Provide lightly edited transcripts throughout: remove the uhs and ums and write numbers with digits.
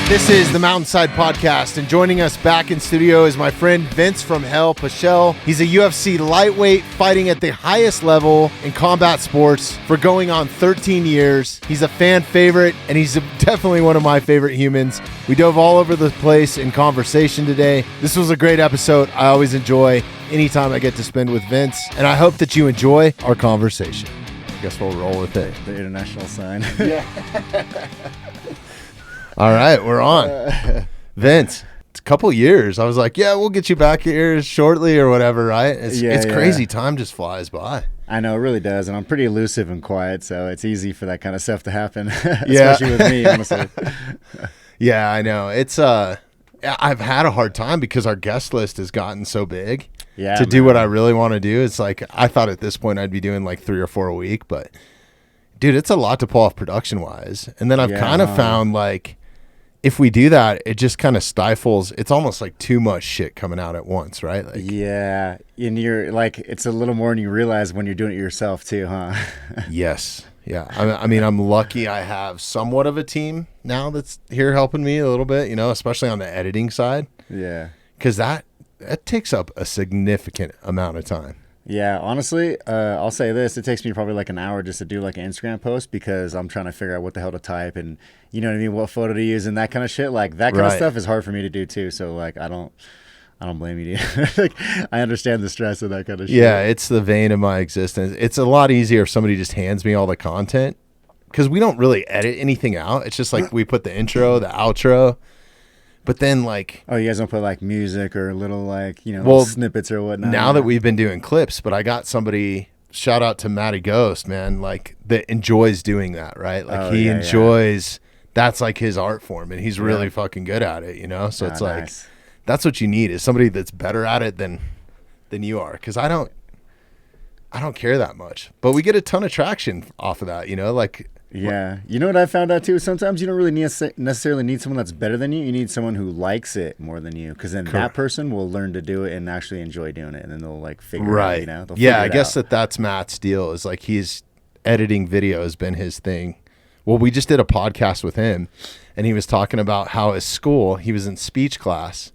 This is the Mountainside Podcast, and joining us back in studio is my friend Vinc from hell, Pichel. He's a UFC lightweight fighting at the highest level in combat sports for going on 13 years. He's a fan favorite, and he's definitely one of my favorite humans. We dove all over the place in conversation today. This was a great episode. I always enjoy anytime I get to spend with Vinc, and I hope that you enjoy our conversation. I guess we'll roll with it. The international sign. Yeah. All right, we're on. Vinc, it's a couple years. I was like, yeah, we'll get you back here shortly or whatever, right? It's crazy. Time just flies by. I know, it really does. And I'm pretty elusive and quiet, so it's easy for that kind of stuff to happen, especially with me, honestly. Yeah, I know. It's I've had a hard time because our guest list has gotten so big. Yeah, to do what I really want to do. It's like I thought at this point I'd be doing like 3 or 4 a week, but dude, it's a lot to pull off production-wise. And then I've kind of found like if we do that, it just kind of stifles. It's almost like too much shit coming out at once, right? Like, yeah, and you're like, it's a little more than you realize when you're doing it yourself too, huh? Yes, yeah. I mean, I'm lucky I have somewhat of a team now that's here helping me a little bit, you know, especially on the editing side. Yeah, because that takes up a significant amount of time. Yeah, honestly, I'll say this. It takes me probably like an hour just to do like an Instagram post because I'm trying to figure out what the hell to type and, you know what I mean, what photo to use and that kind of shit. Like that kind of stuff is hard for me to do too. So like I don't blame you, dude. Like, I understand the stress of that kind of shit. Yeah, it's the vein of my existence. It's a lot easier if somebody just hands me all the content because we don't really edit anything out. It's just like we put the intro, the outro. But then, like... Oh, you guys don't put, like, music or little, like, you know, little snippets or whatnot? Now that we've been doing clips, but I got somebody, shout out to Matty Ghost, man, like, that enjoys doing that, right? Like, he enjoys... That's, like, his art form, and he's really fucking good at it, you know? So it's like, that's what you need, is somebody that's better at it than you are. Because I don't care that much. But we get a ton of traction off of that, you know? Like... Yeah. You know what I found out too? Sometimes you don't really necessarily need someone that's better than you. You need someone who likes it more than you because then that person will learn to do it and actually enjoy doing it. And then they'll like figure it out, you know? Yeah, I guess that's Matt's deal is like he's editing video has been his thing. Well, we just did a podcast with him and he was talking about how at school he was in speech class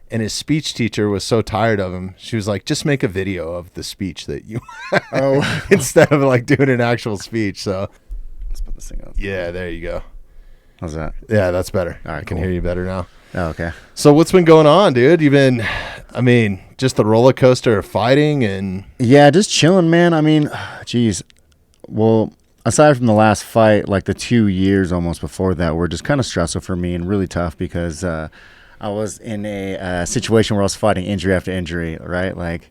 and his speech teacher was so tired of him. She was like, just make a video of the speech that you instead of like doing an actual speech. So let's put this thing up. Yeah, there you go. How's that? Yeah, that's better. All right, I can hear you better now. Oh, okay. So what's been going on, dude? You've been, I mean, just the roller coaster of fighting and... Yeah, just chilling, man. I mean, geez. Well, aside from the last fight, like the 2 years almost before that were just kind of stressful for me and really tough because I was in a situation where I was fighting injury after injury, right? Like,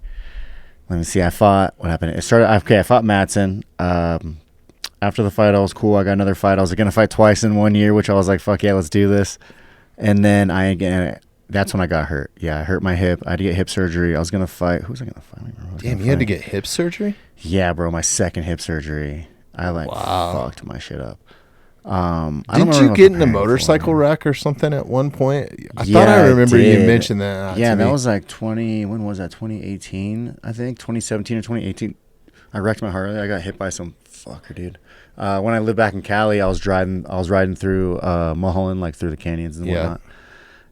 let me see. What happened? I fought Madsen. After the fight, I was cool. I got another fight. I was going to fight twice in 1 year, which I was like, fuck yeah, let's do this. And then that's when I got hurt. Yeah, I hurt my hip. I had to get hip surgery. I was going to fight. Who was I going to fight? Damn, you had to get hip surgery? Yeah, bro, my second hip surgery. I fucked my shit up. Didn't you get in a motorcycle wreck or something at one point? I thought I remember you mentioned that. Yeah, that was like when was that? 2018, I think. 2017 or 2018. I wrecked my Harley. I got hit by some fucker, dude. When I lived back in Cali, I was riding through Mulholland, like through the canyons and whatnot,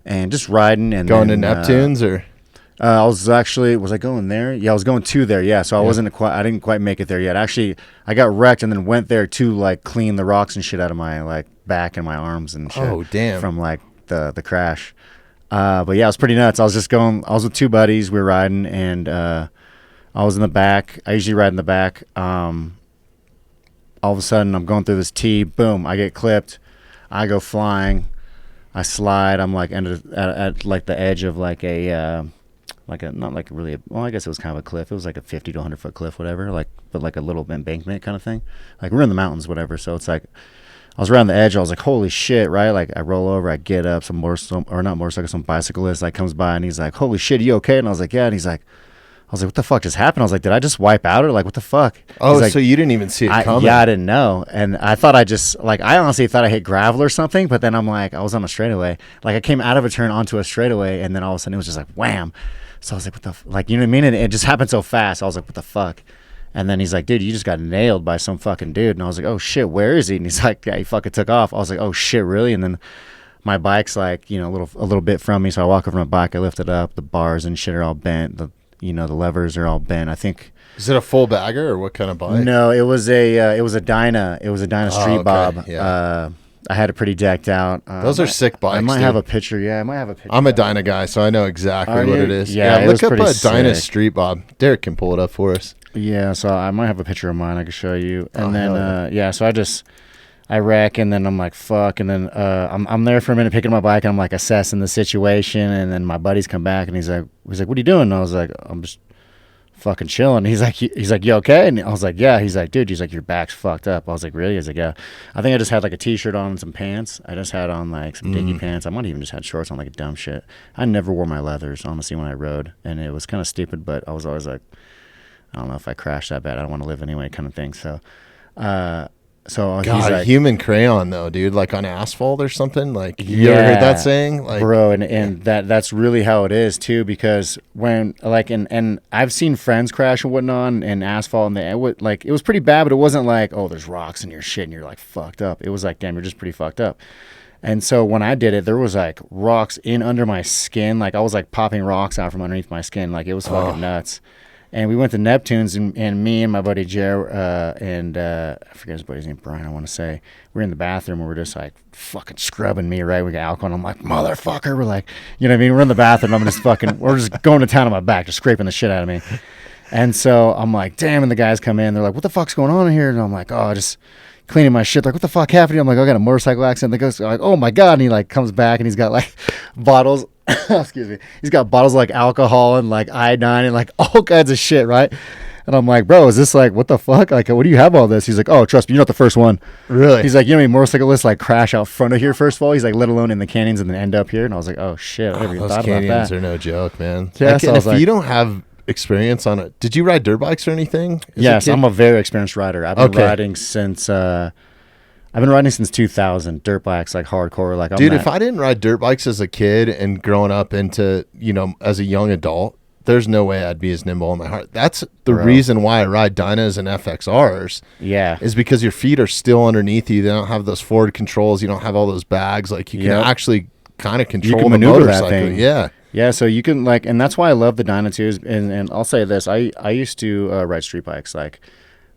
and just riding and going to Neptune's or. Was I going there? Yeah, I was going to there. Yeah, so I didn't quite make it there yet. Actually, I got wrecked and then went there to like clean the rocks and shit out of my like back and my arms and shit. Oh damn! From like the crash. But yeah, it was pretty nuts. I was with 2 buddies. We were riding and I was in the back. I usually ride in the back. All of a sudden, I'm going through this T. Boom! I get clipped. I go flying. I slide. I'm like at like the edge of like a not like really. Well, I guess it was kind of a cliff. It was like a 50 to 100 foot cliff, whatever. Like, but like a little embankment kind of thing. Like we're in the mountains, whatever. So it's like I was around the edge. I was like, holy shit, right? Like I roll over. I get up. Some bicyclist like comes by and he's like, holy shit, you okay? And I was like, yeah. And he's like. I was like, what the fuck just happened? I was like, did I just wipe out or like, what the fuck? Oh, like, so you didn't even see it coming? Yeah, I didn't know. And I thought I honestly thought I hit gravel or something, but then I'm like, I was on a straightaway. Like I came out of a turn onto a straightaway and then all of a sudden it was just like, wham. So I was like, what the, like, you know what I mean? And it just happened so fast. I was like, what the fuck? And then he's like, dude, you just got nailed by some fucking dude. And I was like, oh shit, where is he? And he's like, yeah, he fucking took off. I was like, oh shit, really? And then my bike's like, a little bit from me. So I walk over my bike, I lift it up, the bars and shit are all bent. The levers are all bent. I think. Is it a full bagger or what kind of bike? No, it was a Dyna. It was a Dyna Street okay. Bob. Yeah. I had it pretty decked out. Those are sick bikes. I might dude. have a picture. Yeah, I might have a picture. I'm a Dyna guy, so I know exactly what it is. Yeah, look up a sick. Dyna Street Bob. Derek can pull it up for us. Yeah, so I might have a picture of mine I can show you. And then, so I wreck, and then I'm like, fuck. And then I'm there for a minute picking up my bike, and I'm like assessing the situation. And then my buddies come back, and he's like, what are you doing? And I was like, I'm just fucking chilling. He's like, you okay? And I was like, yeah. He's like, dude, your back's fucked up. I was like, really? He's like, yeah. I think I just had like a t-shirt on and some pants. I just had on like some dingy pants. I might even just had shorts on, like a dumb shit. I never wore my leathers, honestly, when I rode, and it was kind of stupid, but I was always like, I don't know if I crash that bad, I don't want to live anyway, kind of thing. So God, he's like, human crayon though, dude, like on asphalt or something. Like, you ever heard that saying? Like, bro, and that's really how it is too. Because when and I've seen friends crash and whatnot and asphalt, and it was pretty bad, but it wasn't like, oh, there's rocks in your shit and you're like fucked up. It was like, damn, you're just pretty fucked up. And so when I did it, there was like rocks in under my skin. Like I was like popping rocks out from underneath my skin. Like it was fucking nuts. And we went to Neptune's, and me and my buddy Jer, I forget his buddy's name, Brian, I want to say. We're in the bathroom, and we're just like fucking scrubbing me, right? We got alcohol, and I'm like, motherfucker. We're like, you know what I mean? We're in the bathroom, I'm just we're just going to town on my back, just scraping the shit out of me. And so I'm like, damn, and the guys come in, they're like, what the fuck's going on in here? And I'm like, oh, just cleaning my shit. Like, what the fuck happened? I'm like, I got a motorcycle accident. They go, like, oh my God. And he like comes back, and he's got like bottles. Excuse me. He's got bottles of like alcohol and like iodine and like all kinds of shit, right? And I'm like, bro, is this like, what the fuck? Like, what do you have all this? He's like, oh, trust me, you're not the first one. Really? He's like, you know how many motorcyclists like crash out front of here first of all? He's like, let alone in the canyons and then end up here. And I was like, oh shit, I never even thought about that. Those canyons are no joke, man. Yeah, like, so and if like, you don't have experience on it, did you ride dirt bikes or anything? Yes, I'm a very experienced rider. I've been riding since 2000, dirt bikes, like hardcore. Like, dude, if I didn't ride dirt bikes as a kid and growing up into, as a young adult, there's no way I'd be as nimble in my heart. That's the reason why I ride Dynas and FXRs. Yeah. Is because your feet are still underneath you. They don't have those forward controls. You don't have all those bags. Like, you can actually kind of control the motorcycle. That thing. Yeah. Yeah, so you can, like, and that's why I love the Dyna too. And I'll say this, I used to ride street bikes. Like,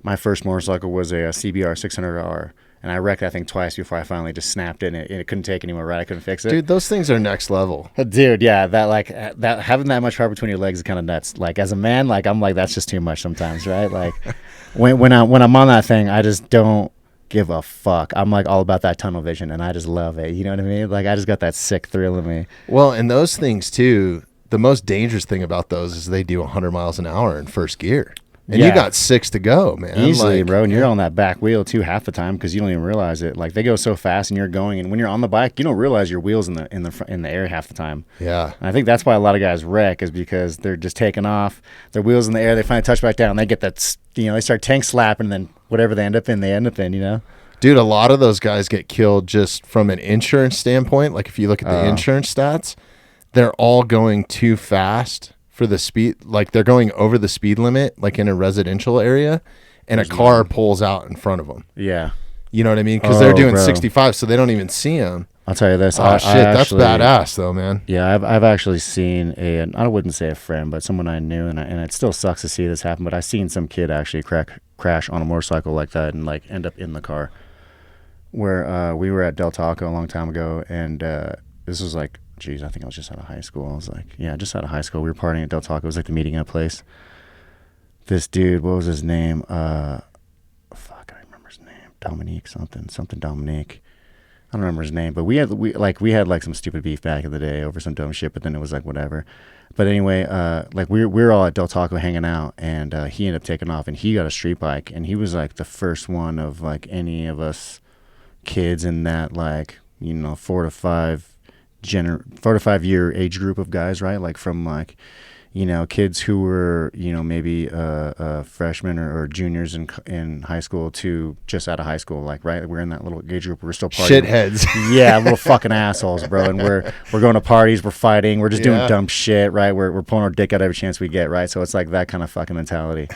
my first motorcycle was a CBR 600R. And I wrecked that thing twice before I finally just snapped it, and it couldn't take anymore, right? I couldn't fix it. Dude, those things are next level. Dude, yeah, that having that much power between your legs is kind of nuts. Like, as a man, like, I'm like, that's just too much sometimes, right? Like, when I'm on that thing, I just don't give a fuck. I'm like all about that tunnel vision, and I just love it. You know what I mean? Like, I just got that sick thrill in me. Well, and those things too, the most dangerous thing about those is they do 100 miles an hour in first gear. And you got 6 to go, man. Easily, like, bro. And you're on that back wheel too half the time because you don't even realize it. Like, they go so fast, and you're going, and when you're on the bike, you don't realize your wheels in the air half the time. Yeah. And I think that's why a lot of guys wreck, is because they're just taking off, their wheels in the air, they finally touch back down, they get that, they start tank slapping, and then whatever they end up in, Dude, a lot of those guys get killed just from an insurance standpoint. Like, if you look at the insurance stats, they're all going too fast for the speed. Like, they're going over the speed limit, like in a residential area, and a car pulls out in front of them. Yeah. You know what I mean? Because they're doing 65, so they don't even see them. I'll tell you this. That's badass though, man. Yeah, I've actually seen I wouldn't say a friend, but someone I knew, and it still sucks to see this happen, but I've seen some kid actually crash on a motorcycle like that and like end up in the car. Where we were at Del Taco a long time ago, and this was like, geez, I think I was just out of high school. I was like, yeah, just out of high school. We were partying at Del Taco. It was like the meeting up place. This dude, what was his name? I don't remember his name. Dominique something Dominique. I don't remember his name, but we had like some stupid beef back in the day over some dumb shit. But then it was like whatever. But anyway, like we were all at Del Taco hanging out, and he ended up taking off, and he got a street bike, and he was like the first one of like any of us kids in that, like, 4 to 5 year age group of guys, right? Like, from like, kids who were, maybe freshmen or juniors in high school to just out of high school, like, right? We're in that little age group. We're still partying. Shitheads. Yeah, little fucking assholes, bro. And we're going to parties. We're fighting. We're just doing dumb shit, right? We're pulling our dick out every chance we get, right? So it's like that kind of fucking mentality.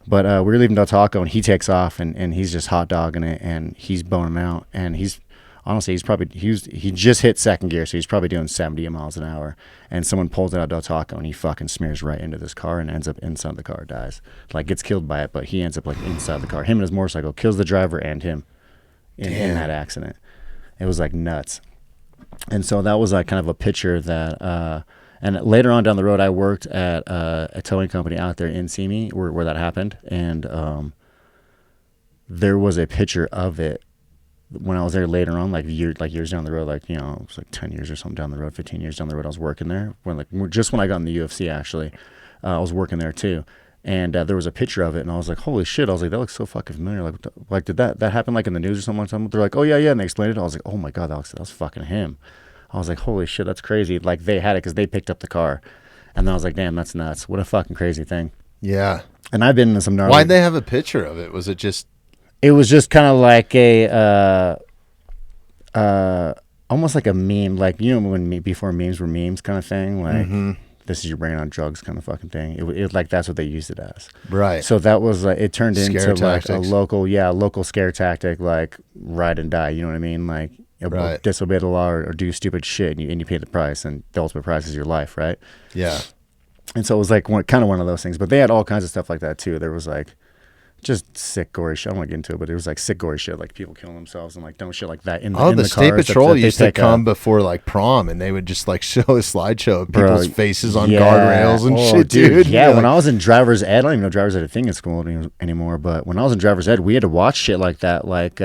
But we were leaving Del Taco, and he takes off, and he's just hot dogging it, and he's boning out, and he's honestly, he just hit second gear, so he's probably doing 70 miles an hour. And someone pulls it out Del Taco, and he fucking smears right into this car and ends up inside the car, dies. Like, gets killed by it, but he ends up like inside the car. Him and his motorcycle kills the driver and him in that accident. It was like nuts. And so that was like kind of a picture that. And later on down the road, I worked at a towing company out there in Simi where that happened, and there was a picture of it when I was there later on, like years down the road, like, you know, it was like 10 years or something down the road, 15 years down the road. I was working there when I got in the UFC. Actually, I was working there too, and there was a picture of it, and I was like, holy shit! I was like, that looks so fucking familiar. Like did that happen like in the news or something? They're like, oh yeah, and they explained it. I was like, oh my god, that was fucking him. I was like, holy shit, that's crazy. Like, they had it because they picked up the car. And then I was like, damn, that's nuts. What a fucking crazy thing. Yeah. And I've been in some gnarly... Why'd they have a picture of it? Was it just... It was just kind of like a... almost like a meme. Like, you know, before memes were memes kind of thing? Like, this is you bringing on drugs kind of fucking thing. It like, that's what they used it as. Right. So that was like... It turned Scare into tactics. Like a local scare tactic, like ride and die. You know what I mean? Like... Right. Disobey the law or do stupid shit, and you pay the price, and the ultimate price is your life, right? Yeah. And so it was like kind of one of those things. But they had all kinds of stuff like that too. There was like just sick, gory shit. I don't want to get into it, but it was like sick, gory shit, like people killing themselves and like dumb shit like that in the State cars Patrol that used to come up. Before like prom, and they would just like show a slideshow of Bro, people's faces on guardrails and shit, dude. Yeah, when like, I was in driver's ed, I don't even know driver's ed a thing in school anymore. But when I was in driver's ed, we had to watch shit like that, like.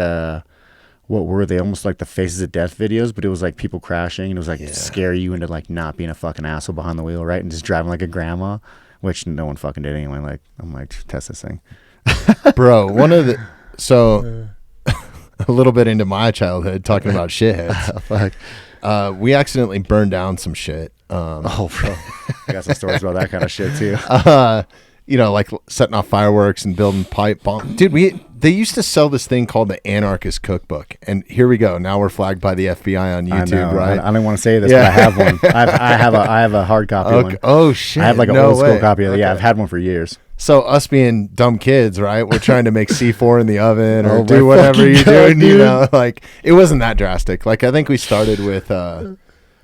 What were they? Almost like the Faces of Death videos, but it was like people crashing, and it was like to scare you into like not being a fucking asshole behind the wheel, right? And just driving like a grandma, which no one fucking did anyway. Like, I'm like, test this thing. Bro, a little bit into my childhood, talking about shitheads. Fuck. We accidentally burned down some shit. Oh, bro. I got some stories about that kind of shit too. You know, like setting off fireworks and building pipe bombs. Dude, they used to sell this thing called the Anarchist Cookbook. And here we go. Now we're flagged by the FBI on YouTube, right? I don't want to say this, but I have one. I have a hard copy one. Oh, shit. I have like an old school copy of it. Okay. Yeah, I've had one for years. So us being dumb kids, right? We're trying to make C4 in the oven or do whatever you're doing, you know? Like, it wasn't that drastic. Like, I think we started with...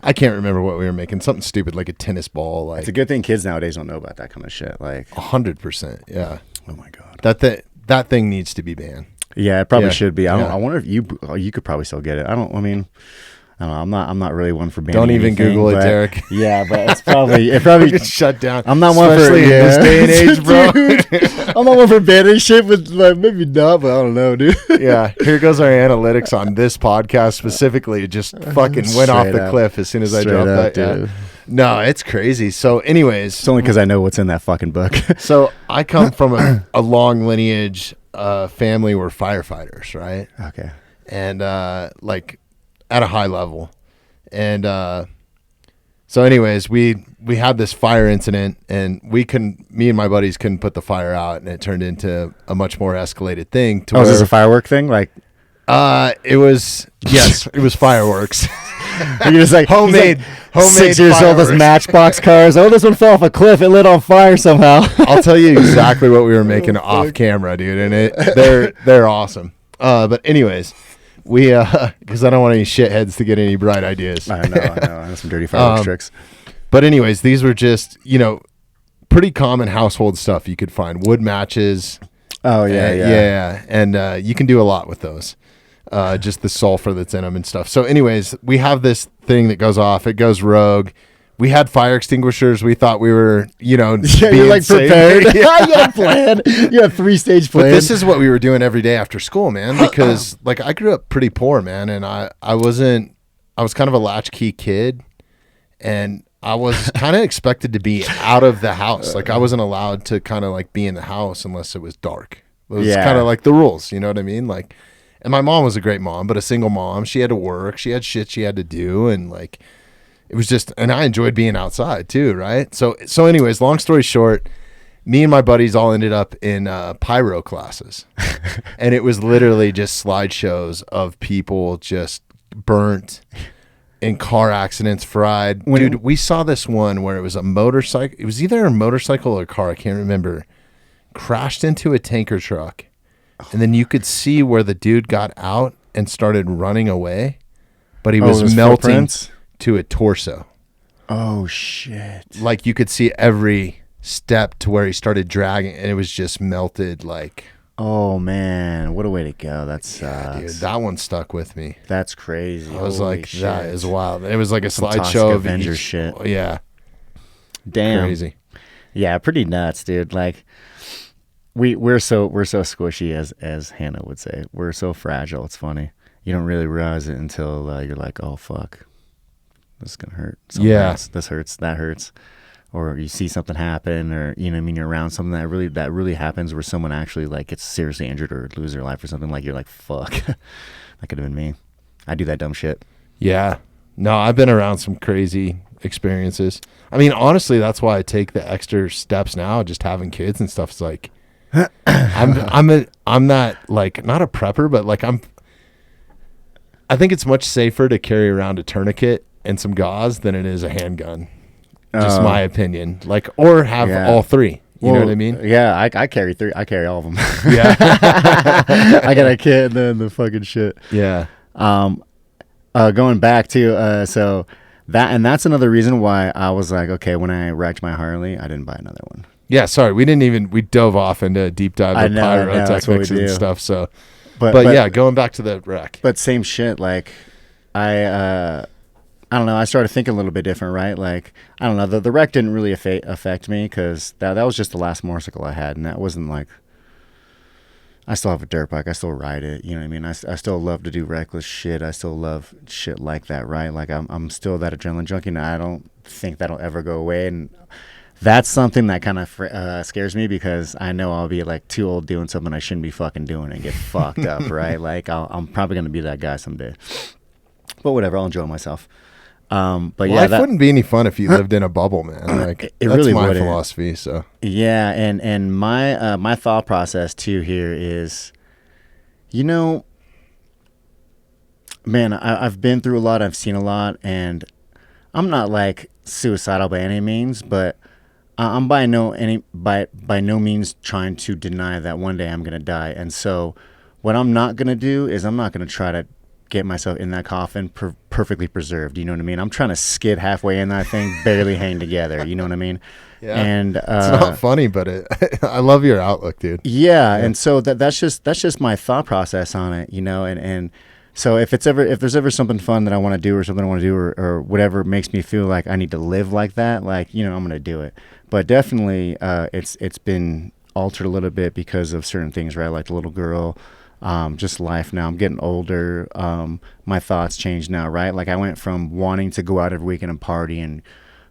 I can't remember what we were making. Something stupid like a tennis ball. Like, it's a good thing kids nowadays don't know about that kind of shit. Like 100%. Yeah. Oh my god. That thing needs to be banned. Yeah, it probably should be. I wonder if you could probably still get it. I don't know. I'm not really one for banning. Don't even Google it, Derek. Yeah, but it probably gets shut down. I'm not one for in this day and age, bro. Dude, I'm not one for banning shit, but like maybe not. But I don't know, dude. Yeah, here goes our analytics on this podcast specifically. It just fucking went off the cliff as soon as I dropped that. Dude. Yeah. No, it's crazy. So, anyways, it's only because I know what's in that fucking book. So I come from a long lineage family. We're firefighters, right? Okay. And like at a high level, and so anyways, we had this fire incident, and me and my buddies couldn't put the fire out, and it turned into a much more escalated thing. Is this a firework thing? Like, it was fireworks. You're just like homemade 6 years old, those Matchbox cars. Oh, this one fell off a cliff. It lit on fire somehow. I'll tell you exactly what we were making off camera, dude, and they're awesome. But anyways, we because I don't want any shitheads to get any bright ideas. I know. I have some dirty fireworks tricks. But anyways, these were just, you know, pretty common household stuff you could find. Wood matches. Oh yeah. And you can do a lot with those. Just the sulfur that's in them and stuff. So anyways, we have this thing that goes off. It goes rogue. We had fire extinguishers. We thought we were, you know, you're like prepared. You had a plan. You had 3-stage plan. But this is what we were doing every day after school, man, because like I grew up pretty poor, man. And I was kind of a latchkey kid, and I was kind of expected to be out of the house. Like I wasn't allowed to kind of like be in the house unless it was dark. It was kind of like the rules, you know what I mean? Like, and my mom was a great mom, but a single mom. She had to work. She had shit she had to do. And like, it was just, and I enjoyed being outside too, right? So anyways, long story short, me and my buddies all ended up in pyro classes. And it was literally just slideshows of people just burnt in car accidents, fried. Dude, we saw this one where it was a motorcycle. It was either a motorcycle or a car. I can't remember. Crashed into a tanker truck. And then you could see where the dude got out and started running away. but he it was melting footprints? to a torso. Oh shit! Like you could see every step to where he started dragging, and it was just melted. Like, oh man, what a way to go! That sucks. yeah, dude, that one stuck with me. That's crazy. I was Holy like, shit. that is wild. It was like a Some slideshow Toxic of Avenger each, shit. Yeah, Damn. crazy. Yeah, pretty nuts, dude. Like we're so squishy, as Hannah would say. We're so fragile. It's funny. You don't really realize it until you're like, oh fuck, this is gonna hurt. This hurts. That hurts. Or you see something happen, or you know, what I mean, you're around something that really happens, where someone actually like gets seriously injured or lose their life or something. Like you're like, fuck, that could have been me. I do that dumb shit. Yeah. No, I've been around some crazy experiences. I mean, honestly, that's why I take the extra steps now. Just having kids and stuff is like, I'm not like, not a prepper, but like I think it's much safer to carry around a tourniquet and some gauze than it is a handgun. Just my opinion. Like, or have all three. You know what I mean? Yeah, I carry three. I carry all of them. Yeah. I got a kid and then the fucking shit. Yeah. Going back to so that's another reason why I was like, okay, when I wrecked my Harley, I didn't buy another one. Yeah, sorry, we dove off into a deep dive of pyrotechnics and stuff. So, but yeah, going back to the wreck. But same shit. Like, I don't know. I started thinking a little bit different, right? Like, I don't know. The wreck didn't really affect me because that was just the last motorcycle I had, and that wasn't like. I still have a dirt bike. I still ride it. You know what I mean? I still love to do reckless shit. I still love shit like that, right? Like I'm still that adrenaline junkie, and I don't think that'll ever go away. And that's something that kind of scares me because I know I'll be like too old doing something I shouldn't be fucking doing and get fucked up, right? Like I'm probably gonna be that guy someday. But whatever, I'll enjoy myself. But yeah, life wouldn't be any fun if you lived in a bubble, man. Like it that's really my wouldn't. philosophy. So yeah, and my thought process too here is, you know, man, I've been through a lot, I've seen a lot, and I'm not like suicidal by any means, but I'm by no means trying to deny that one day I'm gonna die. And so, what I'm not gonna do is I'm not gonna try to get myself in that coffin perfectly preserved. You know what I mean? I'm trying to skid halfway in that thing, barely hang together. You know what I mean? yeah, and it's not funny, but I love your outlook, dude. Yeah, and so that's just my thought process on it, you know, and so if there's ever something fun that I want to do or something I want to do or whatever makes me feel like I need to live like that, like, you know, I'm gonna do it. But definitely, it's been altered a little bit because of certain things, right? Like the little girl. Just life now. I'm getting older. My thoughts change now, right? Like I went from wanting to go out every weekend and party and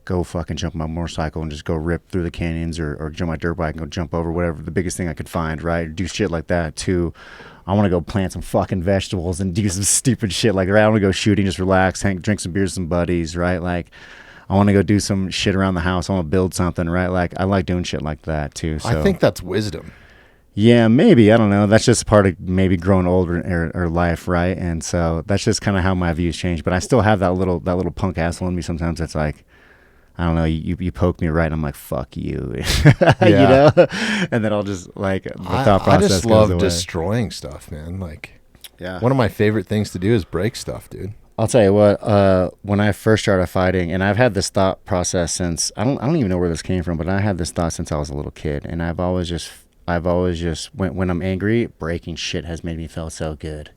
go fucking jump my motorcycle and just go rip through the canyons or jump my dirt bike and go jump over whatever the biggest thing I could find, right? Do shit like that to I want to go plant some fucking vegetables and do some stupid shit like, right? I want to go shooting, just relax, drink some beers with some buddies, right? Like I want to go do some shit around the house. I want to build something, right? Like I like doing shit like that too. So. I think that's wisdom. Yeah, maybe. I don't know. That's just part of maybe growing older or life, right? And so that's just kind of how my views change. But I still have that little punk asshole in me sometimes that's like, I don't know, you poke me right, and I'm like, fuck you. Yeah. You know? And then I'll just like, the thought process I just goes love away. destroying stuff, man. Like, yeah. One of my favorite things to do is break stuff, dude. I'll tell you what, when I first started fighting, and I've had this thought process since, I don't even know where this came from, but I had this thought since I was a little kid, and I've always just when I'm angry, breaking shit has made me feel so good,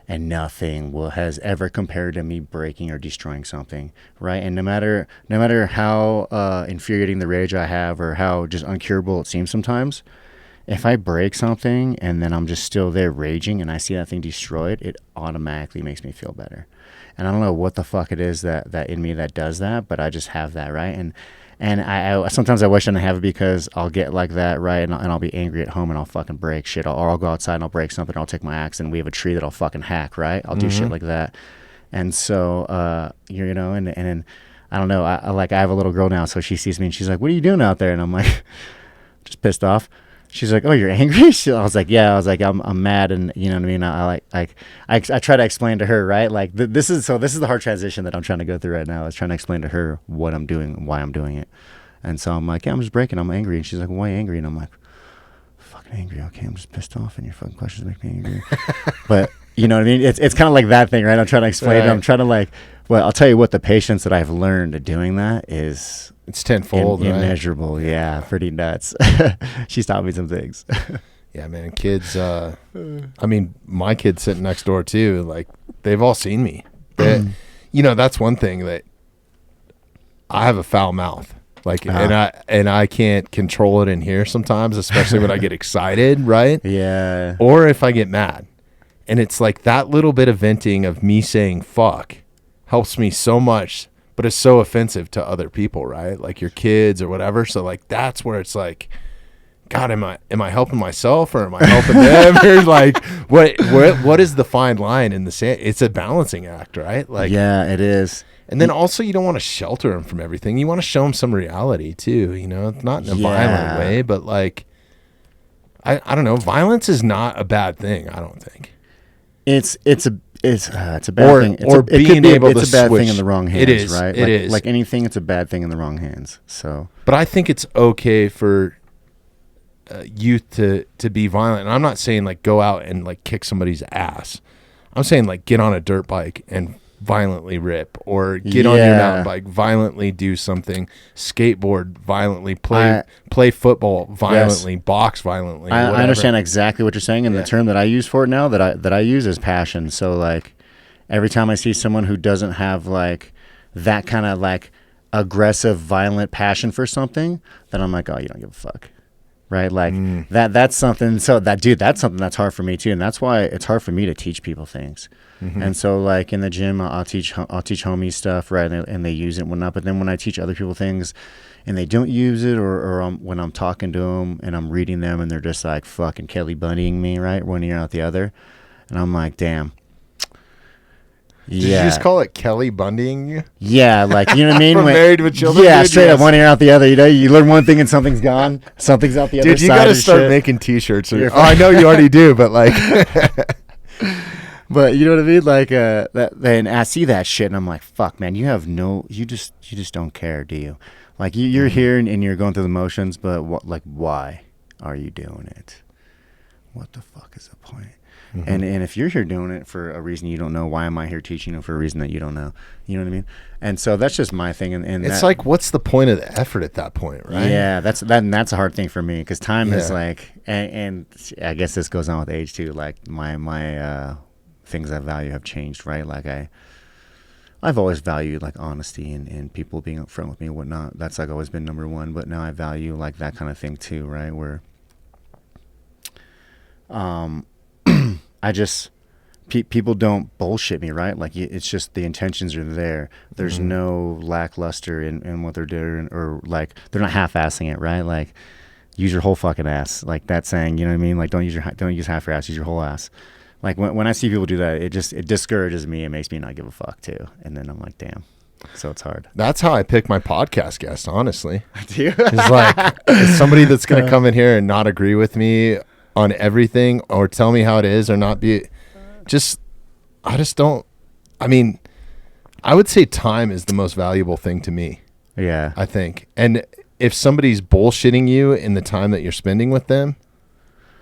and nothing has ever compared to me breaking or destroying something, right? And no matter how infuriating the rage I have or how just uncurable it seems sometimes, if I break something and then I'm just still there raging and I see that thing destroyed, it automatically makes me feel better. And I don't know what the fuck it is that in me that does that, but I just have that, right? And I sometimes I wish I didn't have it because I'll get like that, right? And I'll be angry at home and I'll fucking break shit. Or I'll go outside and I'll break something. Or I'll take my axe and we have a tree that I'll fucking hack, right? I'll do shit like that. And so, you know, and I don't know. I have a little girl now, so she sees me and she's like, "What are you doing out there?" And I'm like, just pissed off. She's like, "Oh, you're angry?" I was like, "Yeah." I was like, "I'm mad," and you know what I mean. I try to explain to her, right? Like this is the hard transition that I'm trying to go through right now. I was trying to explain to her what I'm doing and why I'm doing it. And so I'm like, "Yeah, I'm just breaking. I'm angry." And she's like, "Why angry?" And I'm like, "Fucking angry. Okay, I'm just pissed off, and your fucking questions make me angry." But You know what I mean? It's kind of like that thing, right? I'm trying to explain it. I'm trying to like, well, I'll tell you what, the patience that I've learned doing that is it's tenfold, right? Immeasurable. Yeah, pretty nuts. She's taught me some things. Yeah, man, kids, I mean, my kids sitting next door too, like they've all seen me. You know, that's one thing that I have a foul mouth. Like, and I can't control it in here sometimes, especially when I get excited, right? Yeah. Or if I get mad. And it's like that little bit of venting of me saying fuck helps me so much, but it's so offensive to other people, right? Like your kids or whatever. So like that's where it's like, God, am I helping myself or am I helping them? Or like what is the fine line in the sand? It's a balancing act, right? Like, yeah, it is. And then also you don't want to shelter them from everything. You want to show them some reality too, you know, not in a violent way, but like, I don't know. Violence is not a bad thing. I don't think it's a bad thing. It's a bad thing in the wrong hands. It is, right? It is like anything. It's a bad thing in the wrong hands. So, but I think it's okay for youth to be violent. And I'm not saying like go out and like kick somebody's ass. I'm saying like get on a dirt bike and violently rip, or get on your mountain bike, violently do something, skateboard violently, play football violently, box violently. I understand exactly what you're saying, and the term that I use for it now that I use is passion. So like every time I see someone who doesn't have like that kind of like aggressive, violent passion for something, then I'm like, oh, you don't give a fuck. Right, like that's something. So that's something that's hard for me too, and that's why it's hard for me to teach people things. Mm-hmm. And so, like in the gym, I'll teach homies stuff, right, and they use it and whatnot. But then when I teach other people things, and they don't use it, or when I'm talking to them and I'm reading them, and they're just like fucking Kelly Bundying me, right, one ear out the other, and I'm like, damn. Did you just call it Kelly Bundying you? Yeah, like, you know what I mean? From Married with Children? Yeah, straight up, one ear out the other. You know, you learn one thing and something's gone. Something's out the other side. Dude, you got to start making T-shirts. I know you already do, but like... But you know what I mean? Like, then I see that shit and I'm like, fuck, man, you just don't care, do you? Like, you're here and you're going through the motions, but why are you doing it? What the fuck is the point? Mm-hmm. And if you're here doing it for a reason you don't know, why am I here teaching you for a reason that you don't know? You know what I mean? And so that's just my thing. And it's like, what's the point of the effort at that point, right? Yeah, that's a hard thing for me, because time is like, and I guess this goes on with age too. Like my things I value have changed, right? Like I've always valued like honesty and people being upfront with me and whatnot. That's like always been number one. But now I value like that kind of thing too, right? Where I just people don't bullshit me, right? Like it's just the intentions are there. There's no lackluster in what they're doing, or like they're not half-assing it, right? Like use your whole fucking ass, like that saying, you know what I mean? Like don't use half your ass, use your whole ass. Like when I see people do that, it discourages me. It makes me not give a fuck too. And then I'm like, damn. So it's hard. That's how I pick my podcast guests, honestly. Do you? It's like it's somebody that's going to come in here and not agree with me on everything, or tell me how it is, or not be. I just don't. I mean, I would say time is the most valuable thing to me. Yeah, I think. And if somebody's bullshitting you in the time that you're spending with them,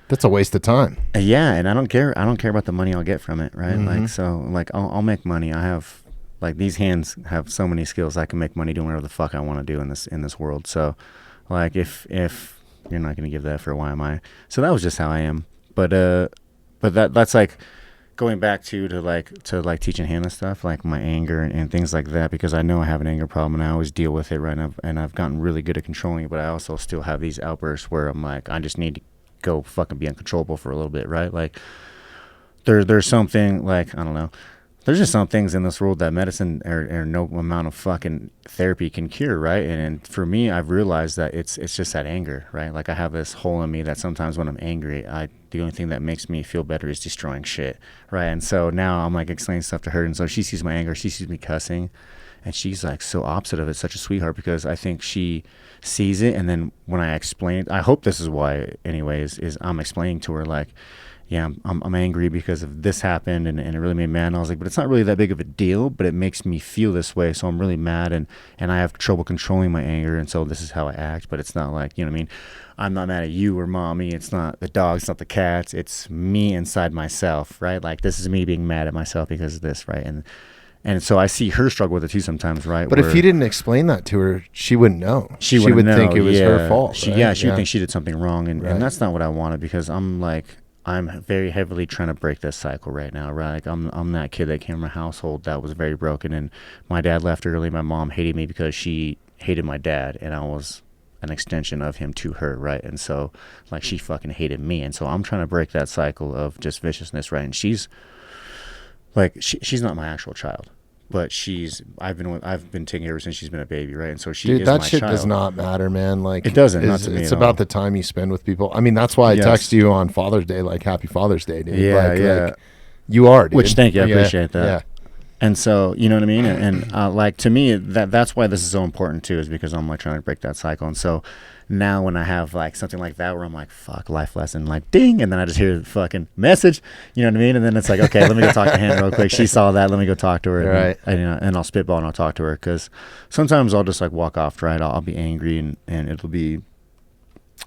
that's a waste of time. Yeah, and I don't care about the money I'll get from it, right? Mm-hmm. Like, so, like, I'll make money. I have, like, these hands have so many skills. I can make money doing whatever the fuck I want to do in this world. So, like, if you're not going to give that for why am I? So that was just how I am. But that's like going back to teaching Hannah stuff, like my anger and things like that, because I know I have an anger problem and I always deal with it right now, and I've gotten really good at controlling it. But I also still have these outbursts where I'm like, I just need to go fucking be uncontrollable for a little bit, right? Like there's something, like, I don't know, there's just some things in this world that medicine or no amount of fucking therapy can cure, right? And for me, I've realized that it's just that anger, right? Like I have this hole in me that sometimes when I'm angry, the only thing that makes me feel better is destroying shit, right? And so now I'm like explaining stuff to her, and so she sees my anger, she sees me cussing, and she's like so opposite of it, such a sweetheart, because I think she sees it, and then when I explain, I hope this is why anyways, is I'm explaining to her like, yeah, I'm angry because of this happened, and it really made me mad. And I was like, but it's not really that big of a deal, but it makes me feel this way, so I'm really mad, and I have trouble controlling my anger, and so this is how I act. But it's not like, you know what I mean? I'm not mad at you or mommy. It's not the dogs, it's not the cats. It's me inside myself, right? Like, this is me being mad at myself because of this, right? And so I see her struggle with it too sometimes, right? But if you didn't explain that to her, she wouldn't know. She would know, think it was her fault. She would think she did something wrong, and that's not what I wanted, because I'm very heavily trying to break this cycle right now, right? Like, I'm that kid that came from a household that was very broken, and my dad left early. My mom hated me because she hated my dad, and I was an extension of him to her, right? And so, like, she fucking hated me, and so I'm trying to break that cycle of just viciousness, right? And she's like, she's not my actual child, but I've been taking her ever since she's been a baby, right? And so she is my child. That shit does not matter, man. Like, it doesn't. Not to me it's about the time you spend with people. I mean, that's why I text you on Father's Day, like, Happy Father's Day, dude. Yeah, like, you are, dude. Which, thank you, I appreciate that. Yeah. And so, you know what I mean? And like, to me, that's why this is so important too, is because I'm like trying to break that cycle. And so now when I have like something like that where I'm like, fuck, life lesson, like, ding, and then I just hear the fucking message, you know what I mean? And then it's like, okay, let me go talk to Hannah real quick. She saw that, let me go talk to her. Right. And I'll spitball and I'll talk to her, because sometimes I'll just like walk off, right? I'll be angry, and it'll be,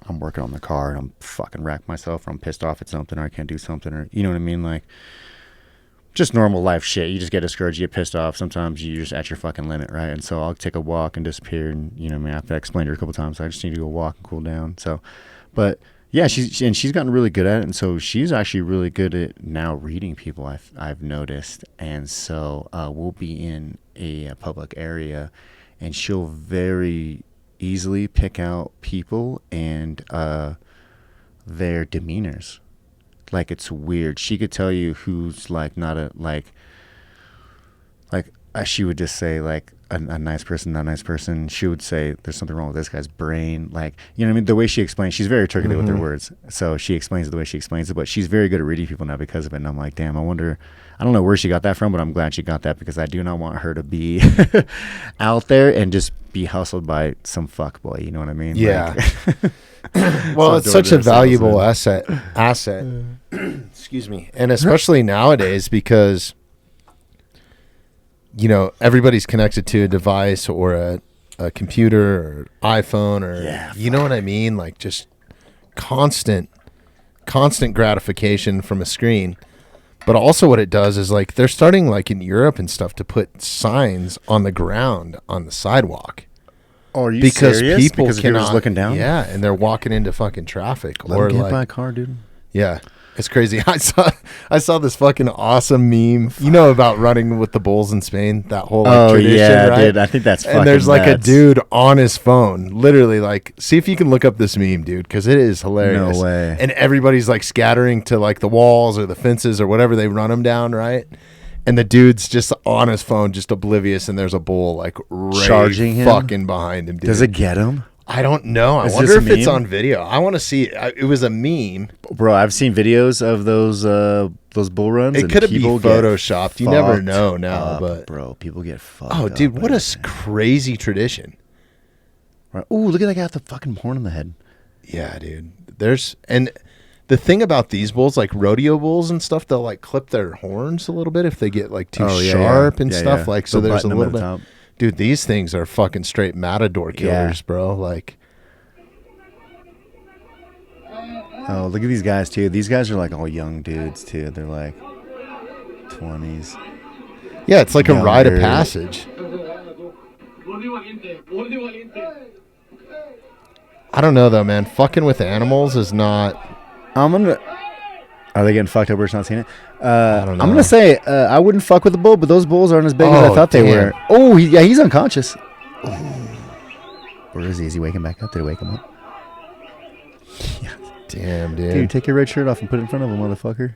I'm working on the car and I'm fucking wrecked myself, or I'm pissed off at something, or I can't do something, or, you know what I mean? Like, just normal life shit. You just get discouraged, you get pissed off. Sometimes you're just at your fucking limit, right? And so I'll take a walk and disappear, and, you know, I mean, after I explained to her a couple times, I just need to go walk and cool down. So, but yeah, she's gotten really good at it, and so she's actually really good at now reading people, I've noticed. And so we'll be in a public area, and she'll very easily pick out people and their demeanors. Like, it's weird. She could tell you who's like not a like she would just say like a nice person, not a nice person. She would say there's something wrong with this guy's brain. Like, you know what I mean? The way she explains, she's very articulate with her words. So she explains it the way she explains it, but she's very good at reading people now because of it. And I'm like, damn, I don't know where she got that from, but I'm glad she got that, because I do not want her to be out there and just be hustled by some fuckboy. You know what I mean? Yeah. Like, well, it's such a valuable asset. Excuse me. And especially nowadays, because, you know, everybody's connected to a device or a computer or iPhone, or you know what I mean? Like, just constant gratification from a screen. But also what it does is, like, they're starting, like, in Europe and stuff, to put signs on the ground on the sidewalk. Oh, are you serious? Because people just looking down? Yeah, and they're walking into fucking traffic. Let them get by a car, dude. Yeah, it's crazy. I saw this fucking awesome meme. You know about running with the bulls in Spain? That whole tradition, yeah, right? dude. I think that's fucking And there's like nuts. a dude on his phone, literally, like, see if you can look up this meme, dude, because it is hilarious. No way. And everybody's like scattering to like the walls or the fences or whatever they run them down, right? And the dude's just on his phone, just oblivious, and there's a bull like charging him, fucking behind him, dude. Does it get him? I don't know. I wonder if it's on video. I want to see it. It was a meme. Bro, I've seen videos of those bull runs. It could have been photoshopped. You never know now, but bro, people get fucked. Oh, dude, what a crazy tradition. Right. Ooh, look at that guy with the fucking horn on the head. Yeah, dude. And the thing about these bulls, like rodeo bulls and stuff, they'll like clip their horns a little bit if they get like too sharp and stuff. Like, so there's a little bit. Dude, these things are fucking straight matador killers, bro. Like, oh, look at these guys too. These guys are like all young dudes too. They're like 20s. Yeah, it's like a rite of passage. I don't know though, man. Fucking with animals is not. Are they getting fucked up? We're just not seeing it. I don't know. I'm gonna say I wouldn't fuck with the bull, but those bulls aren't as big as I thought they were. Oh, he's unconscious. Where is he? Is he waking back up? Did he wake him up? Yeah. Damn, dude. Dude, take your red shirt off and put it in front of him, motherfucker.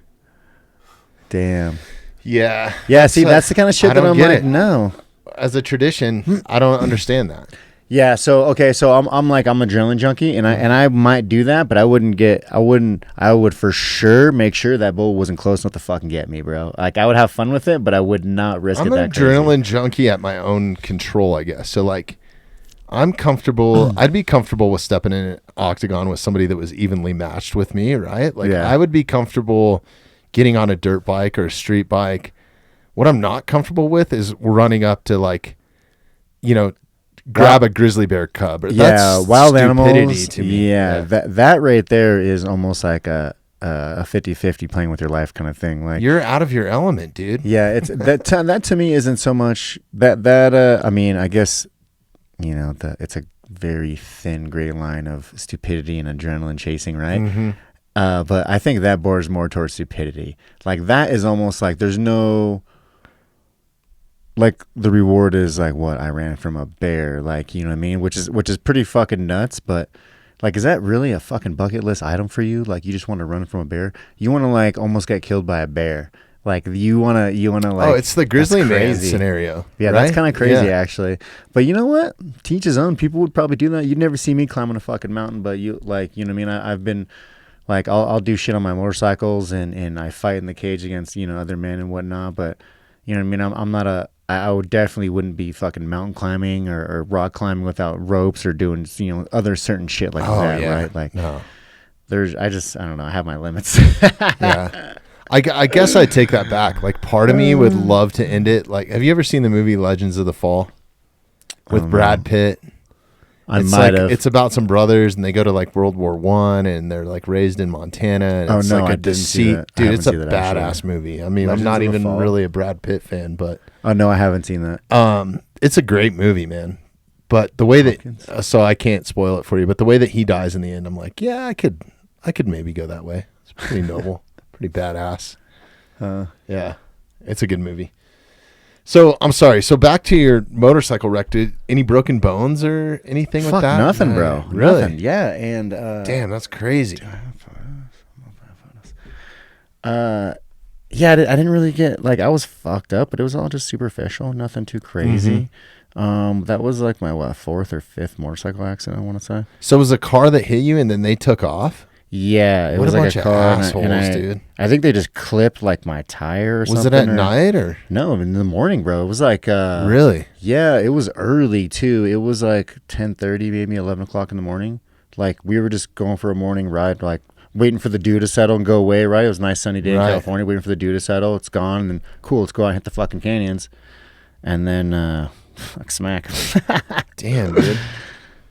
Damn. Yeah. Yeah. See, that's the kind of shit that I'm like, no. As a tradition, I don't understand that. Yeah, so I'm adrenaline junkie, and I might do that, but I would for sure make sure that bull wasn't close enough to fucking get me, bro. Like, I would have fun with it, but I would not risk it that crazy. I'm an adrenaline junkie at my own control, I guess. So like, I'm comfortable. I'd be comfortable with stepping in an octagon with somebody that was evenly matched with me, right? Like I would be comfortable getting on a dirt bike or a street bike. What I'm not comfortable with is running up to like, grab a grizzly bear cub. That's wild stupidity animals. To me. Yeah, that right there is almost like a 50-50 playing with your life kind of thing. Like you're out of your element, dude. Yeah, it's that to me isn't so much that I mean, I guess it's a very thin gray line of stupidity and adrenaline chasing, right? Mm-hmm. But I think that borders more towards stupidity. Like that is almost like there's no, like the reward is like what I ran from a bear, like, you know what I mean? Which is pretty fucking nuts. But like, is that really a fucking bucket list item for you? Like you just want to run from a bear? You want to like almost get killed by a bear? Like you wanna like, oh, it's the grizzly man scenario. Yeah, right? That's kind of crazy actually. But you know what? To each his own. People would probably do that. You'd never see me climbing a fucking mountain, but you like, you know what I mean? I've been like, I'll do shit on my motorcycles and I fight in the cage against, other men and whatnot. But you know what I mean? I'm not I would definitely wouldn't be fucking mountain climbing or rock climbing without ropes or doing, other certain shit like that. Yeah. Right? Like no. I don't know. I have my limits. Yeah. I guess I take that back. Like part of me would love to end it. Like, have you ever seen the movie Legends of the Fall with Brad Pitt? I might have. It's about some brothers and they go to like World War I and they're like raised in Montana. And it's like a deceit. Dude, it's a badass movie. I mean, I'm not even really a Brad Pitt fan, but. Oh no, I haven't seen that. It's a great movie, man. But the way that, so I can't spoil it for you, but the way that he dies in the end, I'm like, yeah, I could maybe go that way. It's pretty noble. Pretty badass. Yeah, it's a good movie. So I'm sorry. So back to your motorcycle wreck. Did any broken bones or anything like that? Nothing, bro. Really? Nothing. Yeah, and damn, that's crazy. Yeah, I didn't really get like I was fucked up, but it was all just superficial. Nothing too crazy. That was like my fourth or fifth motorcycle accident, I want to say. So it was a car that hit you and then they took off? Yeah, it was like a car. Assholes, dude. I think they just clipped like my tire or something. Was it at night or? No, in the morning, bro. It was like really? Yeah, it was early too. It was like 10:30, maybe 11 o'clock in the morning. Like we were just going for a morning ride, like waiting for the dew to settle and go away, right? It was a nice sunny day in California, waiting for the dew to settle. It's gone, and then cool, let's go out and hit the fucking canyons. And then like smack. Damn, dude.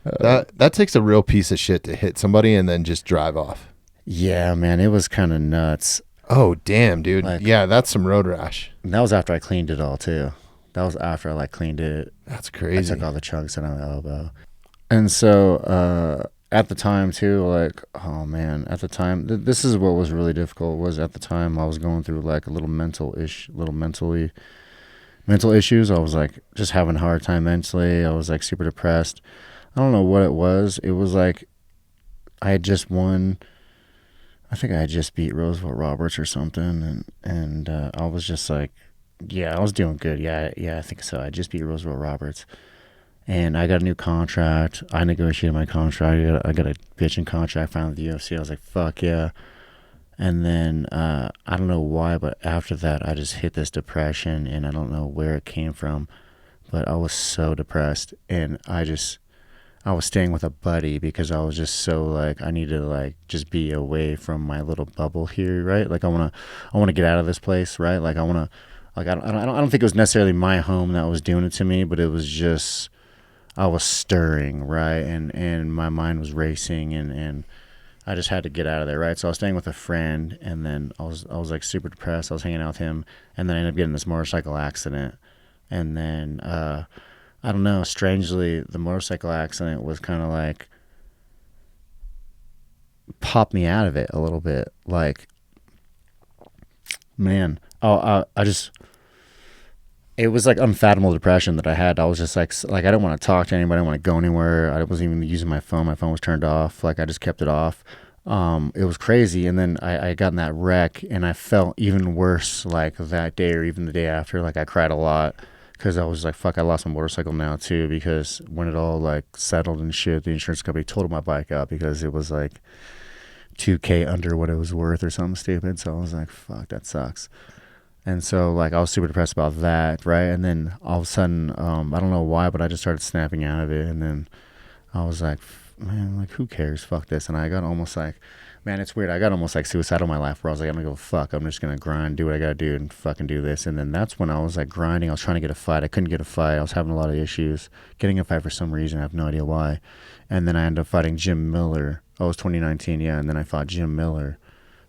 That takes a real piece of shit to hit somebody and then just drive off. Yeah, man, it was kind of nuts. Oh, damn, dude. Like, yeah, that's some road rash. And that was after I cleaned it all too. That was after I like cleaned it. That's crazy. I took all the chunks out of my elbow. And so at the time too, like, oh man, at the time, this is what was really difficult. Was at the time I was going through like a little mental issues. I was like just having a hard time mentally. I was like super depressed. I don't know what it was. It was like I had just won. I think I had just beat Roosevelt Roberts or something, and I was just like, yeah, I was doing good. Yeah, I think so. I just beat Roosevelt Roberts, and I got a new contract. I negotiated my contract. I got a bitching contract finally with the UFC. I was like, fuck yeah. And then I don't know why, but after that, I just hit this depression, and I don't know where it came from, but I was so depressed, and I was staying with a buddy because I was just so like I need to like just be away from my little bubble here, right? Like I want to get out of this place, right? Like I want to, like I don't think it was necessarily my home that was doing it to me, but it was just I was stirring, right? And my mind was racing, and I just had to get out of there, right? So I was staying with a friend, and then I was like super depressed. I was hanging out with him, and then I ended up getting this motorcycle accident, and then I don't know, strangely, the motorcycle accident was kind of like popped me out of it a little bit. Like, man, it was like unfathomable depression that I had. I was just like I didn't want to talk to anybody. I didn't want to go anywhere. I wasn't even using my phone. My phone was turned off. Like I just kept it off. It was crazy. And then I got in that wreck, and I felt even worse like that day or even the day after. Like I cried a lot. Because I was like, fuck, I lost my motorcycle now too. Because when it all like settled and shit, the insurance company totaled my bike out because it was like $2,000 under what it was worth or something stupid. So I was like, fuck, that sucks. And so, like, I was super depressed about that, right? And then all of a sudden, I don't know why, but I just started snapping out of it. And then I was like, man, like, who cares? Fuck this. And I got almost like, man, it's weird. I got almost like suicidal in my life where I was like, I'm going to go fuck. I'm just going to grind, do what I got to do, and fucking do this. And then that's when I was like grinding. I was trying to get a fight. I couldn't get a fight. I was having a lot of issues getting a fight for some reason. I have no idea why. And then I ended up fighting Jim Miller. Oh, it was 2019, yeah. And then I fought Jim Miller.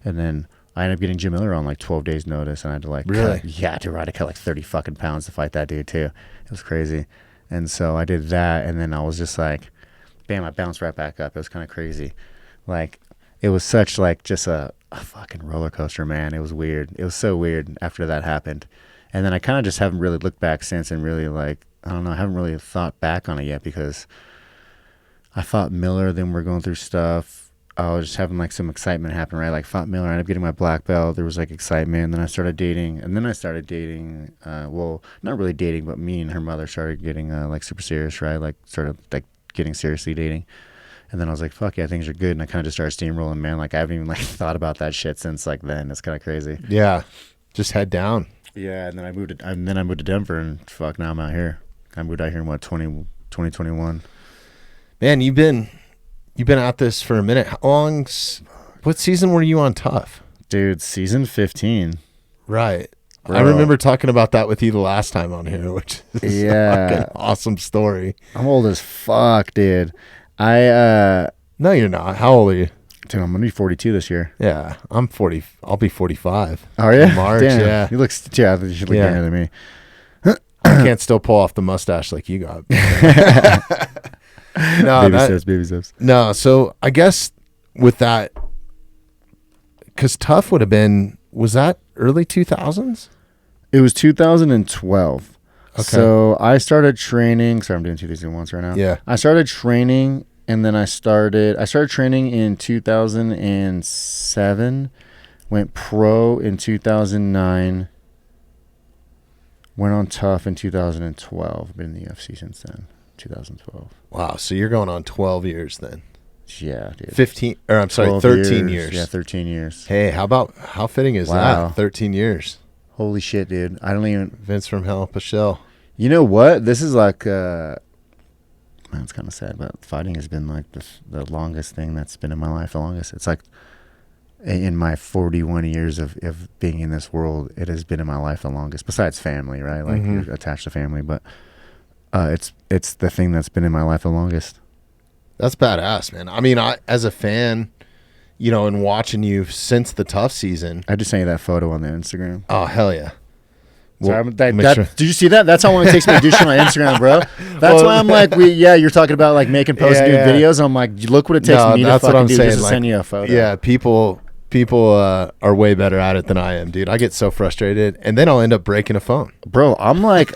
And then I ended up getting Jim Miller on like 12 days notice. And I had to like, really? Yeah, dude, I had to cut like 30 fucking pounds to fight that dude too. It was crazy. And so I did that. And then I was just like, bam, I bounced right back up. It was kind of crazy. Like, it was such like just a fucking roller coaster, man. It was weird. It was so weird after that happened. And then I kind of just haven't really looked back since and really like, I don't know, I haven't really thought back on it yet because I fought Miller, then we're going through stuff. I was just having like some excitement happen, right? Like fought Miller, I ended up getting my black belt. There was like excitement. Then I started dating. Well, not really dating, but me and her mother started getting like super serious, right? Like started like getting seriously dating. And then I was like, fuck yeah, things are good. And I kind of just started steamrolling, man. Like I haven't even like thought about that shit since like then. It's kind of crazy. Yeah. Just head down. Yeah. And then I moved to Denver and fuck, now I'm out here. I moved out here in 2021. Man, you've been at this for a minute. What season were you on Tough? Dude, season 15. Right. Bro. I remember talking about that with you the last time on here, which is a fucking awesome story. I'm old as fuck, dude. No, you're not. How old are you? Dude, I'm gonna be 42 this year. Yeah, I'm 40. I'll be 45. Are you? In March. Damn. Yeah. You should look younger than me. I can't still pull off the mustache like you got. No, baby steps. No, so I guess with that, because Tough would have been, was that early 2000s? It was 2012. Okay. So I started training. Sorry, I'm doing two things at once right now. Yeah. I started training, and then I started training in 2007. Went pro in 2009. Went on Tough in 2012. Been in the UFC since then. 2012. Wow. So you're going on 12 years then. Yeah, dude. 13 years. Yeah, 13 years. Hey, how fitting is that? 13 years. Holy shit, dude. I don't even. Vince from Hell, Pichel. You know what? This is like, man, it's kind of sad, but fighting has been like the longest thing that's been in my life, the longest. It's like in my 41 years of being in this world, it has been in my life the longest, besides family, right? Like you're attached to family, but it's the thing that's been in my life the longest. That's badass, man. I mean, as a fan, you know, and watching you since the Tough season. I just sent you that photo on the Instagram. Oh, hell yeah. Well, did you see that? That's how long it takes me to do shit on Instagram, bro. That's why I'm like, you're talking about like making posts and doing videos. I'm like, look what it takes me to fucking do just to send you a photo. Yeah, people are way better at it than I am, dude. I get so frustrated, and then I'll end up breaking a phone. Bro, I'm like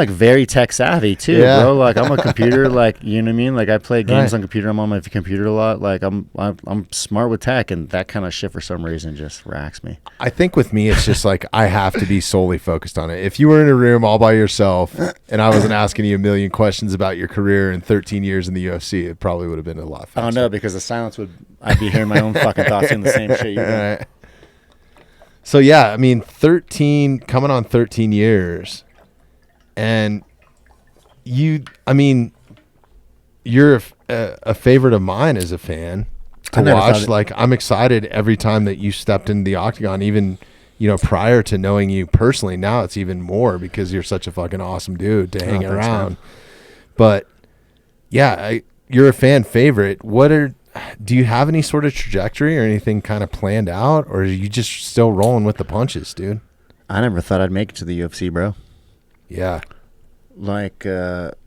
very tech savvy too, bro. Like I'm a computer, like, you know what I mean? Like I play games on computer. I'm on my computer a lot. Like I'm smart with tech, and that kind of shit for some reason just racks me. I think with me, it's just like I have to be solely focused on it. If you were in a room all by yourself and I wasn't asking you a million questions about your career and 13 years in the UFC, it probably would have been a lot faster. Oh no, because the silence I'd be hearing my own fucking thoughts doing the same shit. Right. So yeah, I mean, coming on 13 years, and you're a favorite of mine as a fan to watch. Like I'm excited every time that you stepped into the octagon, even, you know, prior to knowing you personally. Now it's even more because you're such a fucking awesome dude to hang around. But yeah, you're a fan favorite. Do you have any sort of trajectory or anything kind of planned out, or are you just still rolling with the punches, dude? I never thought I'd make it to the UFC, bro. Yeah. Like,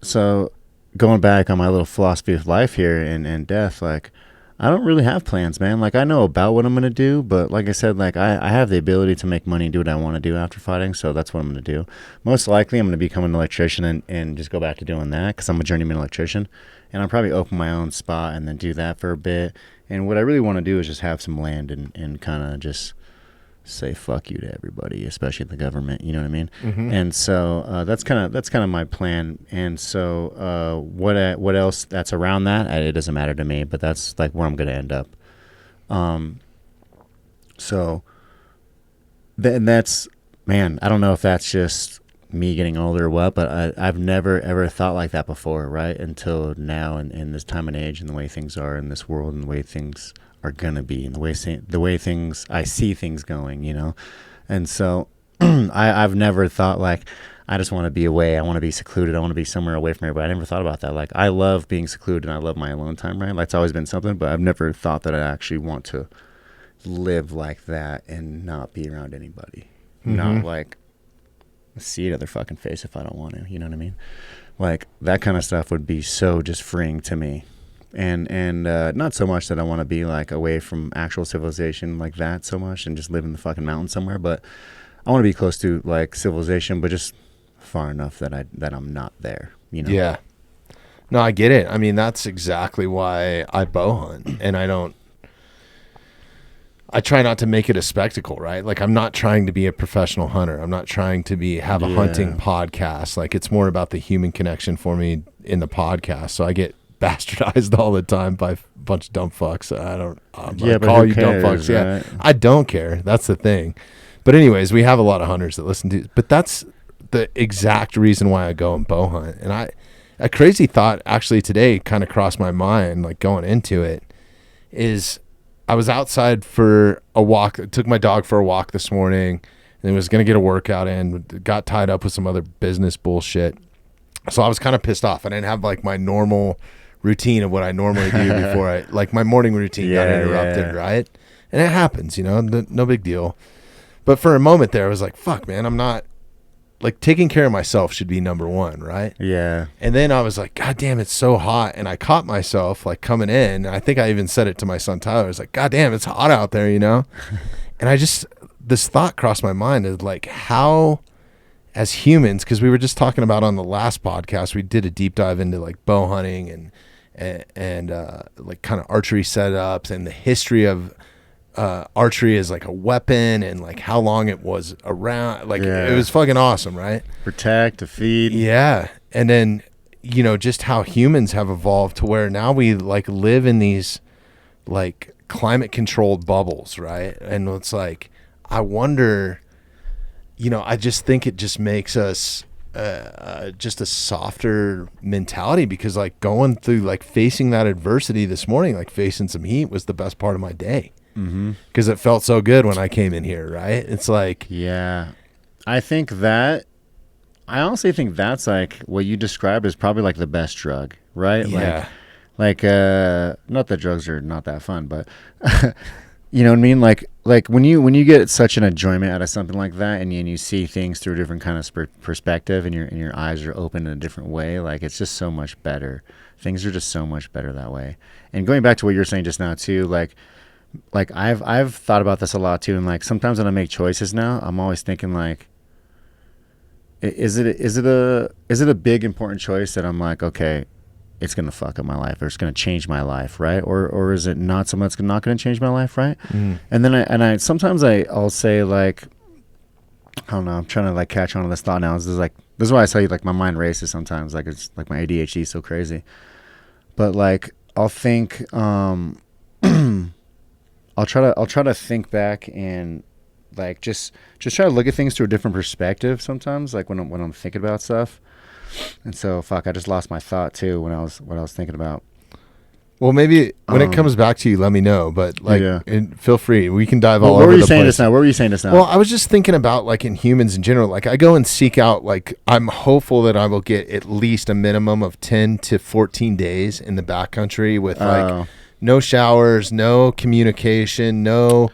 so going back on my little philosophy of life here and death, like, I don't really have plans, man. Like, I know about what I'm going to do, but like I said, like, I have the ability to make money and do what I want to do after fighting, so that's what I'm going to do. Most likely, I'm going to become an electrician and just go back to doing that because I'm a journeyman electrician. And I'll probably open my own spot and then do that for a bit. And what I really want to do is just have some land and kind of just say fuck you to everybody, especially the government. You know what I mean? Mm-hmm. And so that's kind of my plan. And so what else that's around that, it doesn't matter to me. But that's like where I'm going to end up. So then that's man, I don't know if that's just me getting older or what, but I've never ever thought like that before, right? Until now, in this time and age, and the way things are in this world, and the way things are gonna be, and the way things I see things going, and so I've never thought like I just want to be away. I want to be secluded. I want to be somewhere away from everybody. I never thought about that. Like I love being secluded and I love my alone time, right? Like it's always been something, but I've never thought that I actually want to live like that and not be around anybody. Not like see it at their fucking face if I don't want to, you know what I mean? Like that kind of stuff would be so just freeing to me. And not so much that I want to be like away from actual civilization like that so much and just live in the fucking mountains somewhere, but I want to be close to like civilization, but just far enough that I'm not there, Yeah. No, I get it. I mean, that's exactly why I bow hunt, and I try not to make it a spectacle, right? Like I'm not trying to be a professional hunter. I'm not trying to have a hunting podcast. Like it's more about the human connection for me in the podcast. So I get bastardized all the time by a bunch of dumb fucks. I call you dumb fucks. Right? Yeah. I don't care. That's the thing. But anyways, we have a lot of hunters that listen to, but that's the exact reason why I go and bow hunt. And a crazy thought actually today kind of crossed my mind, like going into it, is I was outside for a walk. I took my dog for a walk this morning and was going to get a workout in, got tied up with some other business bullshit. So I was kind of pissed off. I didn't have like my normal routine of what I normally do before like my morning routine got interrupted, right? And it happens, no big deal. But for a moment there, I was like, fuck, man, I'm not, like, taking care of myself should be number one, right? Yeah. And then I was like, God damn, it's so hot. And I caught myself, like, coming in. And I think I even said it to my son, Tyler. I was like, God damn, it's hot out there, And this thought crossed my mind is, like, how, as humans, because we were just talking about on the last podcast, we did a deep dive into, like, bow hunting and like, kind of archery setups and the history of archery as like a weapon and like how long it was around. Like it was fucking awesome, right? Protect, to feed. Yeah. And then, just how humans have evolved to where now we like live in these like climate controlled bubbles, right? And it's like, I wonder, I just think it just makes us just a softer mentality, because like going through like facing that adversity this morning, like facing some heat was the best part of my day. Because it felt so good when I came in here, right? It's like, I honestly think that's like what you described is probably like the best drug, right? Yeah. Like not that drugs are not that fun, but you know what I mean? Like when you get such an enjoyment out of something like that, and you see things through a different kind of perspective, and your eyes are open in a different way, like it's just so much better. Things are just so much better that way. And going back to what you're saying just now too, like I've thought about this a lot too, and like sometimes when I make choices now, I'm always thinking like, is it a big important choice that I'm like, okay, it's gonna fuck up my life or it's gonna change my life, right? Or is it not something that's not gonna change my life, right? And then I sometimes I'll say like, I don't know, I'm trying to like catch on to this thought now. This is why I tell you like my mind races sometimes, like it's like my ADHD is so crazy, but like I'll think I'll try to think back and like just try to look at things through a different perspective sometimes, like when I'm thinking about stuff. And so I just lost my thought too what I was thinking about. Well, maybe when it comes back to you, let me know. But like, and feel free. We can dive all over the place. What were you saying just now? Well, I was just thinking about like in humans in general. Like I go and seek out. Like I'm hopeful that I will get at least a minimum of 10 to 14 days in the backcountry with like no showers, no communication, no.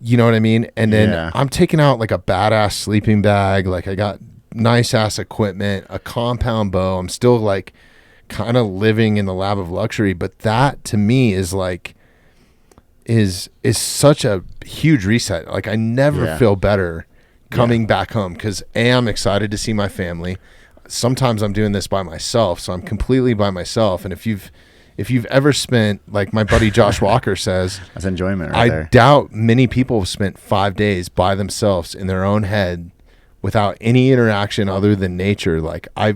You know what I mean? And then I'm taking out like a badass sleeping bag. Like I got nice ass equipment, a compound bow. I'm still like kind of living in the lab of luxury, but that to me is like is such a huge reset. Like I never feel better coming back home, because I'm excited to see my family. Sometimes I'm doing this by myself, so I'm completely by myself. And if you've ever spent, like my buddy Josh Walker says, that's enjoyment right there. I doubt many people have spent 5 days by themselves in their own head without any interaction other than nature. Like I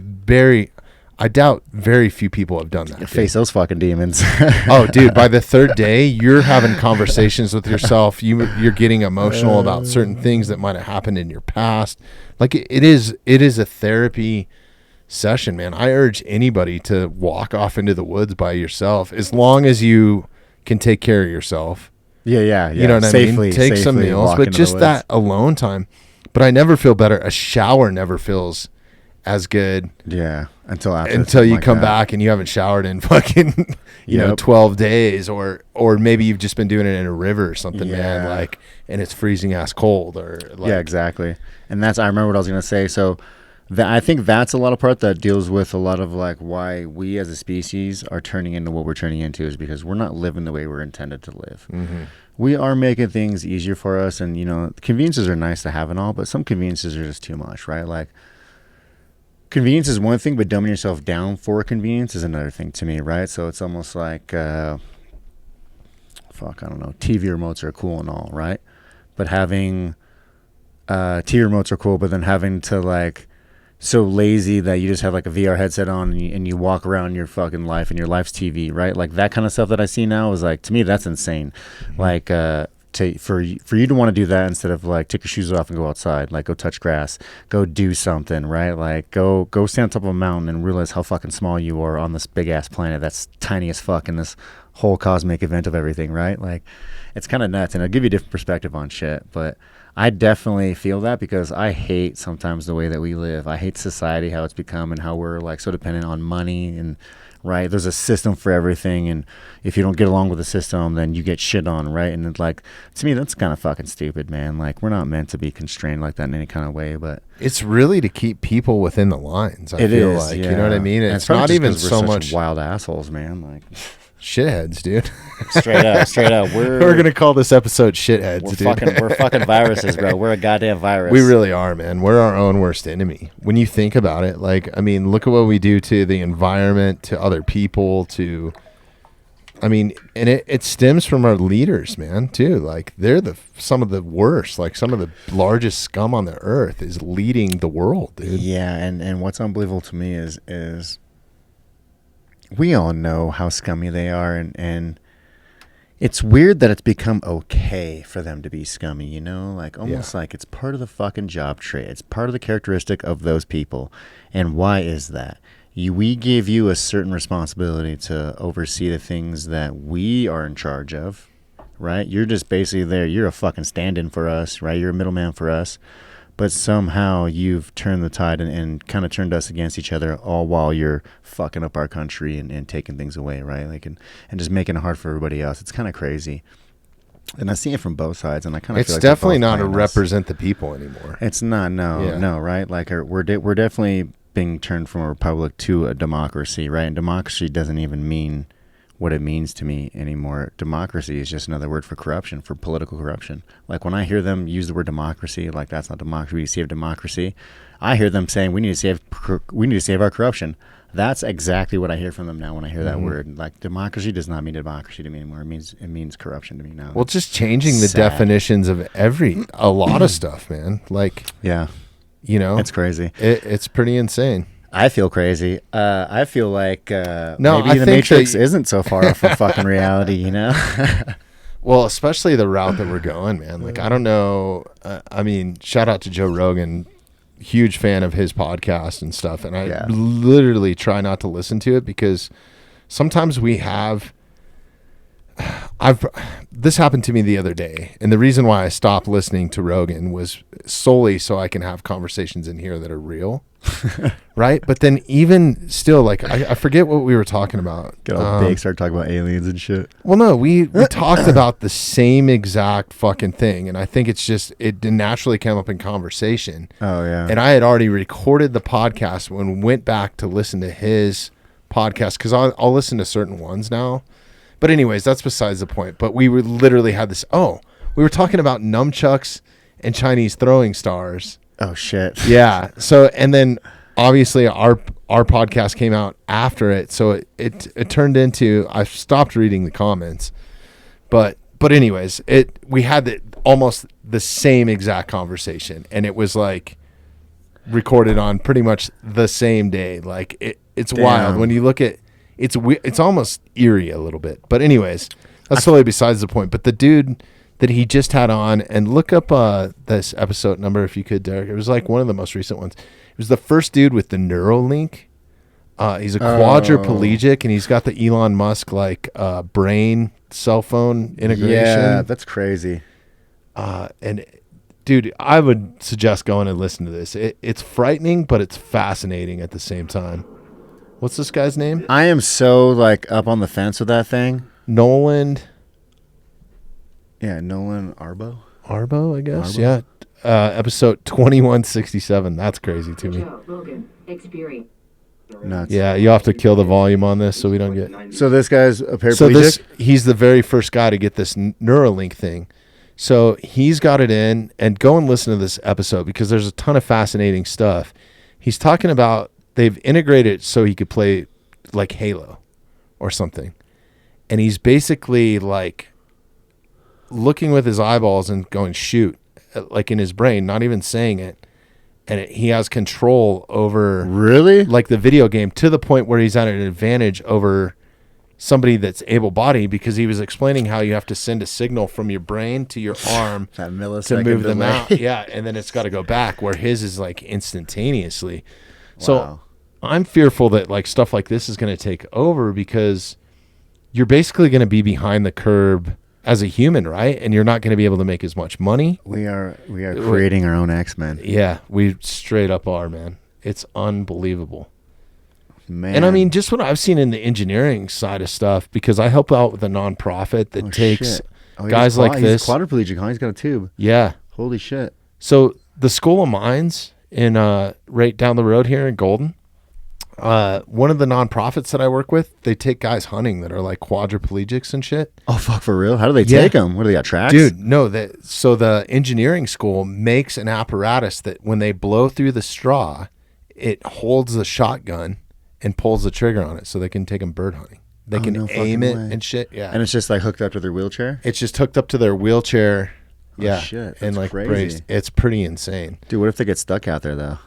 I doubt very few people have done that. Face those fucking demons. Oh, dude, by the third day, you're having conversations with yourself. You're getting emotional about certain things that might have happened in your past. Like it is a therapy session, man. I urge anybody to walk off into the woods by yourself as long as you can take care of yourself. Yeah. You know what I mean? Take some meals, but just that alone time. But I never feel better. A shower never feels as good. Yeah. Until you come back and you haven't showered in fucking, you know, 12 days or maybe you've just been doing it in a river or something, man. Like, and it's freezing ass cold or like. Yeah, exactly. And I remember what I was going to say. So I think that's a lot of part that deals with a lot of like why we as a species are turning into what we're turning into is because we're not living the way we're intended to live. Mm-hmm. We are making things easier for us. And, you know, conveniences are nice to have and all, but some conveniences are just too much, right? Like, convenience is one thing, but dumbing yourself down for convenience is another thing to me, right? So it's almost like, I don't know, TV remotes are cool and all, right? But having TV remotes are cool, but then having to like so lazy that you just have like a VR headset on and you walk around your fucking life and your life's TV, right? Like that kind of stuff that I see now is like, to me, that's insane. Mm-hmm. Like, for you to want to do that instead of like take your shoes off and go outside, like go touch grass, go do something, right? Like go stand on top of a mountain and realize how fucking small you are on this big ass planet that's tiny as fuck in this whole cosmic event of everything, right? Like it's kind of nuts, and it'll give you a different perspective on shit. But I definitely feel that because I hate sometimes the way that we live. I hate society, how it's become, and how we're like so dependent on money and. Right, there's a system for everything, and if you don't get along with the system, then you get shit on, right? And it's like, to me, that's kind of fucking stupid, man. Like, we're not meant to be constrained like that in any kind of way, but it's really to keep people within the lines. I feel like, you know what I mean? It's not even so much wild assholes, man. Like shitheads, dude. Straight up. We're gonna call this episode shitheads, dude. We're fucking viruses, bro. We're a goddamn virus. We really are, man. We're our own worst enemy. When you think about it, like, I mean, look at what we do to the environment, to other people, and it stems from our leaders, man, too. Like, they're some of the worst, like some of the largest scum on the earth is leading the world, dude. Yeah, and what's unbelievable to me is we all know how scummy they are, and it's weird that it's become okay for them to be scummy, you know? Like, almost like it's part of the fucking job trait. It's part of the characteristic of those people. And why is that? We give you a certain responsibility to oversee the things that we are in charge of, right? You're just basically there. You're a fucking stand-in for us, right? You're a middleman for us. But somehow you've turned the tide and kind of turned us against each other, all while you're fucking up our country and taking things away, right? Like and just making it hard for everybody else. It's kind of crazy. And I see it from both sides, and I kind of feel like it's definitely not to represent the people anymore. It's not, no, right? Like we're definitely being turned from a republic to a democracy, right? And democracy doesn't even mean what it means to me anymore. Democracy is just another word for corruption, for political corruption. Like when I hear them use the word democracy, like that's not democracy, we save democracy. I hear them saying we need to save our corruption. That's exactly what I hear from them now when I hear that word. Like democracy does not mean democracy to me anymore. It means corruption to me now. Well, just changing the definitions of a lot of stuff, man. Like, yeah, you know, it's crazy. It's pretty insane. I feel crazy. I feel like maybe the think Matrix isn't so far off from fucking reality, you know? Well, especially the route that we're going, man. Like, I don't know. Shout out to Joe Rogan. Huge fan of his podcast and stuff. And I literally try not to listen to it because sometimes this happened to me the other day. And the reason why I stopped listening to Rogan was solely so I can have conversations in here that are real. Right, but then even still, like I forget what we were talking about. Get all big, start talking about aliens and shit. Well, no, we talked about the same exact fucking thing, and I think it's just it naturally came up in conversation. Oh yeah, and I had already recorded the podcast when went back to listen to his podcast because I'll listen to certain ones now. But anyways, that's besides the point. But we literally had this. Oh, we were talking about nunchucks and Chinese throwing stars. Oh shit. Yeah. So and then obviously our podcast came out after it, so it turned into I stopped reading the comments. But anyways, we had almost the same exact conversation, and it was like recorded on pretty much the same day. Like it's wild when you look at it's almost eerie a little bit. But anyways, that's totally besides the point. But the dude that he just had on, and look up this episode number if you could, Derek. It was like one of the most recent ones. It was the first dude with the Neuralink. He's a quadriplegic, and he's got the Elon Musk like brain cell phone integration. Yeah, that's crazy. And dude, I would suggest going and listen to this. It's frightening, but it's fascinating at the same time. What's this guy's name? I am so like up on the fence with that thing. Nolan. Yeah, Nolan Arbo, I guess. Arbo? Yeah. Episode 2167. That's crazy to me. Nuts. Yeah, you have to kill the volume on this so we don't get. So this guy's a paraplegic. So he's the very first guy to get this Neuralink thing. So he's got it in, and go and listen to this episode because there's a ton of fascinating stuff. He's talking about they've integrated it so he could play like Halo or something. And he's basically like looking with his eyeballs and going, shoot, like in his brain, not even saying it. And he has control over like the video game to the point where he's at an advantage over somebody that's able-bodied because he was explaining how you have to send a signal from your brain to your arm that millisecond to move them delay. out. Yeah, and then it's got to go back where his is like instantaneously. So Wow. I'm fearful that like stuff like this is going to take over because you're basically going to be behind the curve as a human, right? And you're not going to be able to make as much money. We are creating our own X-Men. Yeah, we straight up are, man. It's unbelievable. Man. And I mean, just what I've seen in the engineering side of stuff, because I help out with a nonprofit that takes guys like this. He's quadriplegic, huh? He's got a tube. Yeah. Holy shit. So the School of Mines in right down the road here in Golden, one of the nonprofits that I work with, they take guys hunting that are like quadriplegics and shit. Oh, fuck, for real? How do they take them? What do they got, tracks? Dude, no. So the engineering school makes an apparatus that when they blow through the straw, it holds the shotgun and pulls the trigger on it so they can take them bird hunting. They can aim it and shit. Yeah. And it's just like hooked up to their wheelchair? It's just hooked up to their wheelchair. Yeah. Shit. And like crazy. braced. It's pretty insane. Dude, what if they get stuck out there, though?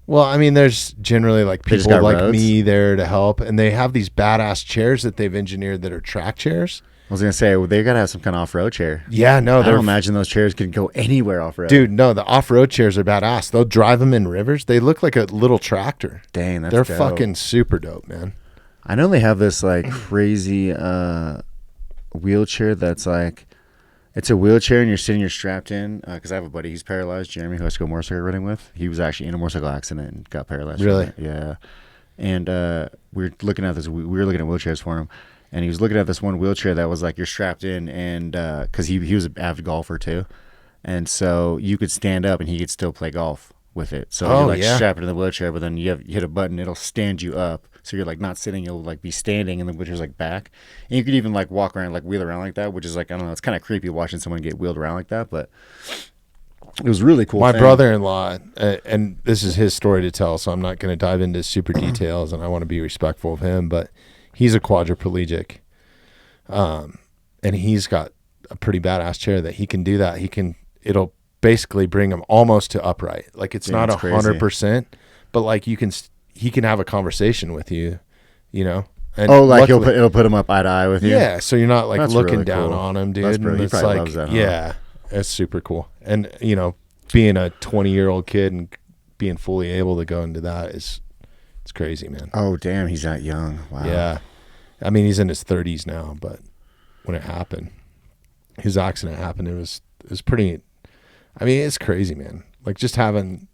Well, I mean, there's generally like They just people got like roads? me there to help, and they have these badass chairs that they've engineered that are track chairs. I was going to say, well, they got to have some kind of off-road chair. Yeah, no, I don't imagine those chairs could go anywhere off-road. dude, no, the off-road chairs are badass. They'll drive them in rivers. They look like a little tractor. Dang, that's They're dope. fucking super dope, man. I know they have this like crazy wheelchair that's like, it's a wheelchair and you're strapped in. Because I have a buddy, he's paralyzed, Jeremy, who I used to go motorcycle riding with. He was actually in a motorcycle accident and got paralyzed. Really? Yeah. And we were looking at wheelchairs for him. And he was looking at this one wheelchair that was like you're strapped in, and because he was an avid golfer too, and so you could stand up and he could still play golf with it. So you're like strapped in the wheelchair, but then you hit a button, it'll stand you up. So you're like not sitting, you'll like be standing, and the wheelchair's like back, and you could even like walk around, like wheel around like that, which is like, I don't know, it's kind of creepy watching someone get wheeled around like that, but it was really cool. My brother-in-law, and this is his story to tell, so I'm not going to dive into super details, and I want to be respectful of him, but he's a quadriplegic, and he's got a pretty badass chair that he can do that. It'll basically bring him almost to upright. Like it's not 100%, but like he can have a conversation with you, you know. And it'll put him up eye to eye with you. Yeah, so you're not like That's looking really down cool. on him, dude. That's pretty, And he it's probably like, loves that, huh? yeah, it's super cool. And you know, being a 20-year-old kid and being fully able to go into that it's crazy, man. Oh damn, he's that young. Wow. Yeah, I mean he's in his 30s now, but when it happened, his accident happened, it was pretty. I mean, it's crazy, man. Like just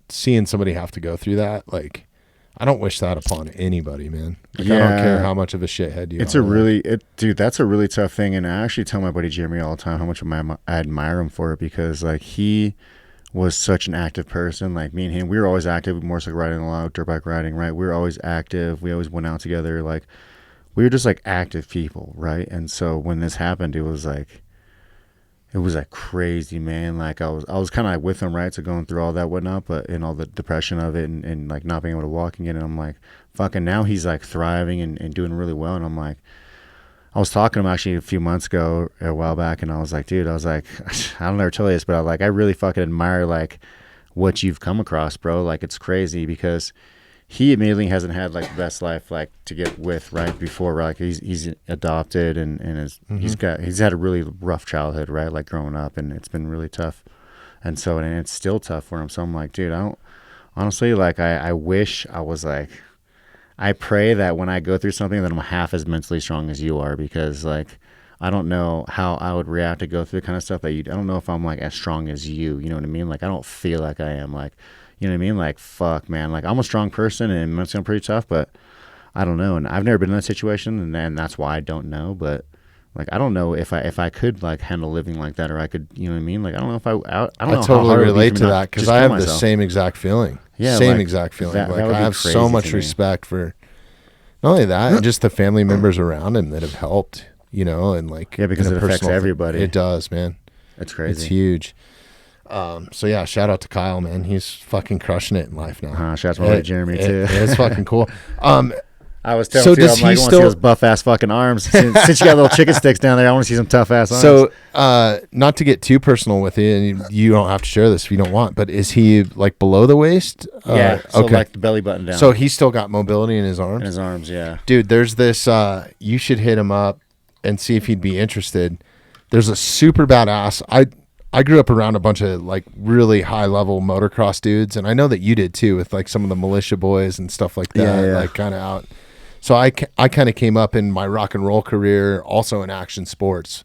seeing somebody have to go through that, like. I don't wish that upon anybody, man. Like, I don't care how much of a shithead you are. Dude, that's a really tough thing. And I actually tell my buddy Jeremy all the time how much I admire him for it, because like he was such an active person. Like me and him, we were always active, motorcycle riding a lot, dirt bike riding, right? We were always active. We always went out together. Like we were just like active people, right? And so when this happened, it was like crazy, man. Like I was kind of like with him, right? So going through all that whatnot, but in all the depression of it and like not being able to walk again. And I'm like, fucking now he's like thriving and doing really well. And I'm like, I was talking to him actually a few months ago, a while back, and I was like, dude, I don't know how to tell you this, but I really fucking admire like what you've come across, bro. Like, it's crazy because he admittedly hasn't had like the best life like to get with right before, right? Like he's adopted and he's had a really rough childhood, right? Like growing up, and it's been really tough. And so, and it's still tough for him. So I'm like, dude, I don't honestly, like, I wish I was like, I pray that when I go through something that I'm half as mentally strong as you are, because like, I don't know how I would react to go through the kind of stuff that I don't know if I'm like as strong as you know what I mean? Like, I don't feel like I am, like, you know what I mean? Like, fuck, man. Like, I'm a strong person and mentally I'm pretty tough, but I don't know. And I've never been in that situation, and then that's why I don't know. But like, I don't know if I could like handle living like that, or I could, you know what I mean? Like, I don't know if I don't know. I totally how hard relate to that, because I have the myself. same exact feeling. Yeah, same like, exact feeling. that Like, would I be have so crazy much to me. respect for not only that, and just the family members around him that have helped, you know, and like, Yeah, because in a it affects personal thing. everybody. It does, man. It's crazy. It's huge. So yeah, shout out to Kyle, man. He's fucking crushing it in life now. Shout out to my buddy Jeremy too. It's fucking cool. I was telling So you, does I'm like, he I want to see still- those buff ass fucking arms. Since you got little chicken sticks down there, I want to see some tough ass arms. So, not to get too personal with you, and you don't have to share this if you don't want, but is he like below the waist? yeah, so okay. like the belly button down. So he's still got mobility in his arms? in his arms, yeah. Dude, there's this, you should hit him up and see if he'd be interested. There's a super badass. I grew up around a bunch of like really high level motocross dudes, and I know that you did too, with like some of the militia boys and stuff like that, Yeah. like kind of out. So I kind of came up in my rock and roll career also in action sports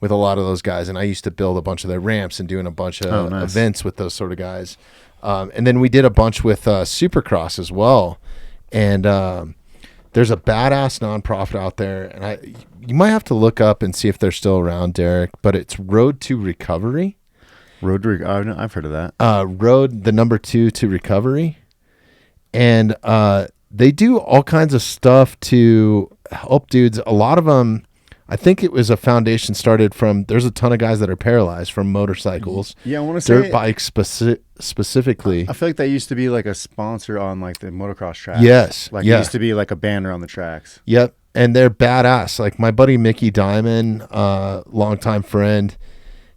with a lot of those guys, and I used to build a bunch of their ramps and doing a bunch of nice. events with those sort of guys. And then we did a bunch with Supercross as well. And there's a badass nonprofit out there, and you might have to look up and see if they're still around, Derek, but it's Road to Recovery. I've heard of that. Road, the number 2 to Recovery. And they do all kinds of stuff to help dudes. A lot of them, I think it was a foundation started from, there's a ton of guys that are paralyzed from motorcycles. Yeah, I want to say Dirt bikes specifically. I feel like that used to be like a sponsor on like the motocross tracks. Yes, Like yeah. it used to be like a banner on the tracks. Yep. And they're badass. Like my buddy Mickey Diamond, longtime friend,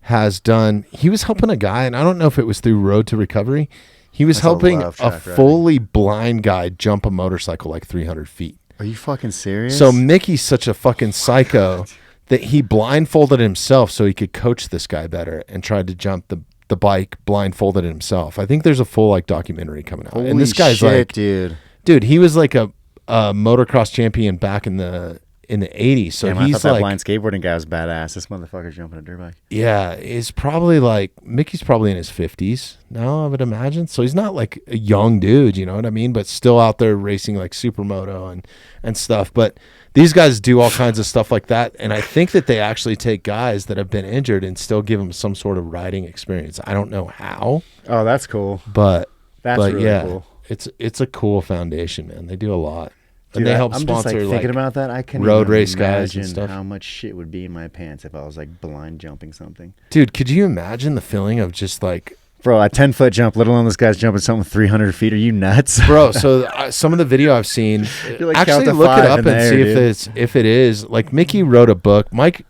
he was helping a guy, and I don't know if it was through Road to Recovery. He was That's a helping rough a track riding. fully blind guy jump a motorcycle like 300 feet. Are you fucking serious? So Mickey's such a fucking psycho that he blindfolded himself so he could coach this guy better, and tried to jump the bike blindfolded himself. I think there's a full like documentary coming out. Holy and this guy's shit, like, dude, he was like a motocross champion back in the 80s. So Damn, I he's thought that like, blind skateboarding guy was badass. This motherfucker's jumping a dirt bike. yeah, is probably like, Mickey's probably in his 50s now, I would imagine. So he's not like a young dude, you know what I mean? But still out there racing like supermoto and stuff. But these guys do all kinds of stuff like that. And I think that they actually take guys that have been injured and still give them some sort of riding experience. I don't know how, Oh, that's cool. but Really yeah, cool. it's a cool foundation, man. They do a lot. Dude, And they help I'm sponsor just, like thinking about that. I can road even race guys and imagine stuff. how much shit would be in my pants if I was like blind jumping something. dude, could you imagine the feeling of just like, Bro, a 10-foot jump, let alone this guy's jumping something 300 feet. Are you nuts? bro? So some of the video I've seen, You're like, actually count to look it 5 up in and the see air, if it is like, Mickey wrote a book.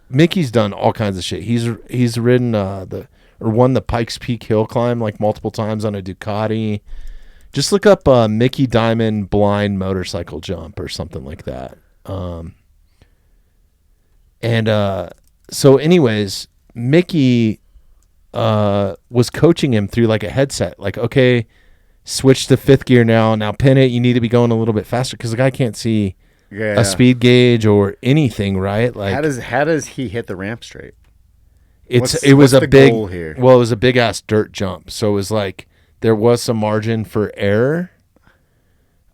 Mickey's done all kinds of shit. He's ridden won the Pikes Peak hill climb like multiple times on a Ducati. Just look up Mickey Diamond blind motorcycle jump or something like that. So anyways, Mickey was coaching him through like a headset, like, okay, switch to 5th gear now pin it, you need to be going a little bit faster, because the guy can't see a speed gauge or anything, right? Like, how does he hit the ramp straight? it what's was a the big goal here? Well, it was a big ass dirt jump, so it was like there was some margin for error.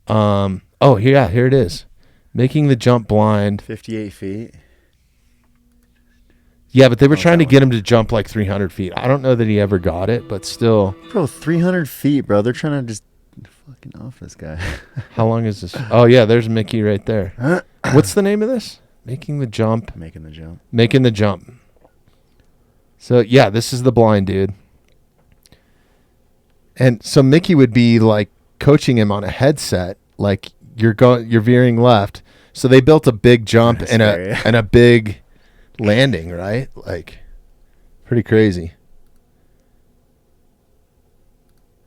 Here it is, making the jump blind. 58 feet. Yeah, but they were trying to get him to jump like 300 feet. I don't know that he ever got it, but still. Bro, 300 feet, bro. They're trying to just fucking off this guy. How long is this? Oh, yeah, there's Mickey right there. What's the name of this? Making the jump. Making the jump. So, yeah, this is the blind dude. And so Mickey would be like coaching him on a headset, like you're veering left. So they built a big jump and a big landing, right? Like, pretty crazy.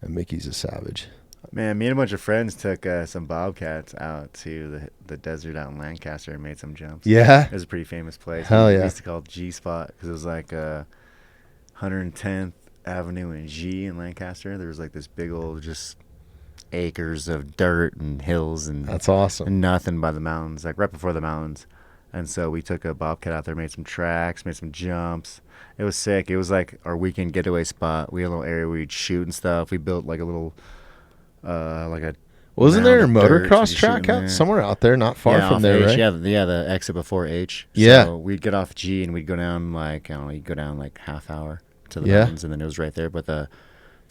And Mickey's a savage. Man, me and a bunch of friends took some bobcats out to the desert out in Lancaster and made some jumps. Yeah? It was a pretty famous place. Hell yeah. We used to call it G-Spot because it was like 110th Avenue and G in Lancaster. There was like this big old just acres of dirt and hills and That's awesome. and nothing by the mountains, like right before the mountains. And so we took a bobcat out there, made some tracks, made some jumps. It was sick. It was like our weekend getaway spot. We had a little area where we'd shoot and stuff. We built like a little like a Wasn't there a mound of dirt, motocross so you'd shoot track in out there. somewhere out there not far from off there, H, right? Yeah, the exit before H. Yeah. So we'd get off G and we'd go down like, I don't know, you'd go down like half hour to the Yeah. mountains and then it was right there. But that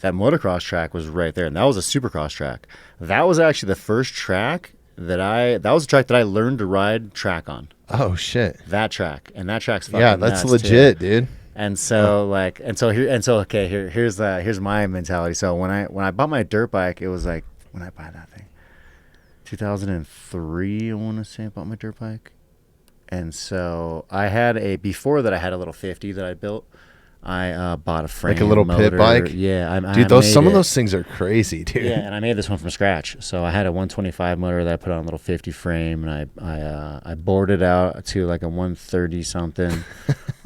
motocross track was right there. And that was a supercross track. That was actually the first track that was a track that I learned to ride track on. Oh, shit. That track. And that track's fucking Yeah, that's nuts, legit, too. dude. And so here's my mentality. So when I bought my dirt bike, it was like, when I buy that thing, 2003, I want to say I bought my dirt bike. And so before that I had a little 50 that I built. I bought a frame, Like a little motor. pit bike? Yeah, Dude, some of those things are crazy, dude. Yeah, and I made this one from scratch. So I had a 125 motor that I put on a little 50 frame, and I bored it out to like a 130 something.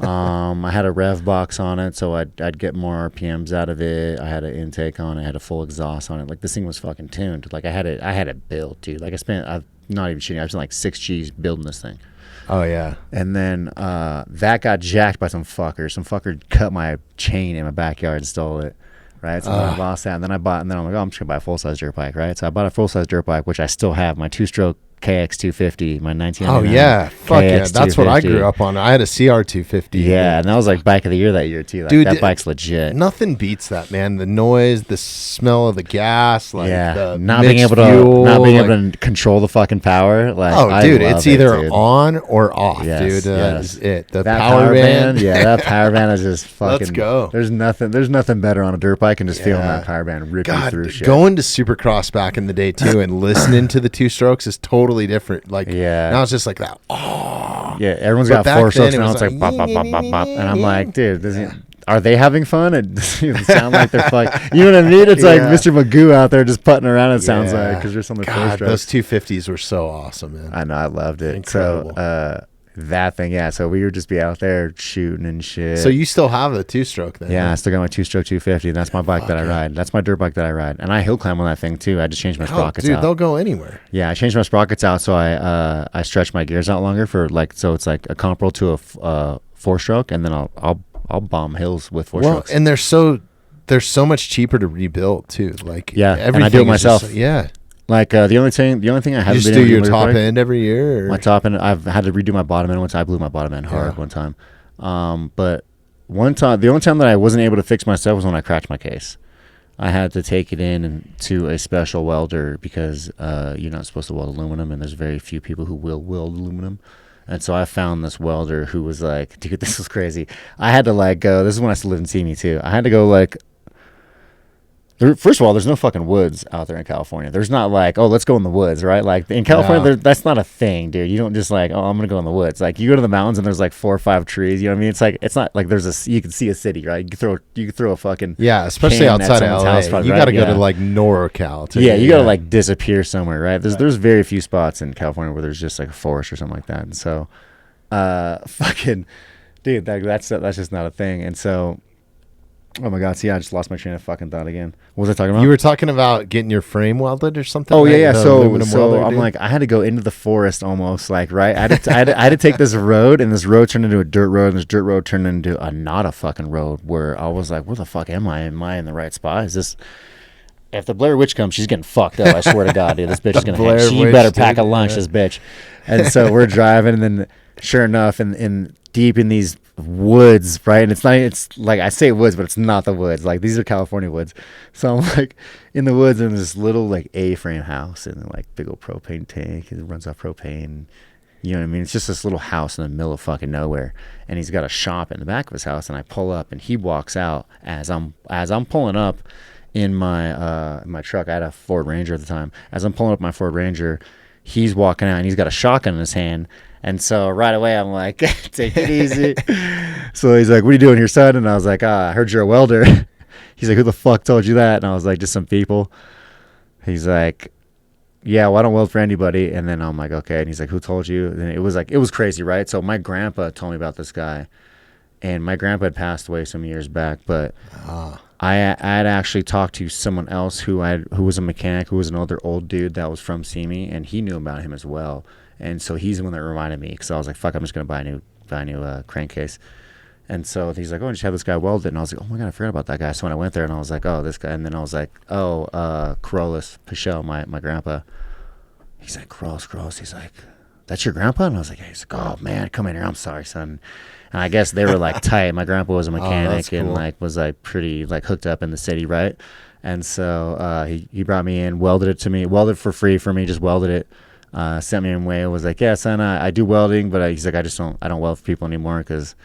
I had a rev box on it, so I'd get more RPMs out of it. I had an intake on it, I had a full exhaust on it. Like this thing was fucking tuned. Like I had it built, dude. Like I'm not even shitting. I spent like 6 G's building this thing. Oh, yeah. And then that got jacked by some fucker. Some fucker cut my chain in my backyard and stole it. Right? So I lost that. And then I'm like, oh, I'm just going to buy a full-size dirt bike, right? So I bought a full-size dirt bike, which I still have, my 2-stroke KX250, my 1999. Oh, yeah. Fuck yeah. KX250. That's what I grew up on. I had a CR250. Yeah, and that was like bike of the year that year, too. Like, Dude, that bike's legit. Nothing beats that, man. The noise, the smell of the gas, like the not being able to control the fucking power. Like, dude, it's either on or off, Yes, dude. yes. Is it the that power band? Yeah, that power band is just fucking. Let's go. There's nothing better on a dirt bike and just feeling that power band rip you through shit. Going to Supercross back in the day too, and listening to the 2 strokes is totally different. Like, now it's just like that. Oh, yeah, everyone's But got back 4 strokes then it now. was It's like bop, like, bop, bop, bop, bop. And I'm like, dude, are they having fun? It doesn't sound like they're fucking. You know what I mean? It's like Mr. Magoo out there just putting around. It sounds like because there's something. God, those 250s were so awesome, man. I know, I loved it. Incredible. So that thing, yeah. So we would just be out there shooting and shit. So you still have the 2-stroke then? Yeah, I still got my 2-stroke 250. That's my bike that I ride. That's my dirt bike that I ride, and I hill climb on that thing too. I just changed my sprockets out. They'll go anywhere. Yeah, I changed my sprockets out, so I stretch my gears out longer for so it's like a comparable to a 4-stroke, and then I'll bomb hills with 4 strokes. And they're so much cheaper to rebuild too. Like and I do it myself. Yeah. Like the only thing I haven't You been just able do to your do top bike, end every year? Or? My top end, I've had to redo my bottom end once. I blew my bottom end hard one time. But one time, the only time that I wasn't able to fix myself was when I cracked my case. I had to take it in to a special welder because you're not supposed to weld aluminum, and there's very few people who will weld aluminum. And so I found this welder who was like, dude, this was crazy. I had to go. This is when I still lived in Simi too. I had to go first of all, there's no fucking woods out there in California. There's not let's go in the woods, right? Like in California, that's not a thing, dude. You don't just I'm gonna go in the woods. Like you go to the mountains and there's 4 or 5 trees. You know what I mean? It's not like you can see a city, right? You can throw a fucking especially outside of LA. You got to go to NorCal. You got to disappear somewhere, right? There's very few spots in California where there's just a forest or something like that. And so, fucking dude, that's just not a thing. And so. Oh my God! See, I just lost my train of fucking thought again. What was I talking about? You were talking about getting your frame welded or something. Oh yeah. So I'm I had to go into the forest almost, right? I had to take this road, and this road turned into a dirt road, and this dirt road turned into not a fucking road. Where I was like, where the fuck am I? Am I in the right spot? Is this? If the Blair Witch comes, she's getting fucked up. I swear to God, dude, this bitch is gonna. She better pack a lunch, this bitch. And so we're driving, and then sure enough, in deep in these woods, right? And it's like I say woods, but it's not the woods. Like these are California woods. So I'm in the woods in this little A-frame house and big old propane tank. It runs off propane. You know what I mean? It's just this little house in the middle of fucking nowhere. And he's got a shop in the back of his house, and I pull up and he walks out as I'm pulling up in my truck. I had a Ford Ranger at the time. As I'm pulling up my Ford Ranger, he's walking out and he's got a shotgun in his hand. And so right away, I'm like, take it easy. So he's like, what are you doing here, son? And I was like, I heard you're a welder. He's like, who the fuck told you that? And I was like, just some people. He's like, yeah, well, I don't weld for anybody. And then I'm like, okay. And he's like, who told you? And it was crazy, right? So my grandpa told me about this guy. And my grandpa had passed away some years back, but I had actually talked to someone else who was a mechanic, who was an old dude that was from Simi, and he knew about him as well. And so he's the one that reminded me, because I was like, fuck, I'm just gonna buy a new crankcase. And so he's like, oh, just have this guy weld it. And I was like, oh my god, I forgot about that guy. So when I went there, and I was like, oh, this guy. And then I was like, oh, Corollas, Pichel, my grandpa. He's like, Corollas. He's like, that's your grandpa? And I was like, yeah. He's like, oh man, come in here. I'm sorry, son. And I guess they were like tight. My grandpa was a mechanic and like was like pretty like hooked up in the city, right? And so he brought me in, welded it to me, welded for free for me, just welded it, sent me away. Was like, yeah, son, I do welding, but he's like, I don't weld for people anymore because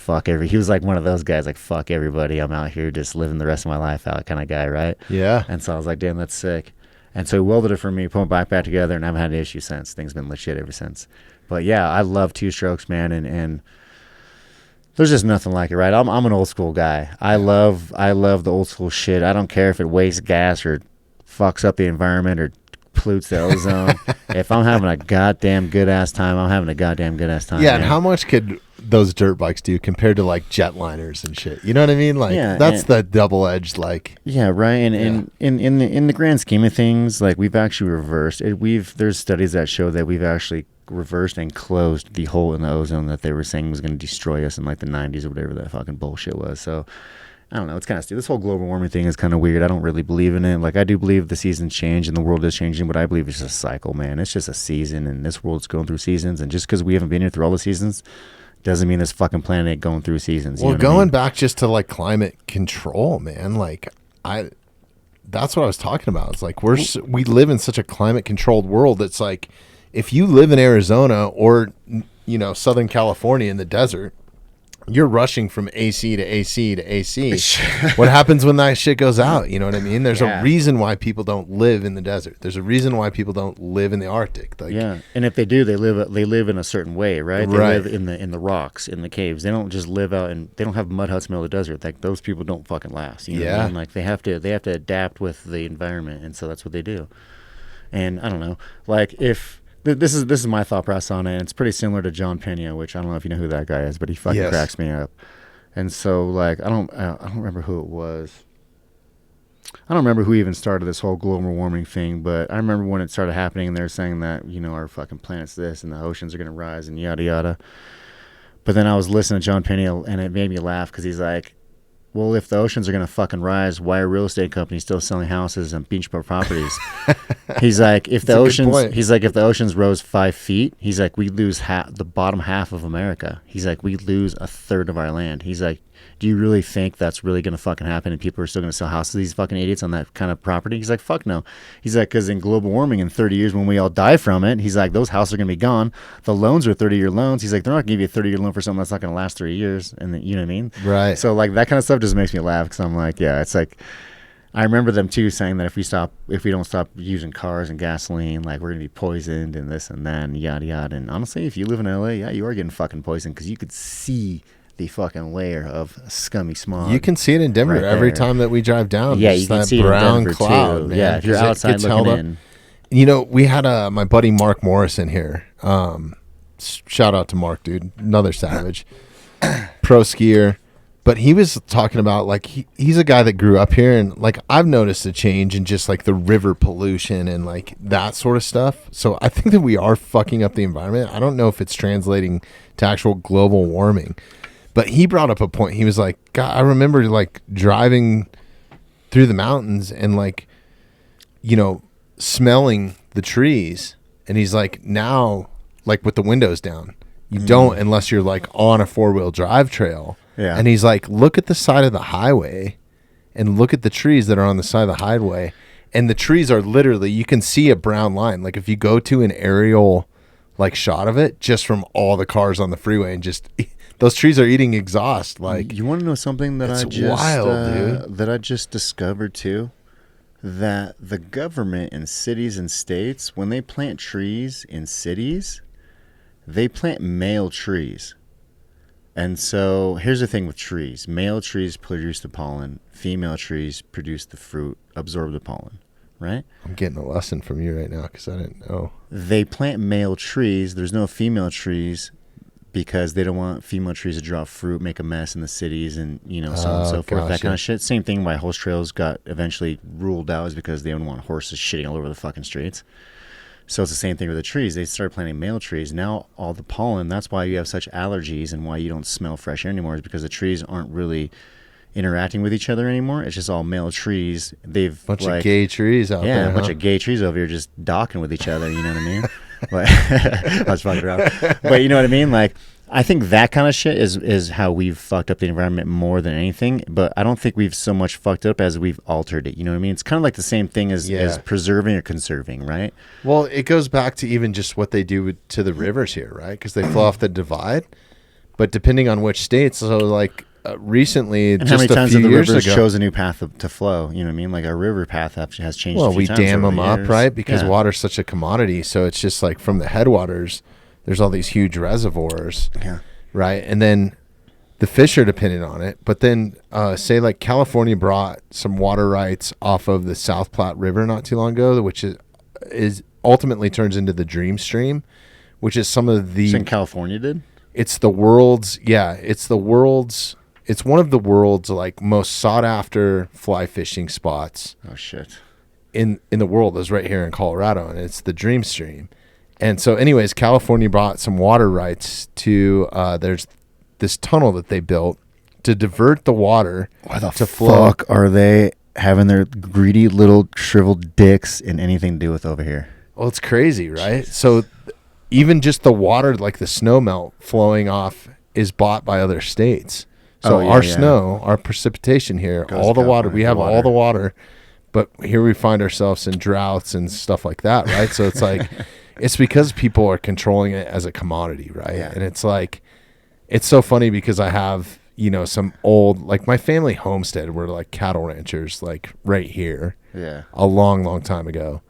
he was like one of those guys, like, fuck everybody. I'm out here just living the rest of my life out kind of guy, right? Yeah. And so I was like, damn, that's sick. And so he welded it for me, put my back together, and I haven't had any issue since. Things been legit ever since. But yeah, I love two strokes, man, and there's just nothing like it, right? I'm an old school guy. I love the old school shit. I don't care if it wastes gas or fucks up the environment or pollutes the ozone. If I'm having a goddamn good ass time, I'm having a goddamn good ass time. Yeah, man. and how much could those dirt bikes do compared to like jetliners and shit? You know what I mean? Like that's the double edged like. Yeah, right. And in the grand scheme of things, like we've actually reversed it. There's studies that show that we've actually reversed and closed the hole in the ozone that they were saying was going to destroy us in like the 90s or whatever that fucking bullshit was. So I don't know. It's kind of stupid. This whole global warming thing is kind of weird. I don't really believe in it. Like, I do believe the seasons change and the world is changing, but I believe it's just a cycle, man. It's just a season, and this world's going through seasons. And just because we haven't been here through all the seasons doesn't mean this fucking planet ain't going through seasons. Well, going back just to like climate control, man. Like, that's what I was talking about. It's like we live in such a climate controlled world. It's like if you live in Arizona or Southern California in the desert, you're rushing from AC to AC to AC. What happens when that shit goes out? You know what I mean? There's a reason why people don't live in the desert. There's a reason why people don't live in the Arctic. Like, yeah, and if they do, they live in a certain way, right? They live in the rocks, in the caves. They don't just live out and they don't have mud huts in the middle of the desert. Like, those people don't fucking last. You know what I mean? Like, they have to adapt with the environment, and so that's what they do. And I don't know, like if. This is my thought process on it. It's pretty similar to John Pena, which I don't know if you know who that guy is, but he fucking cracks me up. And so, like, I don't remember who it was. I don't remember who even started this whole global warming thing, but I remember when it started happening, and they're saying that our fucking planet's this, and the oceans are gonna rise, and yada yada. But then I was listening to John Pena, and it made me laugh because he's like, well, if the oceans are going to fucking rise, why are real estate companies still selling houses and beachfront properties? He's like, if the oceans rose 5 feet, he's like, we lose the bottom half of America. He's like, we lose a third of our land. He's like, do you really think that's really going to fucking happen and people are still going to sell houses to these fucking idiots on that kind of property? He's like, fuck no. He's like, because in global warming in 30 years when we all die from it, he's like, those houses are going to be gone. The loans are 30-year loans. He's like, they're not going to give you a 30-year loan for something that's not going to last 3 years. And then, you know what I mean? Right. So like that kind of stuff just makes me laugh because I'm like, yeah, it's like, I remember them too saying that if we don't stop using cars and gasoline, like we're going to be poisoned and this and that and yada yada. And honestly, if you live in LA, yeah, you are getting fucking poisoned because you could see the fucking layer of scummy smog. You can see it in Denver every time that we drive down. Yeah, you can see it in Denver too. Man, yeah, if you're outside looking in. We had my buddy Mark Morris in here. Shout out to Mark, dude. Another savage. Pro skier. But he was talking about, like, he's a guy that grew up here, and, like, I've noticed a change in just, like, the river pollution and, like, that sort of stuff. So I think that we are fucking up the environment. I don't know if it's translating to actual global warming. But he brought up a point. He was like, God, I remember, like, driving through the mountains and, like, smelling the trees. And he's like, now, like, with the windows down, you don't unless you're, like, on a 4-wheel drive trail. Yeah. And he's like, look at the side of the highway and look at the trees that are on the side of the highway. And the trees are literally, you can see a brown line. Like, if you go to an aerial, like, shot of it, just from all the cars on the freeway, and just those trees are eating exhaust. Like, you want to know something that I just discovered too? That the government in cities and states, when they plant trees in cities, they plant male trees. And so here's the thing with trees. Male trees produce the pollen. Female trees produce the fruit, absorb the pollen, right? I'm getting a lesson from you right now because I didn't know. They plant male trees. There's no female trees because they don't want female trees to drop fruit, make a mess in the cities, and so on and so forth. That kind of shit. Same thing why horse trails got eventually ruled out is because they don't want horses shitting all over the fucking streets. So it's the same thing with the trees. They started planting male trees. Now all the pollen, that's why you have such allergies and why you don't smell fresh air anymore, is because the trees aren't really interacting with each other anymore. It's just all male trees. They've bunch of gay trees out there. Yeah, a bunch of gay trees over here just docking with each other, you know what I mean? I was fucking around. But you know what I mean? Like, I think that kind of shit is how we've fucked up the environment more than anything. But I don't think we've so much fucked up as we've altered it. You know what I mean? It's kind of like the same thing as preserving or conserving, right? Well, it goes back to even just what they do to the rivers here, right? Because they flow off the divide. But depending on which states, so like recently, and just how many times a few have the years rivers ago, chose a new path to flow? You know what I mean? Like our river path has changed. Well, a few we times dam over them the up, years. right? Because Yeah. water's such a commodity. So it's just like from the headwaters, there's all these huge reservoirs. Yeah. Right. And then the fish are dependent on it. But then say like California brought some water rights off of the South Platte River not too long ago, which is ultimately turns into the Dream Stream, which is some of the... So in California did? It's the world's... Yeah, it's one of the world's like most sought after fly fishing spots. Oh, shit. In the world is right here in Colorado, and it's the Dream Stream. And so anyways, California bought some water rights to there's this tunnel that they built to divert the water. Why the fuck are they having their greedy little shriveled dicks in anything to do with over here? Well, it's crazy, right? So even just the water, like the snow melt flowing off, is bought by other states. So our snow, our precipitation here, all the water, we have all the water, but here we find ourselves in droughts and stuff like that, right? So it's like... It's because people are controlling it as a commodity, right? Yeah. And it's like, it's so funny because I have, some old, like my family homestead were like cattle ranchers, like right here. Yeah. A long, long time ago.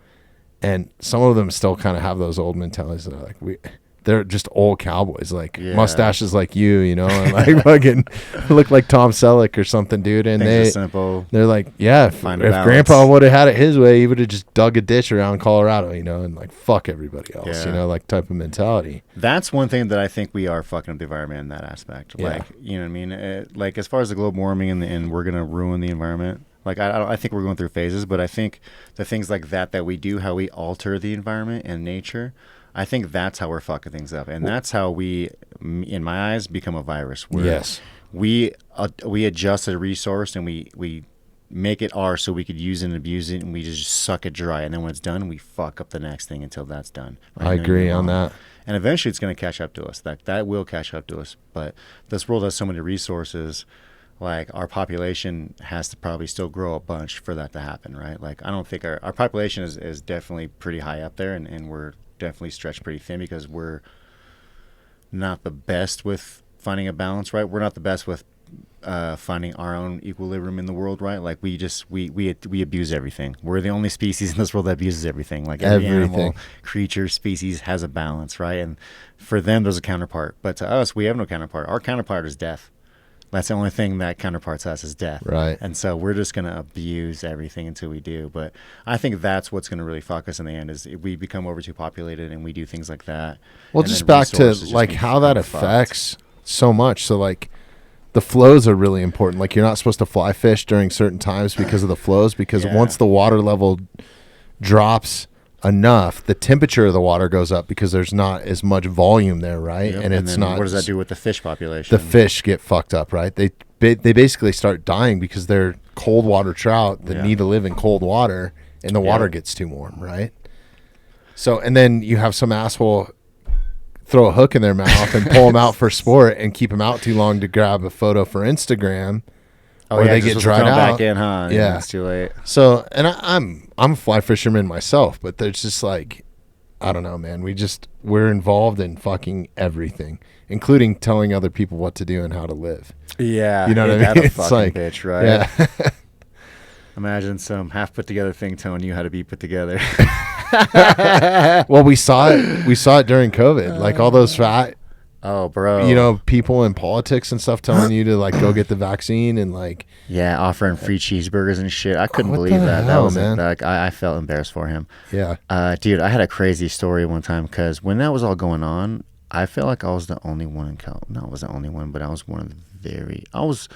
And some of them still kind of have those old mentalities. They're like, they're just old cowboys, like mustaches like you, and like fucking look like Tom Selleck or something, dude. And Things are simple. They're like, yeah, if Grandpa would have had it his way, he would have just dug a ditch around Colorado, and like fuck everybody else, like type of mentality. That's one thing that I think we are fucking up the environment in that aspect. Like, you know what I mean? Like as far as the global warming and we're gonna ruin the environment. Like I think we're going through phases, but I think the things like that we do, how we alter the environment and nature. I think that's how we're fucking things up, and that's how we, in my eyes, become a virus. We adjust a resource and we make it ours so we could use it and abuse it, and we just suck it dry. And then when it's done, we fuck up the next thing until that's done. I agree on that. And eventually, it's going to catch up to us. That will catch up to us. But this world has so many resources. Like our population has to probably still grow a bunch for that to happen, right? Like I don't think our population is definitely pretty high up there, and we're definitely stretched pretty thin because we're not the best with finding a balance, right? We're not the best with finding our own equilibrium in the world, right? Like we abuse everything. We're the only species in this world that abuses everything. Like every animal, creature, species has a balance, right? And for them, there's a counterpart. But to us, we have no counterpart. Our counterpart is death. That's the only thing that counterparts us is death. Right. And so we're just going to abuse everything until we do. But I think that's what's going to really fuck us in the end is if we become over too populated and we do things like that. Well, just back to like how that affects so much. So like the flows are really important. Like you're not supposed to fly fish during certain times because of the flows, because once the water level drops enough, the temperature of the water goes up because there's not as much volume there, right? Yep. And it's not. What does that do with the fish population? The fish get fucked up, right? They basically start dying because they're cold water trout that need to live in cold water, and the water gets too warm, right? So, and then you have some asshole throw a hook in their mouth and pull them out for sport and keep them out too long to grab a photo for Instagram. Or they get dried out. Back in, huh? Yeah, it's too late. So, and I'm a fly fisherman myself, but there's just like, I don't know, man. We're involved in fucking everything, including telling other people what to do and how to live. Yeah, you know what I mean? It's fucking like, bitch, right? Yeah. Imagine some half put together thing telling you how to be put together. Well, we saw it during COVID. Like all those fat Oh, bro. You know, people in politics and stuff telling you to like go get the vaccine and like offering free cheeseburgers and shit. I couldn't what believe the that. hell, That was man? like I felt embarrassed for him. Yeah. Dude, I had a crazy story one time because when that was all going on, I felt like I was the only one in No, I was the only one, but I was one of the I was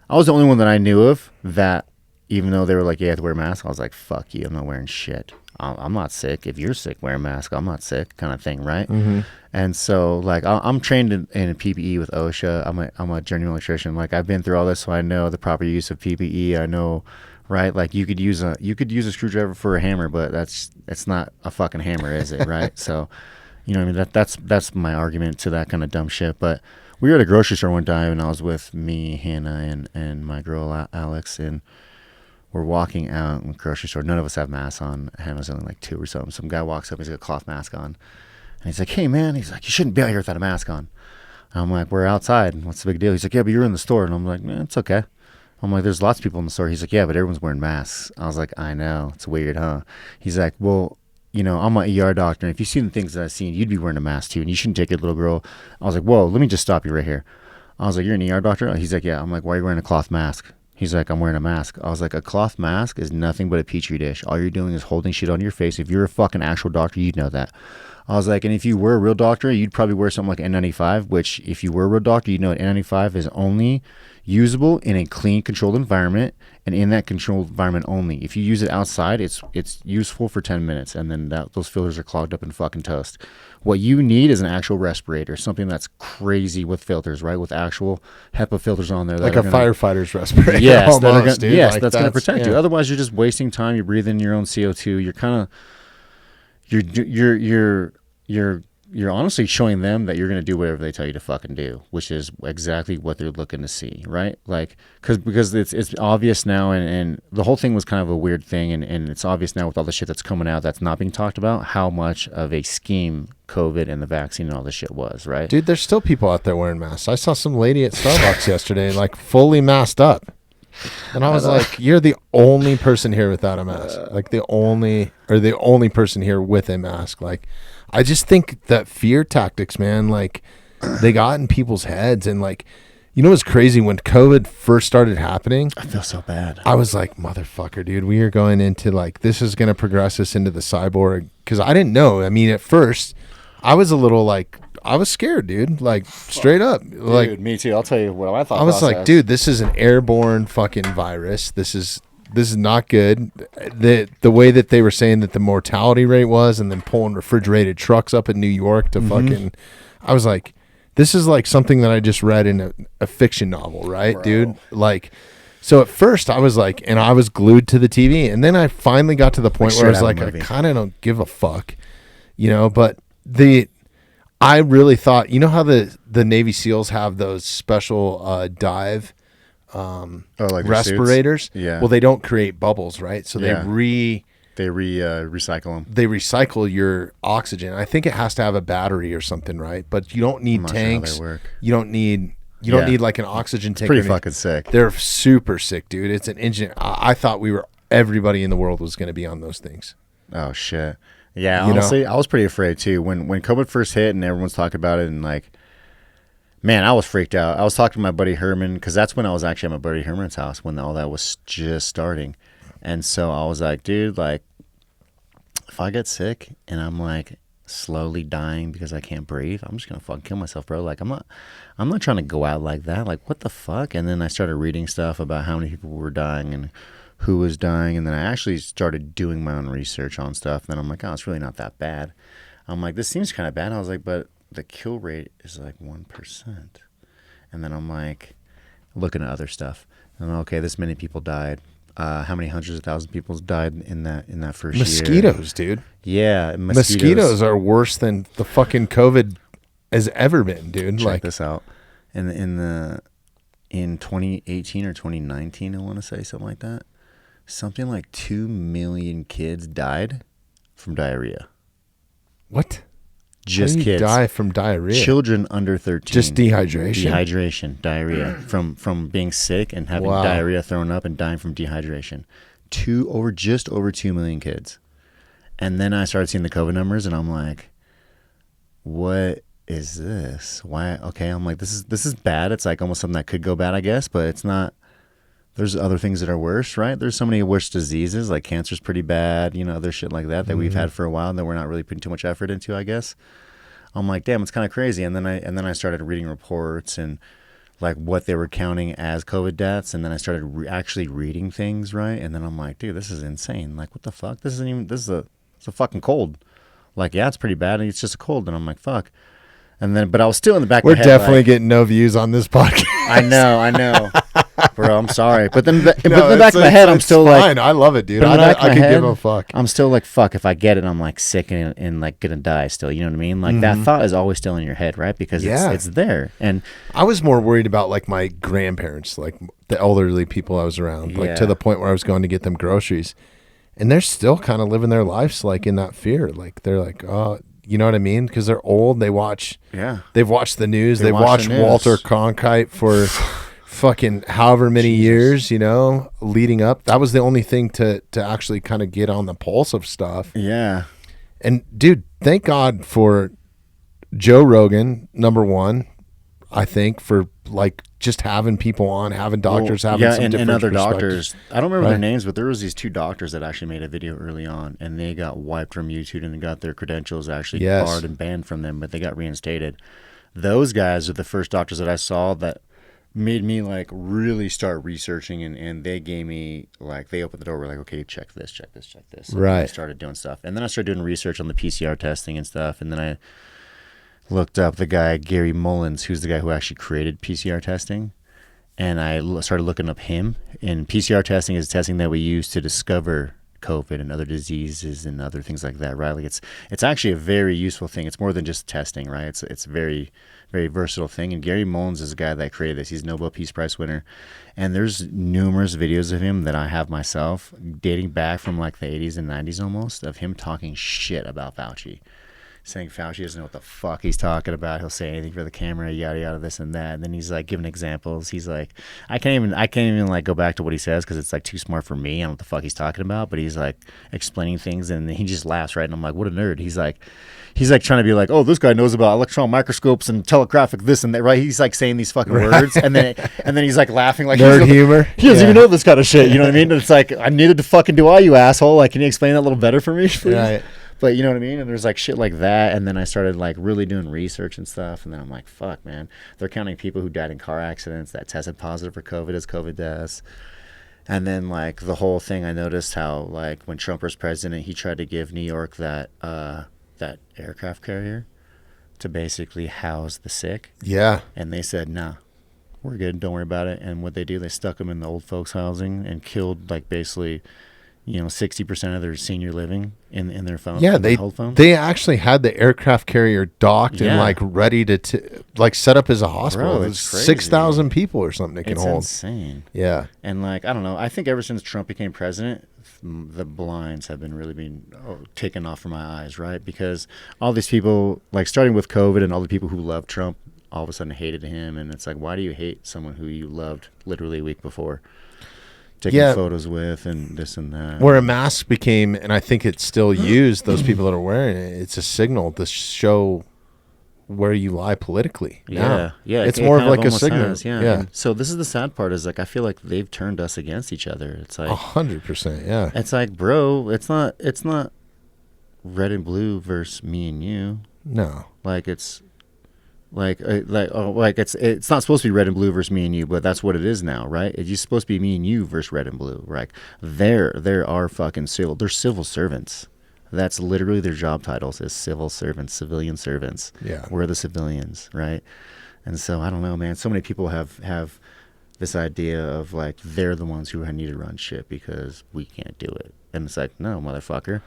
the only one that I knew of that, even though they were like, you have to wear a mask, I was like, fuck you, I'm not wearing shit. I'm not sick. If you're sick, wear a mask. I'm not sick, kind of thing, right? Mm-hmm. And so, like, I'm trained in PPE with OSHA. I'm a journeyman electrician. Like, I've been through all this, so I know the proper use of PPE. I know, right? Like, you could use a screwdriver for a hammer, but it's not a fucking hammer, is it? Right? So, you know what I mean? That's my argument to that kind of dumb shit. But we were at a grocery store one time, and I was with me, Hannah, and my girl Alex, and we're walking out in the grocery store. None of us have masks on. Hannah's only like 2 or something. Some guy walks up. He's got a cloth mask on. And he's like, hey, man. He's like, you shouldn't be out here without a mask on. And I'm like, we're outside. What's the big deal? He's like, yeah, but you're in the store. And I'm like, man, it's okay. I'm like, there's lots of people in the store. He's like, yeah, but everyone's wearing masks. I was like, I know. It's weird, huh? He's like, well, you know, I'm an ER doctor. And if you've seen the things that I've seen, you'd be wearing a mask too. And you shouldn't take it, little girl. I was like, whoa, let me just stop you right here. I was like, you're an ER doctor? He's like, yeah. I'm like, why are you wearing a cloth mask? He's like, I'm wearing a mask. I was like, a cloth mask is nothing but a petri dish. All you're doing is holding shit on your face. If you're a fucking actual doctor, you'd know that. I was like, and if you were a real doctor, you'd probably wear something like N95, which if you were a real doctor, you'd know that N95 is only usable in a clean, controlled environment, and in that controlled environment only. If you use it outside, it's useful for 10 minutes, and then those filters are clogged up in fucking toast. What you need is an actual respirator, something that's crazy with filters, right? With actual HEPA filters on there. Like a firefighter's respirator. Yes, almost, dude. yes, like that's going to protect you. Otherwise, you're just wasting time. You're breathing your own CO2. You're kind of, you're honestly showing them that you're going to do whatever they tell you to fucking do, which is exactly what they're looking to see, right? Like, because it's obvious now, and the whole thing was kind of a weird thing, and it's obvious now with all the shit that's coming out that's not being talked about, how much of a scheme COVID and the vaccine and all this shit was, right? Dude, there's still people out there wearing masks. I saw some lady at Starbucks yesterday, like fully masked up. And I was like, you're the only person here without a mask. Like the only person here with a mask. Like, I just think that fear tactics, man, like they got in people's heads. And like, you know what's crazy? When COVID first started happening, I feel so bad. I was like, motherfucker, dude, we are going into like, this is going to progress us into the cyborg. Cause I didn't know. I mean, at first I was a little like, I was scared, dude. Like straight up. Like, dude, me too. I'll tell you what I thought. I was like, dude, this is an airborne fucking virus. This is not good. The way that they were saying that the mortality rate was, and then pulling refrigerated trucks up in New York to fucking, I was like, this is like something that I just read in a fiction novel, right, bro? Dude? Like, so at first I was like, and I was glued to the TV, and then I finally got to the point where I was like, I kind of don't give a fuck, you know, but I really thought, you know how the Navy SEALs have those special dive like respirators? Yeah. Well, they don't create bubbles, right? So yeah. they recycle them. They recycle your oxygen. I think it has to have a battery or something, right? But you don't need tanks. Sure how they work. You don't need like an oxygen tank. Pretty fucking sick. They're super sick, dude. It's an engine. I thought everybody in the world was going to be on those things. Oh shit. Yeah, honestly, I was pretty afraid too. When COVID first hit and everyone's talking about it, and like, man, I was freaked out. I was talking to my buddy Herman, because that's when I was actually at my buddy Herman's house when all that was just starting. And so I was like, dude, like, if I get sick and I'm like slowly dying because I can't breathe, I'm just gonna fucking kill myself, bro. Like, I'm not trying to go out like that. Like, what the fuck? And then I started reading stuff about how many people were dying and who was dying, and then I actually started doing my own research on stuff, and then I'm like, oh, it's really not that bad. I'm like, this seems kind of bad. I was like, but the kill rate is like 1%. And then I'm like, looking at other stuff, and okay, this many people died. How many hundreds of thousands of people died in that first year? Mosquitoes, dude. Yeah, mosquitoes are worse than the fucking COVID has ever been, dude. Check this out. In 2018 or 2019, I want to say something like that. Something like 2 million kids died from diarrhea. What? Just kids die from diarrhea. Children under 13. Just dehydration. Dehydration, diarrhea from being sick and having diarrhea thrown up and dying from dehydration. Just over 2 million kids. And then I started seeing the COVID numbers, and I'm like, what is this? Why? Okay, I'm like, this is bad. It's like almost something that could go bad, I guess, but it's not. There's other things that are worse, right? There's so many worse diseases, like cancer's pretty bad, other shit like that we've had for a while that we're not really putting too much effort into, I guess. I'm like, damn, it's kind of crazy. And then I started reading reports and like what they were counting as COVID deaths, and then I started actually reading things, right? And then I'm like, dude, this is insane. Like, what the fuck? This is it's a fucking cold. Like, yeah, it's pretty bad, and it's just a cold. And I'm like, fuck. And then, but I was still in the back of my head. We're definitely getting no views on this podcast. I know. Bro, I'm sorry. But then, in the back of my head, I'm still fine. like, I love it, dude. I could give a fuck. I'm still like, fuck, if I get it, I'm like sick and like gonna die still. You know what I mean? Like that thought is always still in your head, right? Because it's there. And I was more worried about like my grandparents, like the elderly people I was around, like to the point where I was going to get them groceries. And they're still kind of living their lives like in that fear. Like they're like, oh, you know what I mean? Because they're old. They watch. Yeah. They've watched the news. They've watched Walter Cronkite for fucking however many years, leading up. That was the only thing to actually kind of get on the pulse of stuff. Yeah. And dude, thank God for Joe Rogan, number one. I think for like just having people on, having doctors, having some different and other doctors. I don't remember their names, but there was these 2 doctors that actually made a video early on, and they got wiped from YouTube and got their credentials actually barred and banned from them, but they got reinstated. Those guys are the first doctors that I saw that made me like really start researching, and they gave me like, they opened the door. We're like, okay, check this. And right. I started doing stuff, and then I started doing research on the PCR testing and stuff, and then I looked up the guy Gary Mullins, who's the guy who actually created PCR testing, and I started looking up him. And PCR testing is testing that we use to discover COVID and other diseases and other things like that, right? Like it's actually a very useful thing. It's more than just testing, right? It's a very, very versatile thing. And Gary Mullins is the guy that created this. He's a Nobel Peace Prize winner, and there's numerous videos of him that I have myself, dating back from like the 80s and 90s almost, of him talking shit about Fauci. Saying Fauci doesn't know what the fuck he's talking about. He'll say anything for the camera, yada yada, this and that. And then he's like giving examples. He's like, I can't even like go back to what he says because it's like too smart for me. I don't know what the fuck he's talking about. But he's like explaining things, and he just laughs, right? And I'm like, what a nerd. He's like trying to be like, oh, this guy knows about electron microscopes and telegraphic this and that, right? He's like saying these fucking words, and then he's like laughing like nerd humor. He doesn't even know this kind of shit. You know what I mean? And it's like, I needed to fucking do all, you asshole. Like, can you explain that a little better for me, please? Right. But you know what I mean? And there's like shit like that. And then I started like really doing research and stuff. And then I'm like, fuck, man. They're counting people who died in car accidents that tested positive for COVID as COVID deaths. And then like the whole thing, I noticed how like when Trump was president, he tried to give New York that aircraft carrier to basically house the sick. Yeah. And they said, nah, we're good. Don't worry about it. And what they do, they stuck them in the old folks housing and killed like basically 60% of their senior living in their phone. Yeah, they actually had the aircraft carrier docked and like ready to like set up as a hospital. Bro, it's 6,000 people or something it can hold. It's insane. Yeah. And like, I don't know. I think ever since Trump became president, the blinds have been really being taken off from my eyes, right? Because all these people, like starting with COVID and all the people who loved Trump, all of a sudden hated him. And it's like, why do you hate someone who you loved literally a week before? Taking photos with and this and that. Where a mask became, and I think it's still used, those people that are wearing it, it's a signal to show where you lie politically. Yeah. It's more of like a signal. Yeah. So this is the sad part, is like I feel like they've turned us against each other. It's like 100%. Yeah. It's like, bro, it's not red and blue versus me and you. No. Like it's it's not supposed to be red and blue versus me and you, but that's what it is now, right? It's supposed to be me and you versus red and blue, right? There are fucking they're civil servants. That's literally their job titles, is civil servants, civilian servants. Yeah, we're the civilians, right? And so I don't know, man. So many people have this idea of like they're the ones who need to run shit because we can't do it, and it's like, no, motherfucker.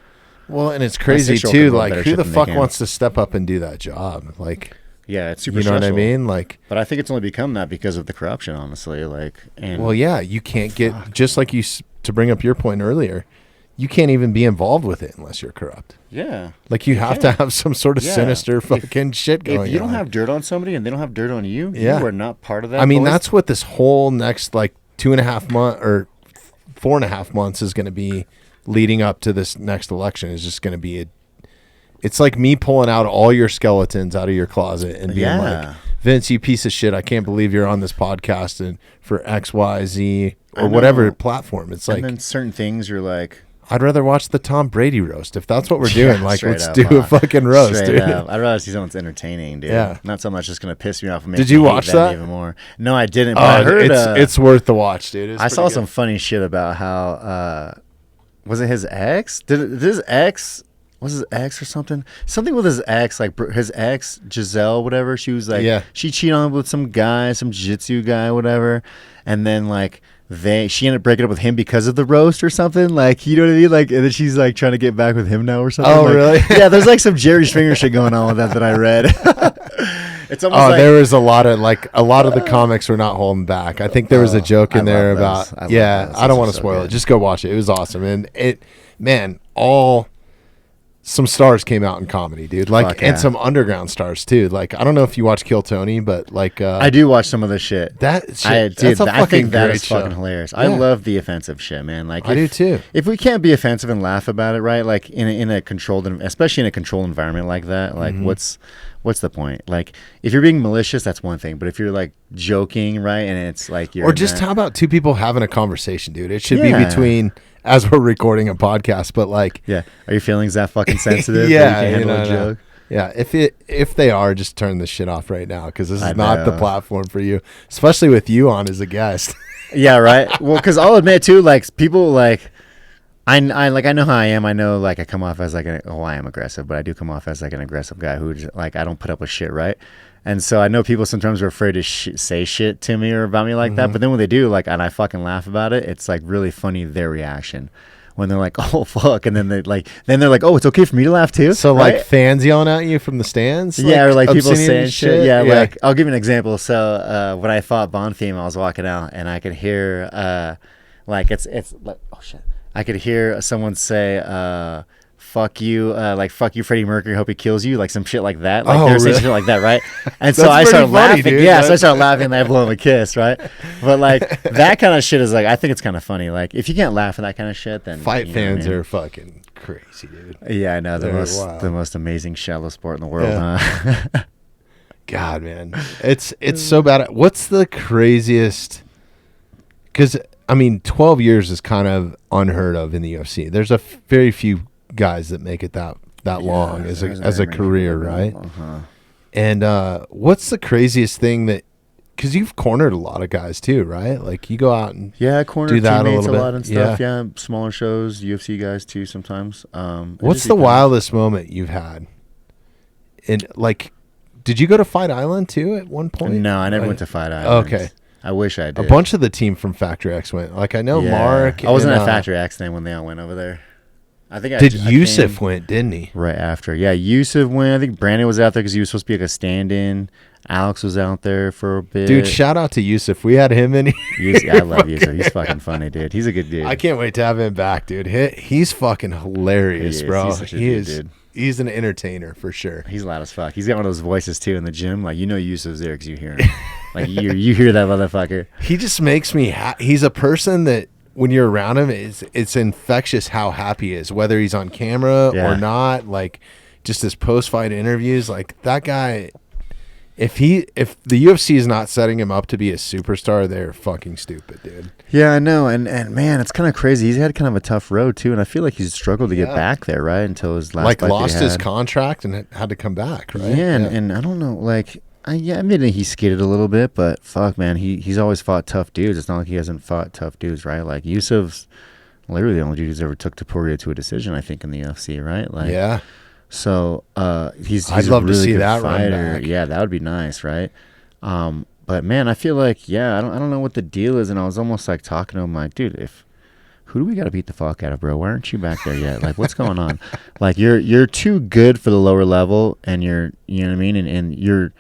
Well, and it's crazy too. Like, who the fuck wants to step up and do that job? Like. Yeah, it's super stressful. You know what I mean? Like, but I think it's only become that because of the corruption, honestly. Like, and well, yeah, you can't get, just like to bring up your point earlier, you can't even be involved with it unless you're corrupt. Yeah. Like, you have to have some sort of sinister fucking shit going on. If you don't have dirt on somebody and they don't have dirt on you, you are not part of that. I mean, that's what this whole next, like, 2.5 months or 4.5 months is going to be leading up to this next election, is just going to be it's like me pulling out all your skeletons out of your closet and being like, Vince, you piece of shit, I can't believe you're on this podcast and for X, Y, Z, or whatever platform. It's like, and then certain things you're like, I'd rather watch the Tom Brady roast if that's what we're doing. Like, let's up, do a fucking roast, dude. I'd rather see someone that's entertaining, dude. Yeah. Not so much just going to piss me off and make Did you me watch hate that? them even more. No, I didn't. But I heard it's worth the watch, dude. I saw some funny shit about how was it his ex? Did his ex? Was his ex or something? Something with his ex, like his ex Giselle, whatever. She was like, she cheated on him with some guy, some jiu-jitsu guy, whatever, and then like. She ended up breaking up with him because of the roast or something, like, you know what I mean, like, and then she's like trying to get back with him now or something. Oh, like, really? Yeah, there's like some Jerry Springer shit going on with that I read. It's almost like, there was a lot of the comics were not holding back. I think there was a joke in there about I don't want to spoil it. Just go watch it. It was awesome, and some stars came out in comedy, dude. Like, and some underground stars too. Like, I don't know if you watch Kill Tony, but like, I do watch some of the shit. That shit, I think that is fucking hilarious. Yeah. I love the offensive shit, man. Like, I do too. If we can't be offensive and laugh about it, right? Like in a controlled, especially in a controlled environment like that, like what's the point? Like, if you're being malicious, that's one thing. But if you're like joking, right, and it's like you're how about two people having a conversation, dude? It should be between. As we're recording a podcast, but like, are your feelings that fucking sensitive? Yeah, you can't handle a joke? Yeah, if they are, just turn this shit off right now, because this is not the platform for you, especially with you on as a guest. Yeah, right. Well, because I'll admit too, like, people like, I know how I am. I know, like, I come off as like I am aggressive, but I do come off as like an aggressive guy who just, like, I don't put up with shit, right? And so I know people sometimes are afraid to say shit to me or about me like that. But then when they do, like, and I fucking laugh about it, it's like really funny, their reaction when they're like, "Oh fuck," and then they're like, "Oh, it's okay for me to laugh too." So right? Like fans yelling at you from the stands, or like people saying shit. Yeah, like, I'll give you an example. So when I fought Bonfim, I was walking out and I could hear like it's like, oh shit, I could hear someone say. Fuck you, fuck you, Freddie Mercury, hope he kills you, like some shit like that. Like, they're saying shit like that, right? And so I started laughing. Dude, so I started laughing and I blew him a kiss, right? But like, that kind of shit is like, I think it's kind of funny. Like, if you can't laugh at that kind of shit, then fight fans are fucking crazy, dude. Yeah, I know. The most amazing shallow sport in the world, huh? God, man. It's so bad. What's the craziest? Because, I mean, 12 years is kind of unheard of in the UFC. There's a very few guys that make it that long as a career, right? And what's the craziest thing that, because you've cornered a lot of guys too, right? Like, you go out and I cornered do that teammates a little lot bit. and stuff. Yeah, smaller shows, UFC guys too sometimes. What's the wildest moment you've had? And like, did you go to Fight Island too at one point? No, I never went to Fight Island. Okay. I wish I did. A bunch of the team from Factor X went. Like, I know Mark. I wasn't at Factor X then when they all went over there. I think Yusuf went, didn't he? Right after. Yeah, Yusuf went. I think Brandon was out there because he was supposed to be like a stand-in. Alex was out there for a bit. Dude, shout out to Yusuf. We had him in here. I love Yusuf. He's fucking funny, dude. He's a good dude. I can't wait to have him back, dude. He's fucking hilarious, bro. He's such a good dude. He's an entertainer for sure. He's loud as fuck. He's got one of those voices too in the gym. Like, you know Yusuf's there because you hear him. Like, you hear that motherfucker. He just makes me he's a person that when you're around him, it's infectious how happy he is, whether he's on camera or not. Like, just his post-fight interviews, like, that guy, if the UFC is not setting him up to be a superstar, they're fucking stupid, dude. Yeah, I know. And man, it's kind of crazy. He's had kind of a tough road too, and I feel like he's struggled to get back there, right? Until his last fight lost his contract and had to come back, right? Yeah, and I don't know, like, I admit he skidded a little bit, but fuck, man, he's always fought tough dudes. It's not like he hasn't fought tough dudes, right? Like, Yusuf's literally the only dude who's ever took Topuria to a decision, I think, in the UFC, right? Like, yeah. So he's I'd a love really to see good that fighter. run back. Yeah, that would be nice, right? But man, I feel like I don't know what the deal is, and I was almost like talking to him like, dude, who do we got to beat the fuck out of, bro? Why aren't you back there yet? Like, what's going on? Like, you're too good for the lower level, and you know what I mean, and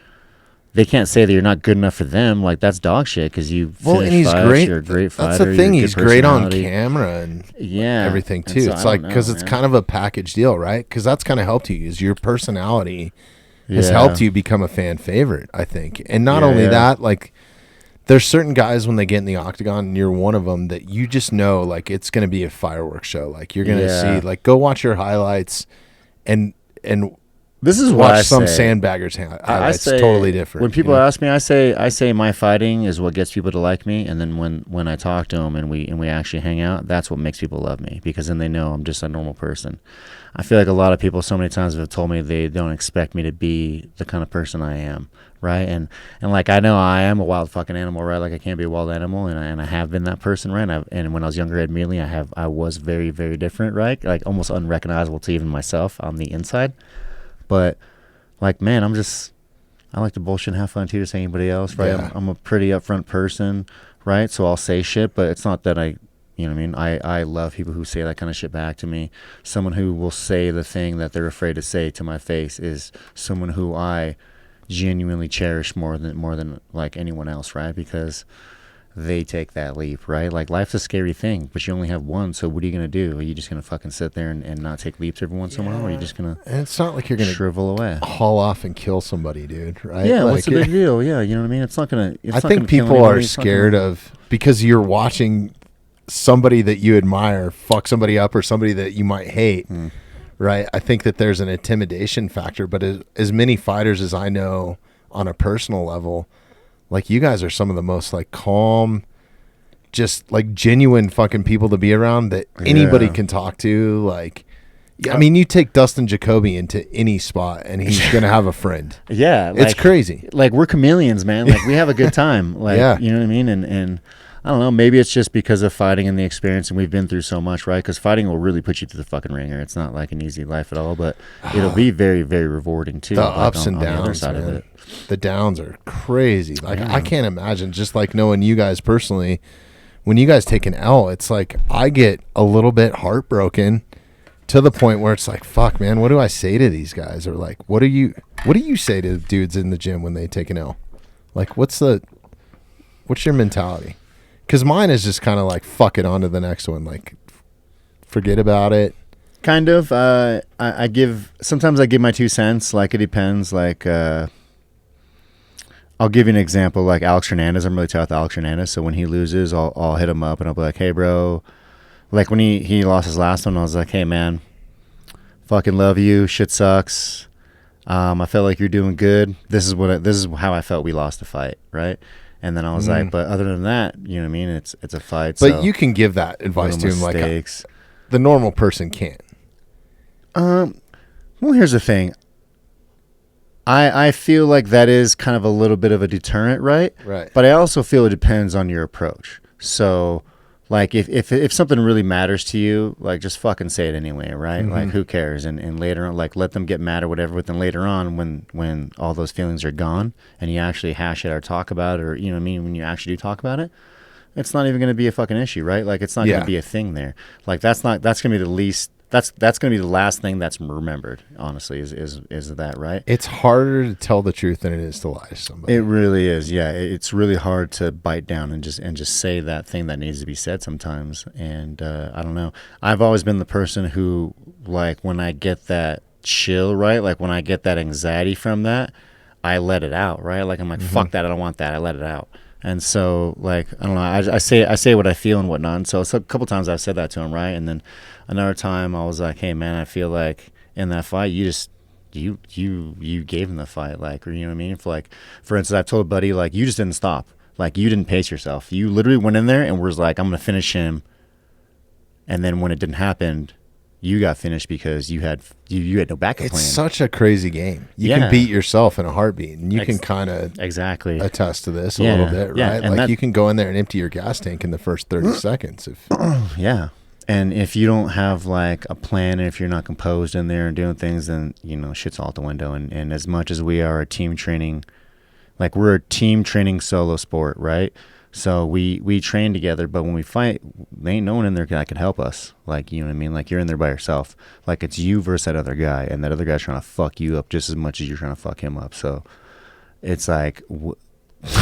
they can't say that you're not good enough for them. Like, that's dog shit because you and he's fights, great. You're a great fighter. That's the thing. He's great on camera and everything too. So it's like because it's kind of a package deal, right? Because that's kind of helped you. Is your personality has helped you become a fan favorite, I think. And not only that, like, there's certain guys when they get in the octagon, and you're one of them, that you just know, like, it's going to be a fireworks show. Like, you're going to see, like, go watch your highlights, and and this is watch what some I say. sandbaggers highlights. say, Totally different. When people ask me, I say my fighting is what gets people to like me, and then when I talk to them and we actually hang out, that's what makes people love me, because then they know I'm just a normal person. I feel like a lot of people so many times have told me they don't expect me to be the kind of person I am, right? And like, I know I am a wild fucking animal, right? Like, I can't be a wild animal, and I have been that person, right? And when I was younger, admittedly, I was very, very different, right? Like, almost unrecognizable to even myself on the inside. But like, man, I like to bullshit and have fun too, just like anybody else, right? Yeah. I'm a pretty upfront person, right? So I'll say shit, but it's not that you know what I mean? I love people who say that kind of shit back to me. Someone who will say the thing that they're afraid to say to my face is someone who I genuinely cherish more than like anyone else, right? Because they take that leap, right? Like, life's a scary thing, but you only have one, so what are you going to do? Are you just going to fucking sit there and not take leaps every once in a while, or are you just going to And it's not like you're going to shrivel away? haul off and kill somebody, dude, right? Yeah, like, what's the big deal? Yeah, you know what I mean? It's not going to... I think people are scared of, because you're watching somebody that you admire fuck somebody up, or somebody that you might hate, right? I think that there's an intimidation factor, but as many fighters as I know on a personal level, like, you guys are some of the most like calm, just like genuine fucking people to be around that anybody can talk to. Like, I mean, you take Dustin Jacoby into any spot and he's going to have a friend. Yeah. It's crazy. Like, we're chameleons, man. Like, we have a good time. Like, you know what I mean? And I don't know, maybe it's just because of fighting and the experience, and we've been through so much, right? Because fighting will really put you through the fucking ringer. It's not like an easy life at all, but it'll be very, very rewarding too. The like ups and on the other downs, side of man. it. The downs are crazy. Like, I can't imagine, just like knowing you guys personally, when you guys take an L, it's like I get a little bit heartbroken, to the point where it's like, fuck, man, what do I say to these guys? Or like, what do you say to dudes in the gym when they take an L? Like, what's your mentality? Because mine is just kind of like, fuck it, on to the next one. Like, forget about it. Kind of. Sometimes I give my 2 cents. Like, it depends. Like, I'll give you an example. Like, Alex Hernandez, I'm really tight with Alex Hernandez. So when he loses, I'll hit him up and I'll be like, hey, bro. Like, when he lost his last one, I was like, hey, man, fucking love you. Shit sucks. I felt like you're doing good. This is how I felt we lost the fight, right? And then I was like, but other than that, you know what I mean? It's a fight. But so you can give that advice to him, mistakes. like the normal person can't. Well, here's the thing. I feel like that is kind of a little bit of a deterrent, right? Right. But I also feel it depends on your approach. So, like, if something really matters to you, like, just fucking say it anyway, right? Like, who cares? And later on, like, let them get mad or whatever. But then later on, when all those feelings are gone and you actually hash it or talk about it, or, you know what I mean, when you actually do talk about it, it's not even going to be a fucking issue, right? Like, it's not going to be a thing there. Like, that's going to be the least. That's going to be the last thing that's remembered, honestly, is that, right? It's harder to tell the truth than it is to lie to somebody. It really is, yeah. It's really hard to bite down and just say that thing that needs to be said sometimes. And I don't know. I've always been the person who, like, when I get that chill, right? Like, when I get that anxiety from that, I let it out, right? Like, I'm like, fuck that, I don't want that. I let it out. And so, like, I don't know, I say what I feel and whatnot. And so a couple times I've said that to him, right? And then another time I was like, hey, man, I feel like in that fight, you gave him the fight, like, or, you know what I mean? For instance, I've told a buddy, like, you just didn't stop. Like, you didn't pace yourself. You literally went in there and was like, I'm going to finish him. And then when it didn't happen, you got finished because you had no backup plan. It's such a crazy game. You can beat yourself in a heartbeat, and you can kind of attest to this a little bit, right? And like, you can go in there and empty your gas tank in the first 30 seconds. Yeah. And if you don't have, like, a plan, and if you're not composed in there and doing things, then, you know, shit's all out the window. And as much as we are a team training, like, we're a team training solo sport, right? So we train together, but when we fight, there ain't no one in there that can help us. Like, you know what I mean? Like, you're in there by yourself. Like, it's you versus that other guy, and that other guy's trying to fuck you up just as much as you're trying to fuck him up. So it's like,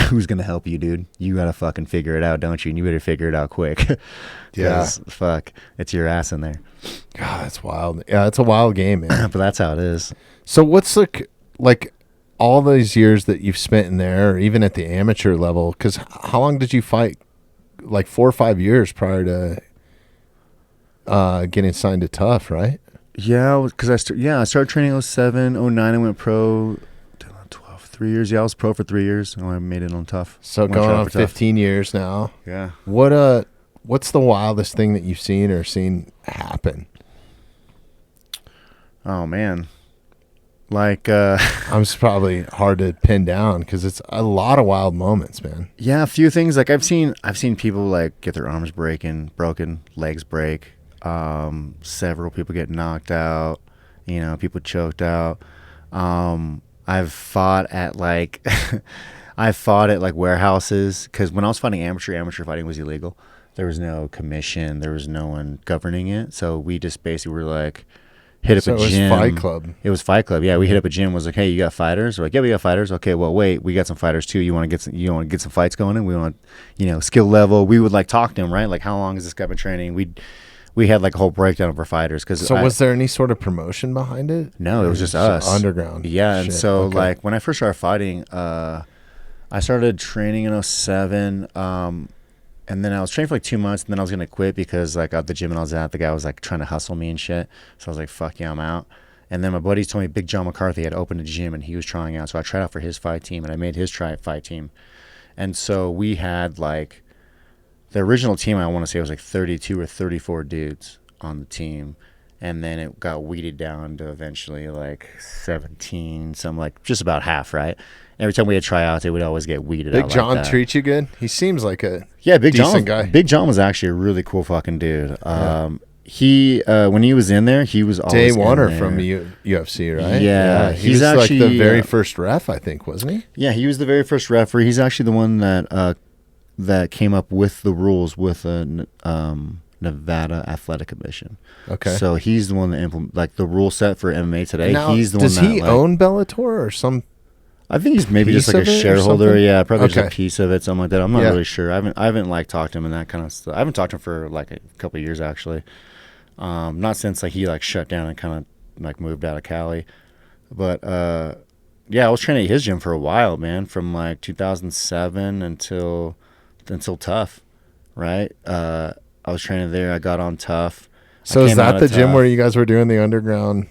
who's going to help you, dude? You got to fucking figure it out, don't you? And you better figure it out quick. Yeah. Fuck, it's your ass in there. God, that's wild. Yeah, it's a wild game, man. But that's how it is. So what's like all those years that you've spent in there, or even at the amateur level, because how long did you fight? Like 4 or 5 years prior to getting signed to Tough, right? Yeah, because I started training in 07, 09. I went pro 12, 3 years. Yeah, I was pro for 3 years. And I made it on Tough. So going on 15 years now. Yeah. What's the wildest thing that you've seen happen? Oh man. Like it's probably hard to pin down because it's a lot of wild moments, man. Yeah, a few things. Like I've seen people like get their arms broken, legs break. Several people get knocked out. People choked out. I've fought at like warehouses because when I was fighting amateur fighting was illegal. There was no commission. There was no one governing it. So we just basically were like. Hit up a gym. It was Fight Club. It was Fight Club. Yeah, we hit up a gym. Was like, hey, you got fighters? We're like, yeah, we got fighters. Okay, well, wait, we got some fighters too. You want to get some fights going? And we want, skill level. We would like talk to them, right? Like, how long has this guy been training? We had like a whole breakdown of our fighters. So was there any sort of promotion behind it? No, it was just us. Underground. Yeah, and so like when I first started fighting, I started training in 07. And then I was training for like 2 months, and then I was gonna quit because like at the gym I was at, the guy was like trying to hustle me and shit. So I was like, "Fuck yeah, I'm out." And then my buddies told me Big John McCarthy had opened a gym and he was trying out, so I tried out for his fight team and I made his fight team. And so we had like the original team. I want to say was like 32 or 34 dudes on the team, and then it got weeded down to eventually like 17, some like just about half, right? Every time we had tryouts, it would always get weeded out. Big John treat you good? He seems like a decent guy. Big John was actually a really cool fucking dude. He when he was in there, he was always day oneer from UFC, right? Yeah, he's actually like the very first ref, I think, wasn't he? Yeah, he was the very first referee. He's actually the one that came up with the rules with a Nevada Athletic Commission. Okay, so he's the one that implement like the rule set for MMA today. Now, he's the does one. Does he own Bellator or some? I think he's maybe just like a shareholder. Yeah, probably just a piece of it, something like that. I'm not really sure. I haven't like talked to him and that kind of stuff. I haven't talked to him for like a couple of years actually. Not since like he like shut down and kind of like moved out of Cali. But yeah, I was training at his gym for a while, man, from like 2007 until Tough, right? I was training there. I got on Tough. So is that the gym where you guys were doing the underground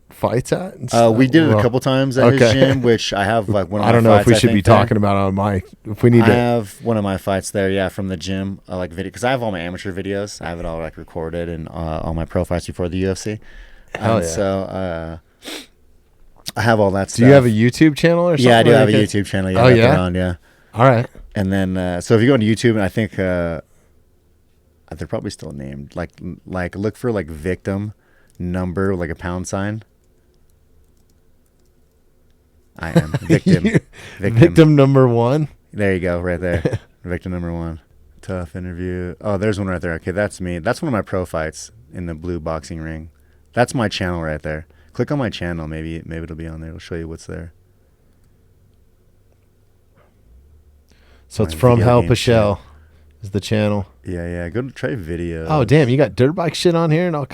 fights at? We did it a couple times at his gym, which I have like one of my fights. I don't know if we should be talking about on mic. If we need I have one of my fights there, yeah, from the gym. I like video because I have all my amateur videos. I have it all like recorded and all my pro fights before the UFC. So I have all that stuff. Do you have a YouTube channel or something? Yeah, I do have a YouTube channel. Yeah, yeah. All right. And then so if you go on YouTube, and I think they're probably still named like look for like victim number like a pound sign. I am victim number one. There you go, right there. Victim number one. Tough interview. Oh, there's one right there. Okay, that's me. That's one of my pro fights in the blue boxing ring. That's my channel right there. Click on my channel. Maybe it'll be on there. It'll show you what's there. So it's From Hell Pichel is the channel. Yeah. Go to try video. Oh damn, you got dirt bike shit on here and all.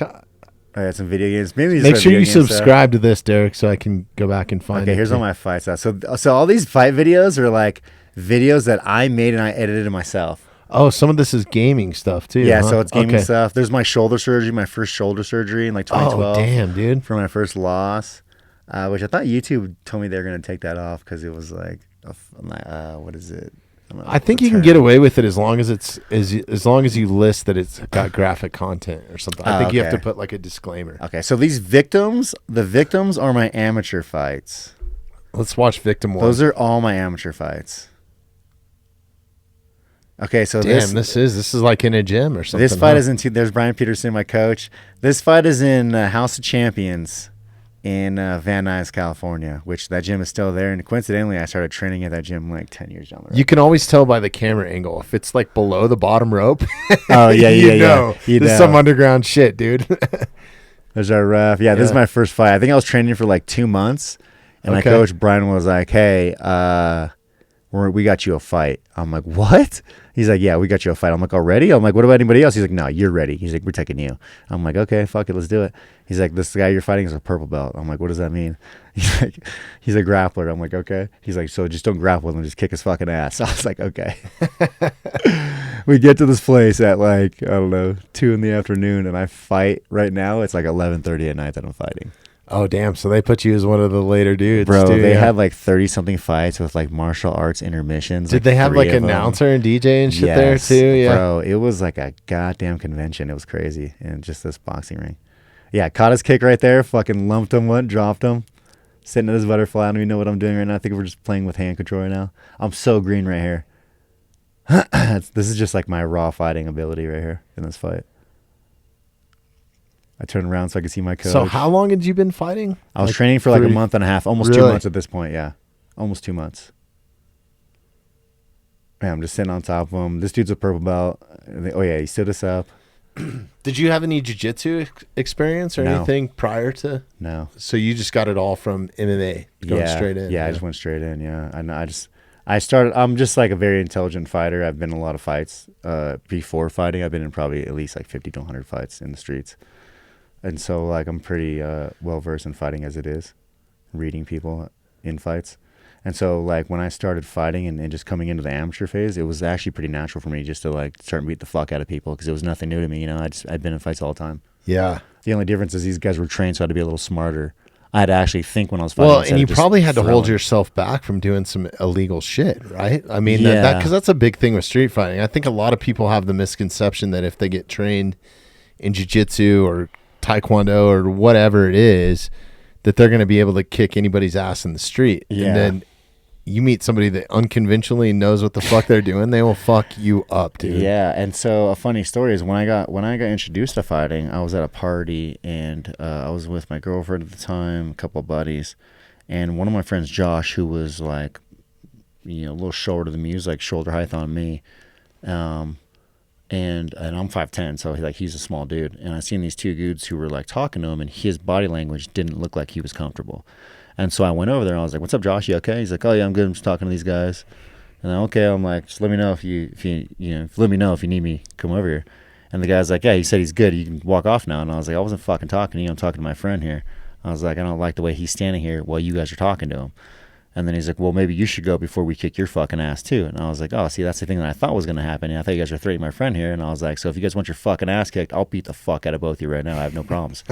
I got some video games. Maybe make sure you subscribe to this, Derek, so I can go back and find it. Okay, here's all my fights. So all these fight videos are like videos that I made and I edited myself. Oh, some of this is gaming stuff too. Yeah, so it's gaming stuff. There's my shoulder surgery, my first shoulder surgery in like 2012. Oh, damn, dude. For my first loss, which I thought YouTube told me they were going to take that off because it was like, what is it? I think you can get away with it as long as as long as you list that it's got graphic content or something. I think you have to put like a disclaimer. Okay, so the victims are my amateur fights. Let's watch Victim 1. Those are all my amateur fights. Okay, so this is like in a gym or something. This fight is in there's Brian Peterson, my coach. This fight is in House of Champions in Van Nuys, California, which that gym is still there. And coincidentally, I started training at that gym like 10 years down the road. You can always tell by the camera angle if it's like below the bottom rope. Oh yeah, yeah. There's some underground shit, dude. There's our ref. Yeah, this is my first fight. I think I was training for like 2 months, and my coach Brian was like, "Hey, we got you a fight." I'm like, "What?" He's like, "Yeah, we got you a fight." I'm like, "Already?" I'm like, "What about anybody else?" He's like, "No, you're ready." He's like, "We're taking you." I'm like, "Okay, fuck it, let's do it." He's like, "This guy you're fighting is a purple belt." I'm like, "What does that mean?" He's a grappler. I'm like, "Okay." He's like, "So just don't grapple with him, just kick his fucking ass." I was like, "Okay." We get to this place at like, I don't know, 2 in the afternoon, and I fight right now. It's like 11:30 at night that I'm fighting. Oh, damn. So they put you as one of the later dudes. Bro, too, they had like 30-something fights with like martial arts intermissions. Did they have like announcer and DJ and shit there too? Yeah. Bro, it was like a goddamn convention. It was crazy. And just this boxing ring. Yeah, caught his kick right there. Fucking lumped him, dropped him. Sitting at his butterfly. I don't even know what I'm doing right now. I think we're just playing with hand control right now. I'm so green right here. This is just like my raw fighting ability right here in this fight. I turned around so I could see my coach. So how long had you been fighting? I was training for like a month and a half, almost 2 months at this point. Yeah, almost 2 months. Yeah, I'm just sitting on top of him. This dude's a purple belt. Oh yeah, he stood us up. Did you have any jiu-jitsu experience or anything prior to? No. So you just got it all from MMA, going straight in. Yeah, I just went straight in. Yeah, I started. I'm just like a very intelligent fighter. I've been in a lot of fights. Before fighting, I've been in probably at least like 50 to 100 fights in the streets. And so, like, I'm pretty well-versed in fighting as it is, reading people in fights. And so, like, when I started fighting and just coming into the amateur phase, it was actually pretty natural for me just to, like, start and beat the fuck out of people because it was nothing new to me. You know, I'd been in fights all the time. Yeah. The only difference is these guys were trained, so I had to be a little smarter. I had to actually think when I was fighting. Well, and you probably had to hold yourself back from doing some illegal shit, right? I mean, because that's a big thing with street fighting. I think a lot of people have the misconception that if they get trained in jiu-jitsu or taekwondo or whatever it is, that they're going to be able to kick anybody's ass in the street. Yeah. And then you meet somebody that unconventionally knows what the fuck they're doing, they will fuck you up, dude. Yeah, and so a funny story is when I got introduced to fighting, I was at a party and I was with my girlfriend at the time, a couple of buddies, and one of my friends, Josh, who was like, you know, a little shorter than me, he was like shoulder height on me, and I'm 5'10", so he's a small dude. And I seen these two dudes who were like talking to him, and his body language didn't look like he was comfortable. And so I went over there and I was like, "What's up, Josh? You okay?" He's like, "Oh yeah, I'm good. I'm just talking to these guys." And okay, I'm like, "Just let me know if you let me know if you need me. Come over here." And the guy's like, "Yeah, he said he's good. You can walk off now." And I was like, "I wasn't fucking talking to you. I'm talking to my friend here." I was like, "I don't like the way he's standing here while you guys are talking to him." And then he's like, "Well, maybe you should go before we kick your fucking ass too." And I was like, "Oh, see, that's the thing that I thought was going to happen. And I thought you guys were threatening my friend here." And I was like, "So if you guys want your fucking ass kicked, I'll beat the fuck out of both of you right now. I have no problems."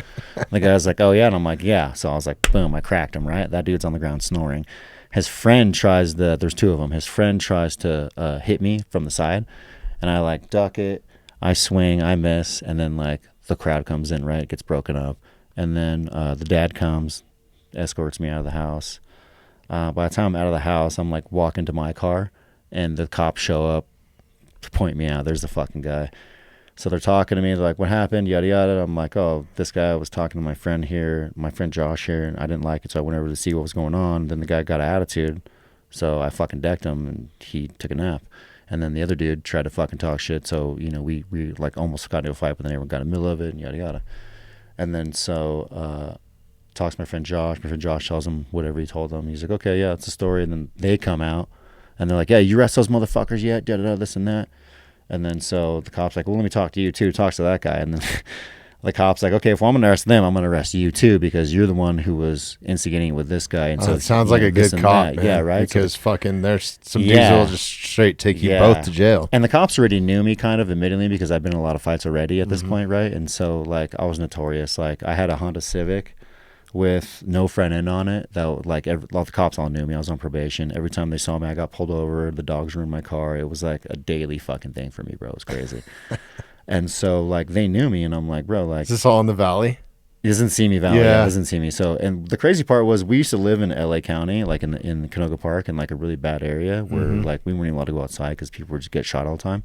The guy's like, "Oh yeah." And I'm like, "Yeah." So I was like, boom, I cracked him, right? That dude's on the ground snoring. His friend there's two of them. His friend tries to hit me from the side. And I like duck it. I swing, I miss. And then like the crowd comes in, right? It gets broken up. And then the dad comes, escorts me out of the house. By the time I'm out of the house, I'm like walking to my car, and the cops show up to point me out. There's the fucking guy. So they're talking to me. They're like, "What happened?" Yada yada. I'm like, "Oh, this guy was talking to my friend here, my friend Josh here, and I didn't like it, so I went over to see what was going on." Then the guy got an attitude, so I fucking decked him, and he took a nap. And then the other dude tried to fucking talk shit. So we like almost got into a fight, but then everyone got in the middle of it, and yada yada. And then so. Talks to my friend Josh. My friend Josh tells him whatever he told them. He's like, "Okay, yeah, it's a story." And then they come out, and they're like, "Yeah, you arrest those motherfuckers yet? Da da da, this and that." And then so the cop's like, "Well, let me talk to you too." Talks to that guy, and then the cop's like, "Okay, if I'm gonna arrest them, I'm gonna arrest you too because you're the one who was instigating with this guy." And so it sounds like a good cop, man. Yeah, right. Because fucking there's some dudes who'll just straight take you both to jail. And the cops already knew me, kind of, admittedly, because I've been in a lot of fights already at this point, right? And so like I was notorious. Like I had a Honda Civic with no front end on it that like all the cops all knew me. I was on probation. Every time they saw me, I got pulled over. The dogs were in my car. It was like a daily fucking thing for me, bro. It was crazy. And so like they knew me, and I'm like, bro, like, is this all in the valley? It doesn't see me valley. Yeah, it doesn't see me. So, and the crazy part was we used to live in LA County, like in Canoga Park, in like a really bad area where like we weren't even allowed to go outside because people would just get shot all the time.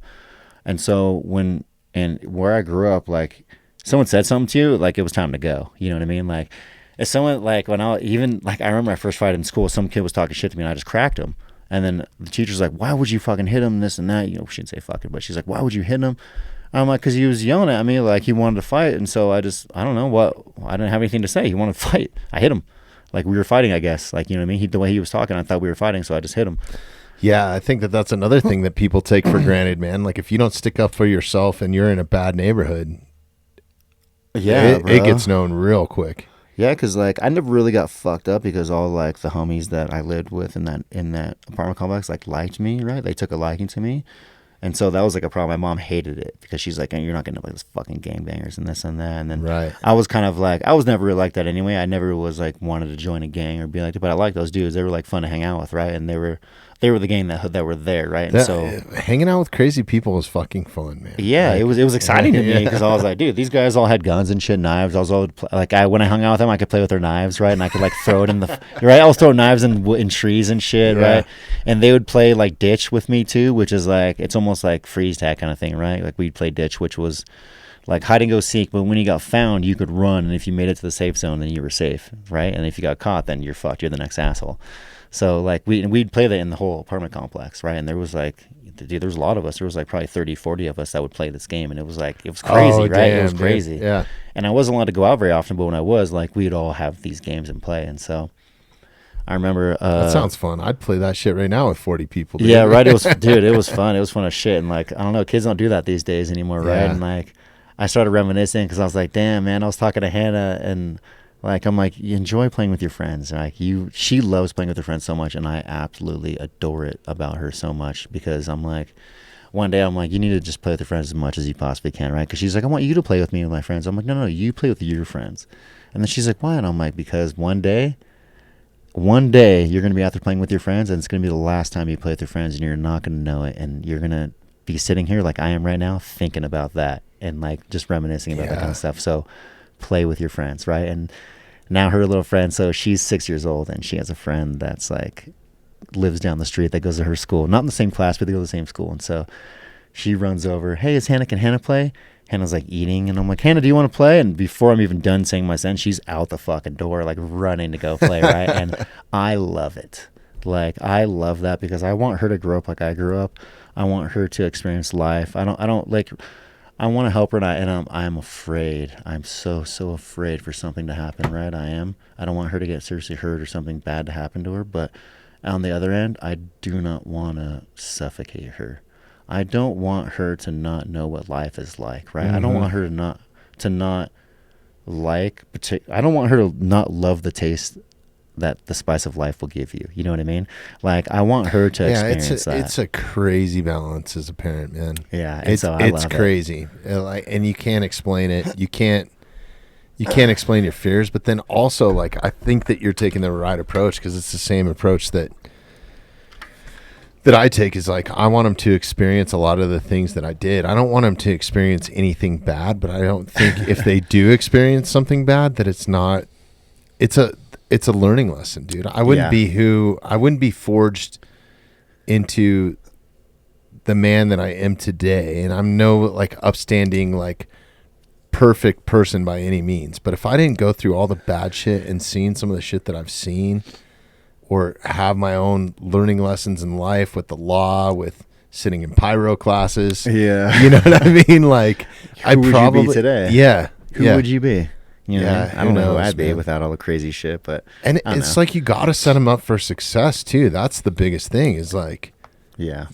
And so where I grew up, like someone said something to you, like it was time to go. You know what I mean? Like if someone like I remember my first fight in school, some kid was talking shit to me and I just cracked him. And then the teacher's like, "Why would you fucking hit him? This and that." You know, she didn't say fucking, but she's like, "Why would you hit him?" I'm like, "Because he was yelling at me, like he wanted to fight." And so I don't know what, I didn't have anything to say. He wanted to fight. I hit him. Like we were fighting, I guess. Like, you know what I mean? The way he was talking, I thought we were fighting, so I just hit him. Yeah, I think that's another thing that people take for granted, man. Like if you don't stick up for yourself and you're in a bad neighborhood, it gets known real quick. Yeah, because like I never really got fucked up because all like the homies that I lived with in that apartment complex like liked me, right? They took a liking to me, And so that was like a problem. My mom hated it because she's like, you're not going to like this fucking gangbangers and this and that. And then I was kind of like, I was never really like that anyway. I never was like wanted to join a gang or be like, but I like those dudes. They were like fun to hang out with, right? And they were the gang that were there, right? And so hanging out with crazy people was fucking fun, man. Yeah, like, it was exciting to me because I was like, dude, these guys all had guns and shit, knives. I was all like, when I hung out with them, I could play with their knives, right? And I could like throw it in the right. I was throwing knives in trees and shit, right? And they would play like ditch with me too, which is like it's almost like freeze tag kind of thing, right? Like we'd play ditch, which was like hide and go seek, but when you got found, you could run, and if you made it to the safe zone, then you were safe, right? And if you got caught, then you're fucked. You're the next asshole. So like we'd play that in the whole apartment complex, right? And there was like, dude, there was a lot of us. There was like probably 30, 40 of us that would play this game, and it was crazy, right? Damn, it was crazy. Dude. Yeah. And I wasn't allowed to go out very often, but when I was, like, we'd all have these games in play, and so I remember. That sounds fun. I'd play that shit right now with 40 people. Dude. Yeah, right. It was, dude. It was fun. It was fun as shit. And like, I don't know, kids don't do that these days anymore, right? And like, I started reminiscing because I was like, damn, man. I was talking to Hannah and. Like, I'm like, you enjoy playing with your friends. Like, she loves playing with her friends so much, and I absolutely adore it about her so much because I'm like, one day I'm like, you need to just play with your friends as much as you possibly can, right? Because she's like, I want you to play with me and my friends. I'm like, no, you play with your friends. And then she's like, why? And I'm like, because one day you're going to be out there playing with your friends, and it's going to be the last time you play with your friends, and you're not going to know it, and you're going to be sitting here like I am right now thinking about that and like just reminiscing about that kind of stuff. So play with your friends, right? And now her little friend, so she's 6 years old, and she has a friend that's like lives down the street that goes to her school, not in the same class, but they go to the same school. And so she runs over, hey, can Hannah play? Hannah's like eating, and I'm like, Hannah, do you want to play? And before I'm even done saying my sentence, she's out the fucking door, like running to go play, right? And I love it. Like, I love that because I want her to grow up like I grew up. I want her to experience life. I want to help her, and I'm afraid. I'm so afraid for something to happen, right? I don't want her to get seriously hurt or something bad to happen to her, but on the other end, I do not want to suffocate her. I don't want her to not know what life is like, right? I don't want her to not like, I don't want her to not love the taste that the spice of life will give you. You know what I mean? Like, I want her to experience that. It's a crazy balance as a parent, man. Yeah, it's crazy. And you can't explain it. You can't explain your fears, but then also, like, I think that you're taking the right approach because it's the same approach that I take is like, I want them to experience a lot of the things that I did. I don't want them to experience anything bad, but I don't think if they do experience something bad that it's a learning lesson, dude. I wouldn't be forged into the man that I am today. And I'm no like upstanding, like perfect person by any means. But if I didn't go through all the bad shit and seen some of the shit that I've seen, or have my own learning lessons in life with the law, with sitting in pyro classes. Yeah. You know what I mean? Like, Who would you be today? Yeah. Who would you be? You know, Yeah, I don't know who knows, I'd be man. without all the crazy shit, but And it's like you got to set them up for success too. That's the biggest thing is like, yeah,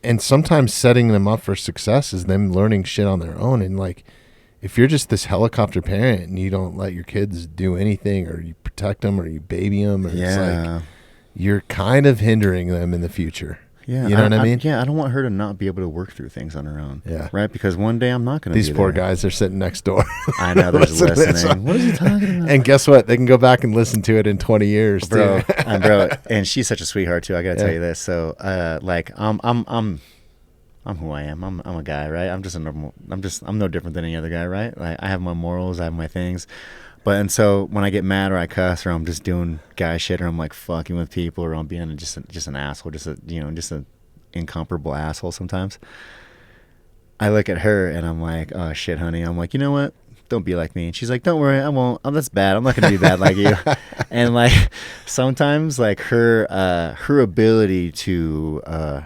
and sometimes setting them up for success is them learning shit on their own. And like, if you're just this helicopter parent and you don't let your kids do anything, or you protect them, or you baby them, or it's like you're kind of hindering them in the future. Yeah, you know what I mean? Yeah, I don't want her to not be able to work through things on her own. Yeah, right. Because one day I'm not going to. These poor guys are sitting next door. I know they're listening. What is he talking about? And guess what? They can go back and listen to it in 20 years, bro. too. Bro, and she's such a sweetheart too. I got to tell you this. So, like, I'm who I am. I'm a guy, right? I'm no different than any other guy, right? Like, I have my morals, I have my things. And so when I get mad or I cuss or I'm just doing guy shit or I'm like fucking with people or I'm being just an asshole, just an incomparable asshole sometimes, I look at her and I'm like, oh shit, honey. I'm like, you know what? Don't be like me. And she's like, don't worry, I won't. Oh, that's bad. I'm not gonna be bad like you. And like sometimes like her ability to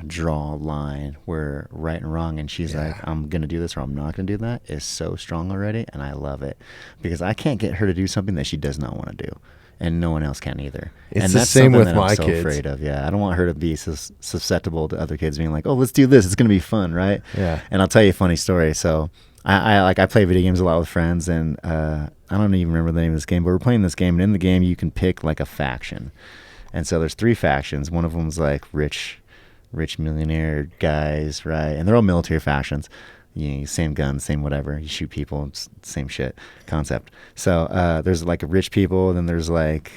draw a line where right and wrong, and she's like, I'm gonna do this or I'm not gonna do that, is so strong already, and I love it because I can't get her to do something that she does not want to do, and no one else can either. It's and the that's same with that my I'm so kids. afraid of. Yeah, I don't want her to be susceptible to other kids being like, oh, let's do this. It's gonna be fun, right? Yeah. And I'll tell you a funny story. So. I play video games a lot with friends, and I don't even remember the name of this game, but we're playing this game, and in the game you can pick like a faction. And so there's 3 factions. One of them's like rich rich millionaire guys, right? And they're all military factions. Same guns, same whatever. You shoot people, it's same shit concept. So there's like rich people, then there's like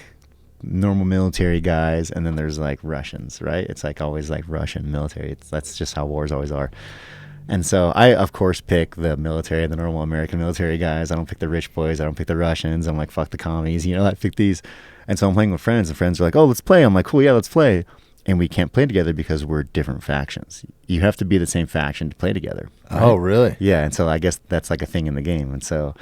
normal military guys, and then there's like Russians, right? It's like always like Russian military. That's just how wars always are. And so I, of course, pick the military, the normal American military guys. I don't pick the rich boys. I don't pick the Russians. I'm like, fuck the commies. I pick these. And so I'm playing with friends, and friends are like, oh, let's play. I'm like, cool, yeah, let's play. And we can't play together because we're different factions. You have to be the same faction to play together. Right? Oh, really? Yeah, and so I guess that's like a thing in the game. And so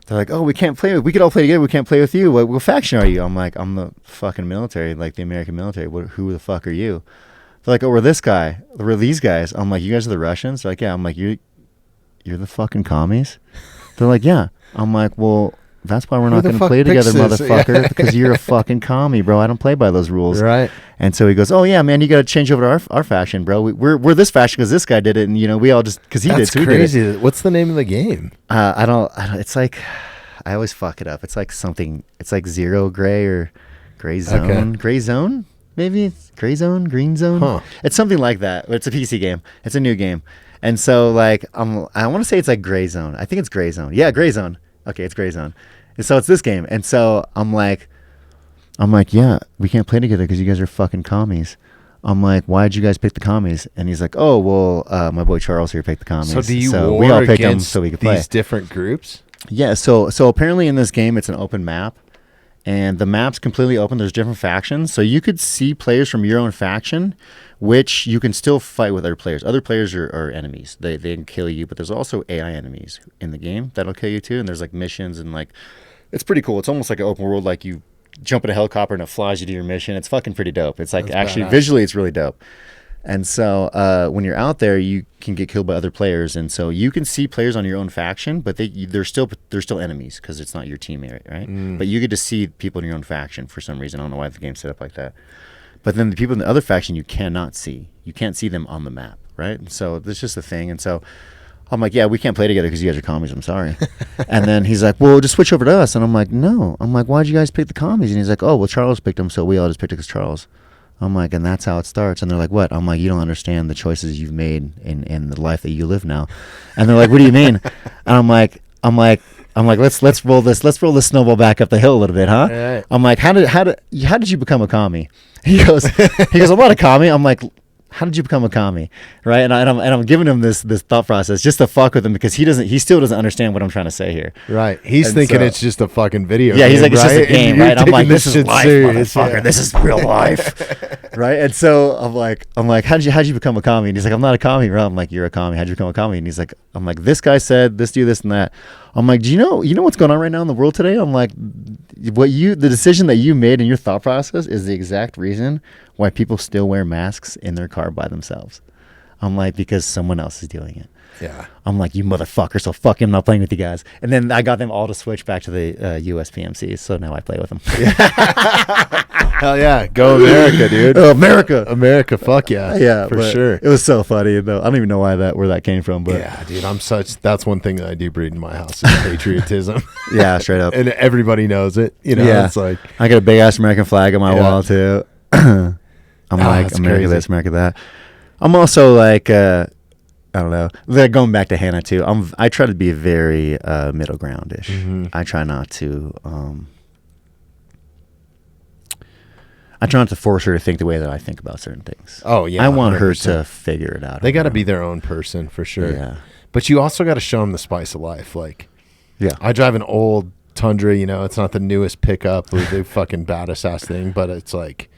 they're like, oh, we can't play. We could all play together. We can't play with you. What faction are you? I'm like, I'm the fucking military, like the American military. Who the fuck are you? They're like, oh, we're this guy. We're these guys. I'm like, you guys are the Russians? They're like, yeah. I'm like, you're the fucking commies? They're like, yeah. I'm like, well, that's why we're not going to play together, motherfucker, because you're a fucking commie, bro. I don't play by those rules. Right. And so he goes, oh, yeah, man, you got to change over to our faction, bro. We're this faction because this guy did it, and, we all just, because he did, so we did it. That's crazy. What's the name of the game? I don't, it's like, I always fuck it up. It's like something, it's like Zero Gray or Gray Zone. Okay. Gray Zone? Maybe Gray Zone, Green Zone. Huh. It's something like that. It's a PC game. It's a new game, and so like I want to say it's like Gray Zone. I think it's Gray Zone. Yeah, Gray Zone. Okay, it's Gray Zone. And so it's this game, and so I'm like, yeah, we can't play together because you guys are fucking commies. I'm like, why'd you guys pick the commies? And he's like, oh well, my boy Charles here picked the commies. So do you war we all picked them so we could play these different groups? Yeah. So apparently in this game it's an open map. And the map's completely open. There's different factions. So you could see players from your own faction, which you can still fight with other players. Other players are enemies. They can kill you, but there's also AI enemies in the game that'll kill you too. And there's like missions and like, it's pretty cool. It's almost like an open world. Like you jump in a helicopter and it flies you to your mission. It's fucking pretty dope. It's like actually visually it's really dope. And so when you're out there, you can get killed by other players, and so you can see players on your own faction, but they're still enemies because it's not your teammate, right? But you get to see people in your own faction for some reason. I don't know why the game's set up like that. But then the people in the other faction you cannot see. You can't see them on the map, right? And so that's just a thing. And so I'm like, yeah, we can't play together because you guys are commies. I'm sorry. And then he's like, well, just switch over to us. And I'm like, no. I'm like, why'd you guys pick the commies? And he's like, oh, well, Charles picked them, so we all just picked it because Charles. I'm like, and that's how it starts. And they're like, what? I'm like, you don't understand the choices you've made in the life that you live now. And they're like, what do you mean? And I'm like, let's roll this snowball back up the hill a little bit, huh? Right. I'm like, how did you become a commie? He goes, I'm not a commie. I'm like, how did you become a commie, right? And I'm giving him this thought process just to fuck with him because he still doesn't understand what I'm trying to say here. Right. He's thinking it's just a fucking video. Yeah, game, he's like, it's right? just a game, right? I'm like, this is life, serious, motherfucker. Yeah. This is real life, right? And so I'm like, how'd you become a commie? And he's like, I'm not a commie, bro. I'm like, you're a commie. How'd you become a commie? And he's like, I'm like, this guy said this, do this, and that. I'm like, do you know what's going on right now in the world today? I'm like, the decision that you made in your thought process is the exact reason why people still wear masks in their car by themselves. I'm like, because someone else is doing it. Yeah. I'm like, you motherfucker, so fuck him, I'm not playing with you guys. And then I got them all to switch back to the USPMCs, so now I play with them. Hell yeah. Go America, dude. Oh, America, fuck yeah. Yeah, for sure. It was so funny, though. I don't even know where that came from. But yeah, dude, that's one thing that I do breed in my house is patriotism. Yeah, straight up. And everybody knows it. Yeah. It's like, I got a big ass American flag on my wall, too. I'm like, America crazy. This, America that. I'm also like, I don't know. Going back to Hannah too. I try to be very middle ground-ish. Mm-hmm. I try not to force her to think the way that I think about certain things. Oh yeah, I want 100%. Her to figure it out. They got to be their own person for sure. Yeah, but you also got to show them the spice of life. Like, yeah, I drive an old Tundra. It's not the newest pickup or the fucking baddest ass thing, but it's like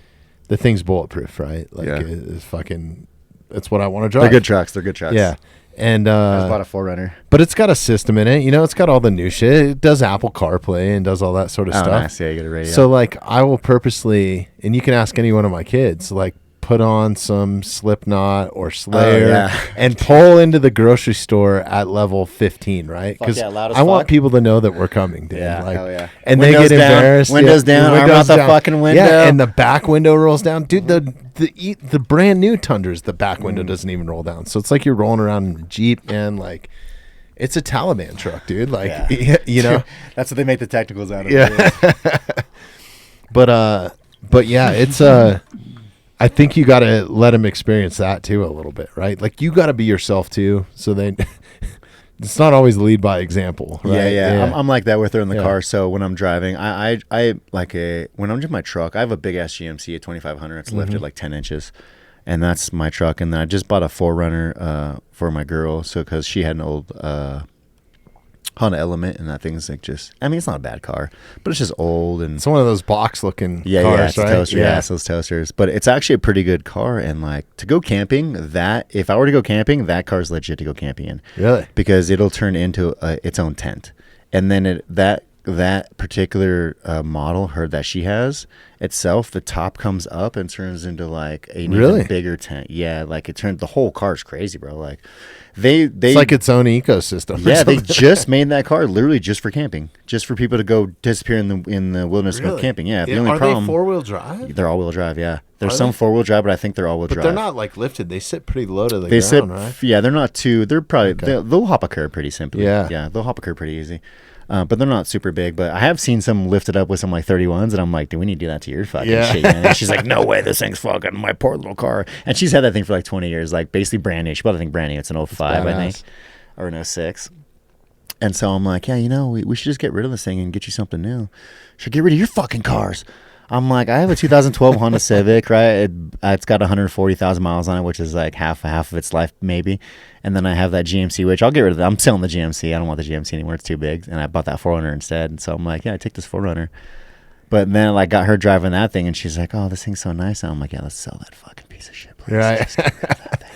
the thing's bulletproof, right? Like, it's fucking. It's what I want to drive. They're good trucks. Yeah. And I just bought a 4Runner. But it's got a system in it. It's got all the new shit. It does Apple CarPlay and does all that sort of stuff. Nice. Yeah, you get a radio. So like I will purposely, and you can ask any one of my kids, like put on some Slipknot or Slayer and pull into the grocery store at level 15, right? Because I want people to know that we're coming, dude. Yeah, like, hell yeah. And windows they get embarrassed. Windows down, arm out the fucking window. Yeah, and the back window rolls down. Dude, the brand new Tundras, the back window doesn't even roll down. So it's like you're rolling around in a Jeep, and like it's a Taliban truck, dude. Like, That's what they make the technicals out of. Yeah. But yeah, it's I think you got to let them experience that too a little bit, right? Like you got to be yourself too. So they, it's not always lead by example, right? Yeah. I'm like that with her in the car. So when I'm driving, I like when I'm in my truck, I have a big ass GMC, a 2500. It's lifted like 10 inches. And that's my truck. And then I just bought a 4Runner for my girl. So because she had an old Honda Element, and that thing's like just, I mean, it's not a bad car, but it's just old. And it's one of those box looking cars, it's right? a toaster. Yeah, it's those toasters. But it's actually a pretty good car. And like to go camping, if I were to go camping, that car's legit to go camping in. Really? Because it'll turn into its own tent. And then that particular model, that she has itself, the top comes up and turns into like a even bigger tent. Yeah, like it turned, the whole car's crazy, bro. Like it's like its own ecosystem. Yeah, they just made that car literally just for camping, just for people to go disappear in the wilderness and go camping. Yeah, the only problem, they 4-wheel drive? They're all-wheel drive. Yeah, there's some 4-wheel drive, but I think they're all-wheel drive. But they're not like lifted. They sit pretty low to the ground, right? Yeah, they're not too. They're probably they'll hop a curb pretty simply. Yeah, they'll hop a curb pretty easy. But they're not super big. But I have seen some lifted up with some like 31s, and I'm like, do we need to do that to your fucking shit? And she's like, no way, this thing's fucking my poor little car. And she's had that thing for like 20 years, like basically brand new. She bought the thing brand new. It's an 05, I think, or an 06. And so I'm like, yeah, we should just get rid of this thing and get you something new. She'll get rid of your fucking cars. I'm like, I have a 2012 Honda Civic, right? It's got 140,000 miles on it, which is like half of its life, maybe. And then I have that GMC, which I'll get rid of. I'm selling the GMC. I don't want the GMC anymore. It's too big. And I bought that 4Runner instead. And so I'm like, yeah, I take this 4Runner. But then I like got her driving that thing, and she's like, oh, this thing's so nice. And I'm like, yeah, let's sell that fucking piece of shit, please. Right. Just get rid of that thing.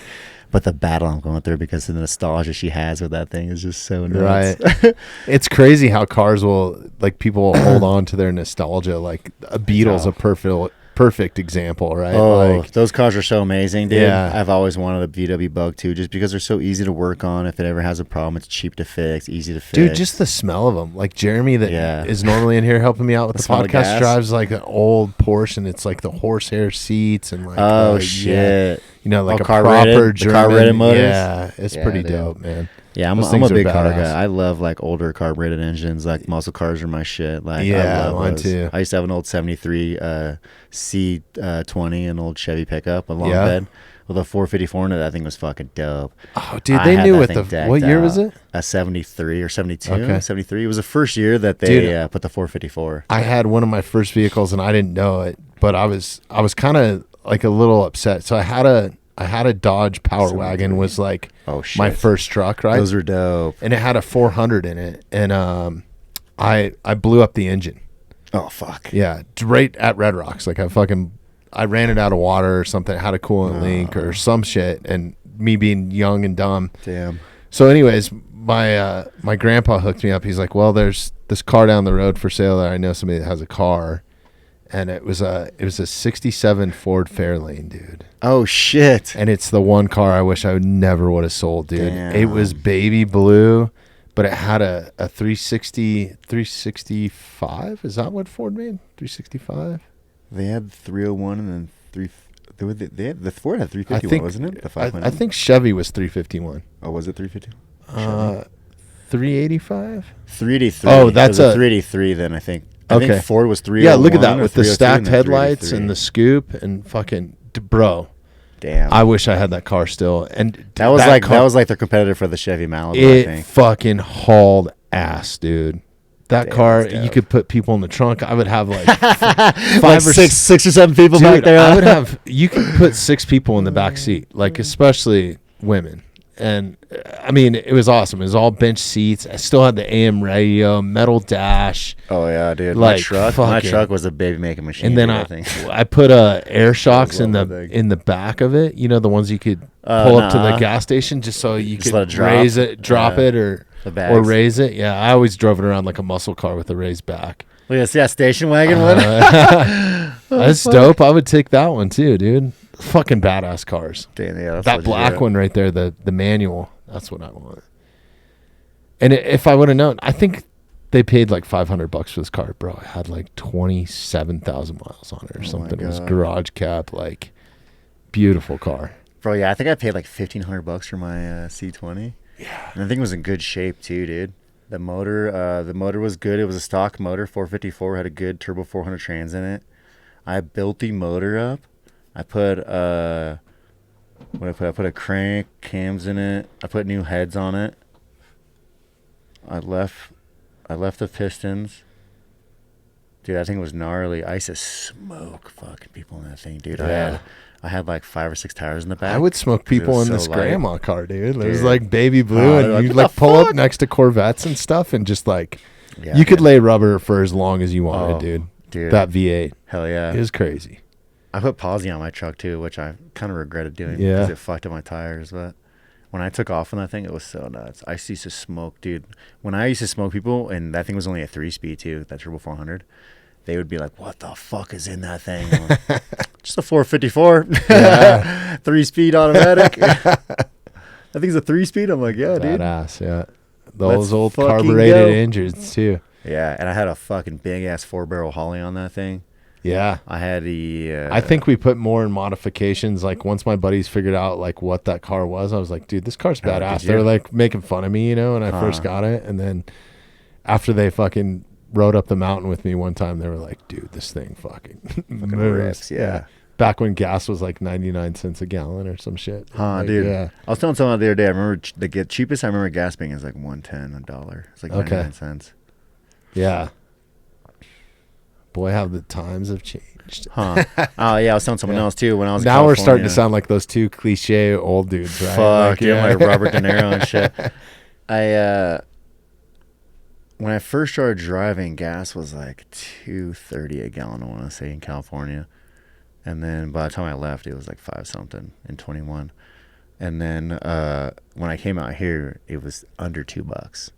But the battle I'm going through because of the nostalgia she has with that thing is just so nuts. Right. It's crazy how cars will, like, people will hold on to their nostalgia. Like, a Beetle's a perfect example, right? Oh, like, those cars are so amazing, dude. Yeah. I've always wanted a VW Bug too, just because they're so easy to work on. If it ever has a problem, it's cheap to fix, easy to fix. Dude, just the smell of them. Like Jeremy that is normally in here helping me out with the podcast drives like an old Porsche, and it's like the horsehair seats and like shit. You know, like a proper German carbureted motors. Yeah, it's pretty dope, man. Yeah, I'm a big car guy. I love like older carbureted engines. Like muscle cars are my shit. Like I love mine those. too. I used to have an old '73 C20, an old Chevy pickup, a long bed with a 454 in it. That thing was fucking dope. Oh, dude, they knew with the what year was it? A 73 or 72. Okay. 73. It was the first year that they put the 454. I had one of my first vehicles and I didn't know it, but I was kind of like a little upset. So I had a Dodge Power Wagon, was like my first truck, right? Those are dope. And it had a 400 in it, and I blew up the engine. Oh fuck. Yeah, right at Red Rocks. Like I ran it out of water or something. It had a coolant leak or some shit, and me being young and dumb. Damn. So anyways, my grandpa hooked me up. He's like, well, there's this car down the road for sale that I know somebody that has a car. And it was a 67 Ford Fairlane, dude. Oh shit. And it's the one car I wish I never would have sold, dude. Damn. It was baby blue, but it had a 365. Is that what Ford made? 365? They had 301 and then the Ford had 351, wasn't it? The 500. I think Chevy was 351. Oh, was it 350? 385? 383. Oh, that's a 383 then, I think. I Okay. think Ford was 301. Yeah, look at that with the stacked and headlights and the scoop and fucking bro. Damn. I wish I had that car still. And that was like their competitor for the Chevy Malibu, I think. It fucking hauled ass, dude. That car, you could put people in the trunk. I would have like five or six or seven people back there. I would have. You could put 6 people in the back seat, like especially women. And I mean, it was awesome. It was all bench seats. I still had the AM radio, metal dash. Oh yeah, dude. Like, my truck was a baby making machine. And then I put air shocks in the back of it. You know, the ones you could pull up to the gas station, just so you could raise it, drop it, or raise it. Yeah, I always drove it around like a muscle car with a raised back. Look at that station wagon one. That's dope. I would take that one too, dude. Fucking badass cars. Damn, yeah, that black one right there, the manual. That's what I want. And if I would have known, I think they paid like $500 for this car, bro. I had like 27,000 miles on it or something. It was garage cap, like beautiful car, bro. Yeah, I think I paid like $1,500 for my C20. Yeah, and I think it was in good shape too, dude. The motor was good. It was a stock motor, 454, had a good turbo 400 trans in it. I built the motor up I put what I put a crank, cams in it. I put new heads on it. I left the pistons. Dude, that thing was gnarly. I used to smoke fucking people in that thing, dude. Yeah. I had like 5 or 6 tires in the back. I would smoke people in so this light. grandma car, dude. It was Dude. like baby blue, Oh, and like, you what like the pull up fuck? next to Corvettes and stuff, and just like Yeah, you could man. lay rubber for as long as you wanted, Oh, dude. dude. That V8 Hell yeah. it was crazy. I put Posi on my truck too, which I kind of regretted doing Yeah. because it fucked up my tires. But when I took off on that thing, it was so nuts. I used to smoke, dude. When I used to smoke people, and that thing was only a 3-speed too, that Turbo 400, they would be like, "What the fuck is in that thing?" I'm like, just a 454, Yeah. 3-speed automatic. That thing's a 3-speed. I'm like, yeah, dude. Badass, yeah. Those Let's old fucking carbureted go. engines too. Yeah, and I had a fucking big ass 4-barrel Holly on that thing. Yeah. I had the. I think we put more in modifications. Like once my buddies figured out like what that car was, I was like, dude, this car's Oh, badass. did They were you? like making fun of me, you know, when I first got it. And then after they fucking rode up the mountain with me one time, they were like, dude, this thing fucking moves. rips, yeah. Back when gas was like 99 cents a gallon or some shit. Like, Dude. Yeah. I was telling someone the other day, I remember the cheapest I remember gas being is like $1.10 $1. It's like 99 cents. Yeah. Boy, how the times have changed. Huh. Oh, yeah, I was telling someone else too when I was in Now we're starting California. to sound like those two cliche old dudes, right? Fuck, yeah, yeah. like Robert De Niro and shit. When I first started driving, gas was like $2.30 a gallon, I want to say, in California. And then by the time I left, it was like 5 something in 21. And then when I came out here, it was under $2.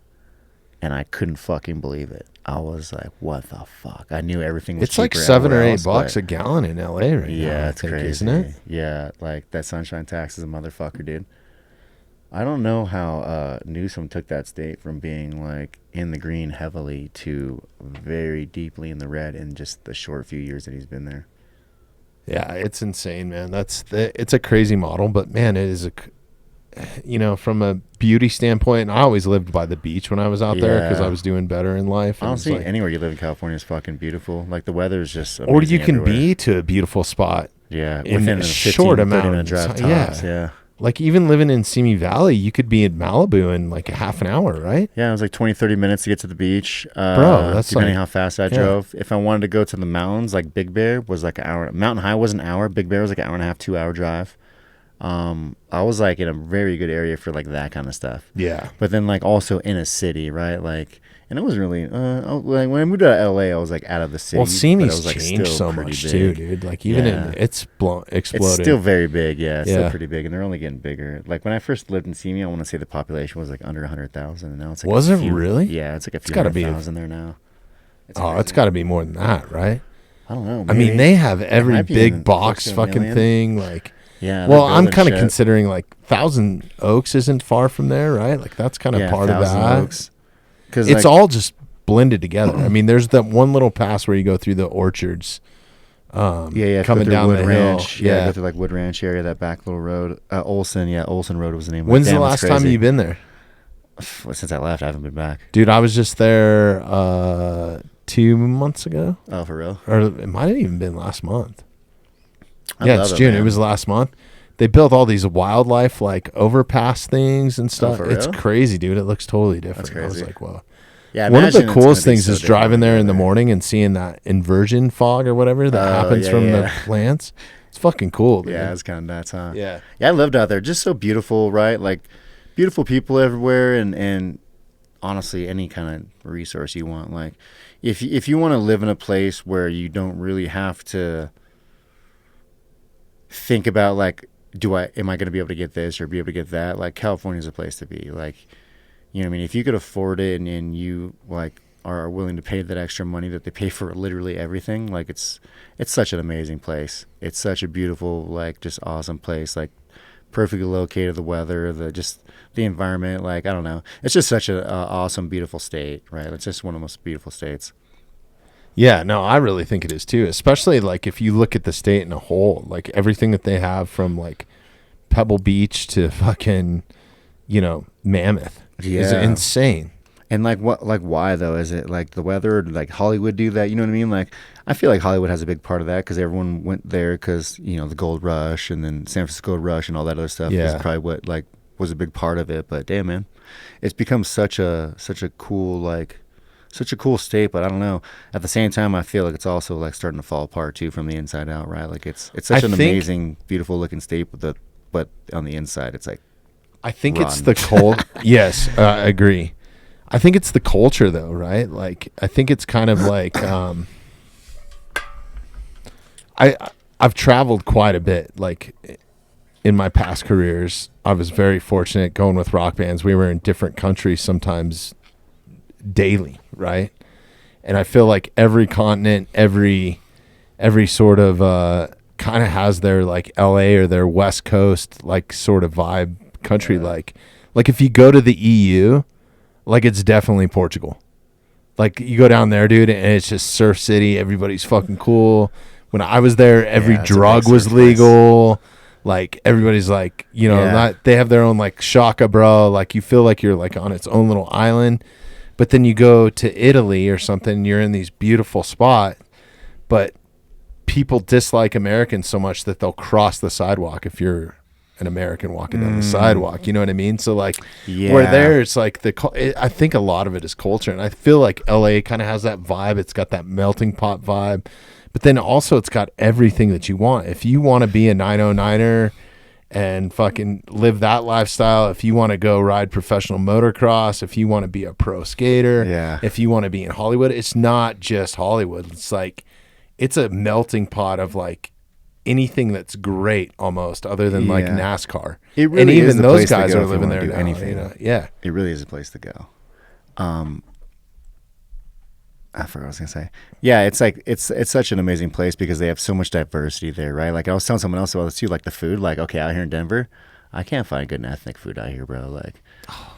And I couldn't fucking believe it. I was like, what the fuck? I knew everything was It's like cheaper $7 or everywhere $8 else, a gallon in LA right now. yeah, I it's think, crazy, isn't it? Yeah, like that sunshine tax is a motherfucker, dude. I don't know how Newsom took that state from being like in the green heavily to very deeply in the red in just the short few years that he's been there. Yeah, it's insane, man. It's a crazy model, but man, it is from a beauty standpoint. And I always lived by the beach when I was out there because I was doing better in life. And Honestly, like, anywhere you live in California is fucking beautiful. Like the weather is just or you amazing can everywhere. be to a beautiful spot. Yeah, in within a a short 15, amount 30 minute of drive time. tops. Yeah. Like even living in Simi Valley, you could be in Malibu in like a half an hour, right? Yeah, it was like 20, 30 minutes to get to the beach. Bro, that's depending like- how fast I drove. If I wanted to go to the mountains, like Big Bear was like an hour. Mountain High was an hour. Big Bear was like an hour and a half, 2 hour drive. I was like in a very good area for like that kind of stuff. Yeah. But then like also in a city, right? Like, and it was really like when I moved out of LA, I was like out of the city. Well, but it Simi's was, like, changed still so pretty much big. too, dude. Like even Yeah. it's exploded. It's still very big, yeah. It's Yeah. still pretty big, and they're only getting bigger. Like when I first lived in Simi, I want to say the population was like under 100,000, and now it's like Was a it few, really? Yeah, it's like a few gotta be a- 100,000 there now. It's Oh, it's crazy. got to be more than that, right? I don't know. I mean, maybe. they have every might be big even box close to a fucking million. thing. Like, Yeah. well, they're I'm building kind of shit. considering like Thousand Oaks isn't far from there, right? Like that's kind of Yeah, part of Thousand that. Oaks. 'Cause, It's like, all just blended together. I mean, there's that one little pass where you go through the orchards. yeah, coming go through down Wood the Ranch. hill. Yeah, Yeah. go through like Wood Ranch area, that back little road. Olson Road was the name. When's Damn, the that's last time crazy. you've been there? Well, since I left, I haven't been back. Dude, I was just there 2 months ago. Oh, for real? Or it might have even been last month. I Yeah, love it's June. man. It was last month. They built all these wildlife like overpass things and stuff. for It's real? crazy, dude. It looks totally different. That's I was crazy. like, whoa. Yeah, One of the imagine it's coolest gonna be things so is different driving there in the there. morning and seeing that inversion fog or whatever that Oh, happens yeah, from the yeah. plants. It's fucking cool, dude. Yeah, it's kind of nuts, huh? Yeah. Yeah, I lived out there. Just so beautiful, right? Like, beautiful people everywhere, and honestly, any kind of resource you want. Like, if you want to live in a place where you don't really have to think about like, am I going to be able to get this or be able to get that? Like, California's a place to be. Like, you know what I mean? If you could afford it and you like are willing to pay that extra money that they pay for literally everything, like it's such an amazing place. It's such a beautiful, like, just awesome place. Like, perfectly located, the weather, the environment. Like, I don't know. It's just such a awesome, beautiful state, right? It's just one of the most beautiful states. Yeah, no, I really think it is too. Especially like if you look at the state in a whole, like everything that they have from like Pebble Beach to fucking, Mammoth is Yeah. insane. And like what, like why though? Is it like the weather, or did, like Hollywood do that? You know what I mean? Like I feel like Hollywood has a big part of that because everyone went there because the gold rush and then San Francisco rush and all that other stuff is probably what like was a big part of it. But damn, man, it's become such a cool such a cool state. But I don't know. At the same time, I feel like it's also like starting to fall apart too from the inside out, right? Like it's such an amazing, beautiful looking state, but on the inside, it's like I think rotten. It's the cold. Yes, I agree. I think it's the culture, though, right? Like, I think it's kind of like I've traveled quite a bit. Like, in my past careers, I was very fortunate going with rock bands. We were in different countries sometimes daily, right? And I feel like every continent, every sort of kind of has their like LA or their West Coast like sort of vibe country. Yeah. Like if you go to the EU. Like, it's definitely Portugal. Like, you go down there, dude, and it's just surf city. Everybody's fucking cool. When I was there, every drug was legal. Like, everybody's like, they have their own, like, shaka, bro. Like, you feel like you're, like, on its own little island. But then you go to Italy or something, you're in these beautiful spot. But people dislike Americans so much that they'll cross the sidewalk if you're an American walking down the sidewalk, you know what I mean? So like where there it's like I think a lot of it is culture, and I feel like LA kind of has that vibe. It's got that melting pot vibe, but then also it's got everything that you want. If you want to be a 909er and fucking live that lifestyle, if you want to go ride professional motocross, if you want to be a pro skater, if you want to be in Hollywood, it's not just Hollywood. It's like it's a melting pot of like anything that's great almost other than like NASCAR. It really and even is the those place guys to go are living there now. Anything. Yeah. It really is a place to go. I forgot what I was gonna say. Yeah, it's like it's such an amazing place because they have so much diversity there, right? Like I was telling someone else about this too, like the food. Like, okay, out here in Denver, I can't find good ethnic food out here, bro. Like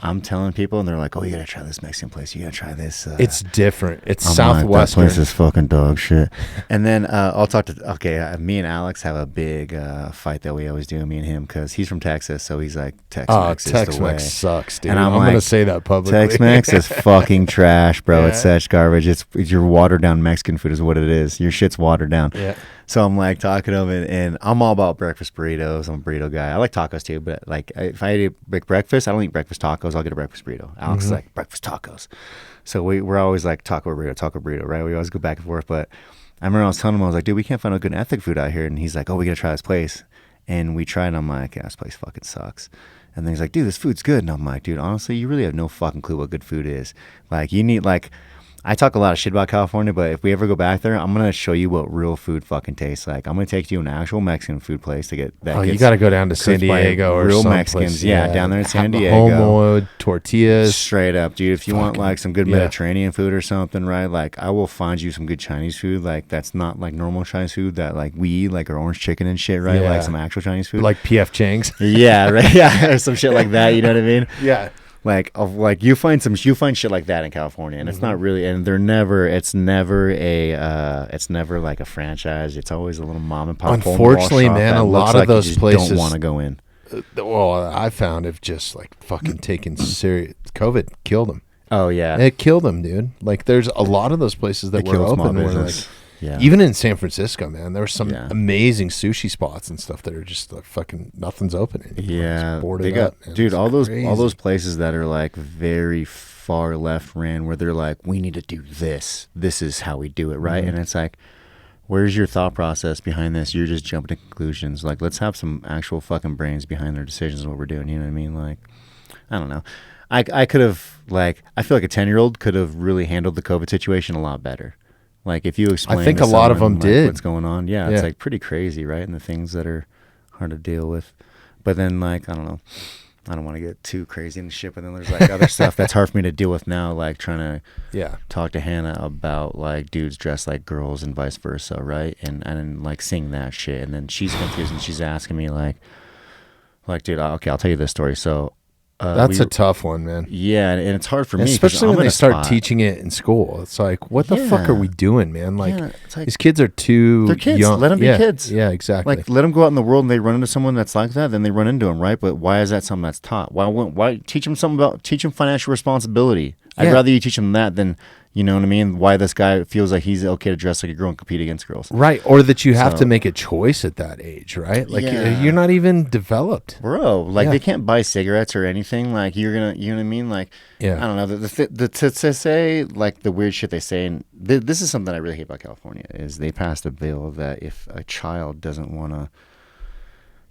I'm telling people and they're like, oh, you gotta try this Mexican place, you gotta try this it's different. It's I'm Southwestern. Like, that place is fucking dog shit. And then I'll talk to me and Alex have a big fight that we always do, me and him, because he's from Texas, so he's like Tex-Mex is the way. Tex-Mex sucks, dude. And I'm like, gonna say that publicly. Tex-Mex is fucking trash, bro. It's such garbage. It's your watered down Mexican food is what it is. Your shit's watered down. Yeah. So I'm like talking to him, and I'm all about breakfast burritos. I'm a burrito guy. I like tacos too, but like if I eat a breakfast, I don't eat breakfast tacos. I'll get a breakfast burrito. Alex is like breakfast tacos. So we're always like taco burrito, right? We always go back and forth. But I remember I was telling him, I was like, dude, we can't find a good ethnic food out here. And he's like, oh, we gotta try this place. And we tried, and I'm like, yeah, this place fucking sucks. And then he's like, dude, this food's good. And I'm like, dude, honestly, you really have no fucking clue what good food is. Like, you need like. I talk a lot of shit about California, but if we ever go back there, I'm going to show you what real food fucking tastes like. I'm going to take you to an actual Mexican food place to get that. Oh, you got to go down to San Diego or real someplace. Mexicans. Yeah, down there in San Diego. Homemade tortillas. Straight up, dude. If you want like some good Mediterranean food or something, right? Like I will find you some good Chinese food. Like that's not like normal Chinese food that like we eat, like our orange chicken and shit, right? Like some actual Chinese food. Like P.F. Chang's. Yeah, right. Yeah, or some shit like that. You know what I mean? Yeah. Like you find shit like that in California, and it's not really, and it's never like a franchise. It's always a little mom and pop. Unfortunately, man, a lot of those places don't want to go in. Well, I found have just like fucking taken serious. COVID killed them. Oh yeah, it killed them, dude. Like there's a lot of those places that were open where like. Yeah. Even in San Francisco, man, there were some amazing sushi spots and stuff that are just like fucking nothing's opening. Yeah, they got dude, all those places that are like very far left ran where they're like, we need to do this. This is how we do it, right? And it's like, where's your thought process behind this? You're just jumping to conclusions. Like, let's have some actual fucking brains behind their decisions of what we're doing. You know what I mean? Like, I don't know. I could have like I feel like a 10-year-old could have really handled the COVID situation a lot better. Like if you explain, I think a lot of them like, did what's going on. Yeah, it's like pretty crazy, right? And the things that are hard to deal with. But then, like I don't know, I don't want to get too crazy in the shit. But then there's like other stuff that's hard for me to deal with now, like trying to talk to Hannah about like dudes dressed like girls and vice versa, right? And like sing that shit, and then she's confused and she's asking me like, dude, okay, I'll tell you this story. So That's a tough one, man. Yeah, and it's hard for me, especially when they start teaching it in school. It's like, what the fuck are we doing, man? Like, these kids are too they're kids. young. Let them be kids. Yeah, exactly. Like, let them go out in the world and they run into someone that's like that, then they run into them, right? But why is that something that's taught? Why teach them teach them financial responsibility? I'd rather you teach them that than, you know what I mean? Why this guy feels like he's okay to dress like a girl and compete against girls. Right. Or that you have to make a choice at that age, right? Like, you're not even developed. Bro, like, they can't buy cigarettes or anything. Like, you're going to, you know what I mean? Like, I don't know. To say, like, the weird shit they say, and this is something I really hate about California, is they passed a bill that if a child doesn't want to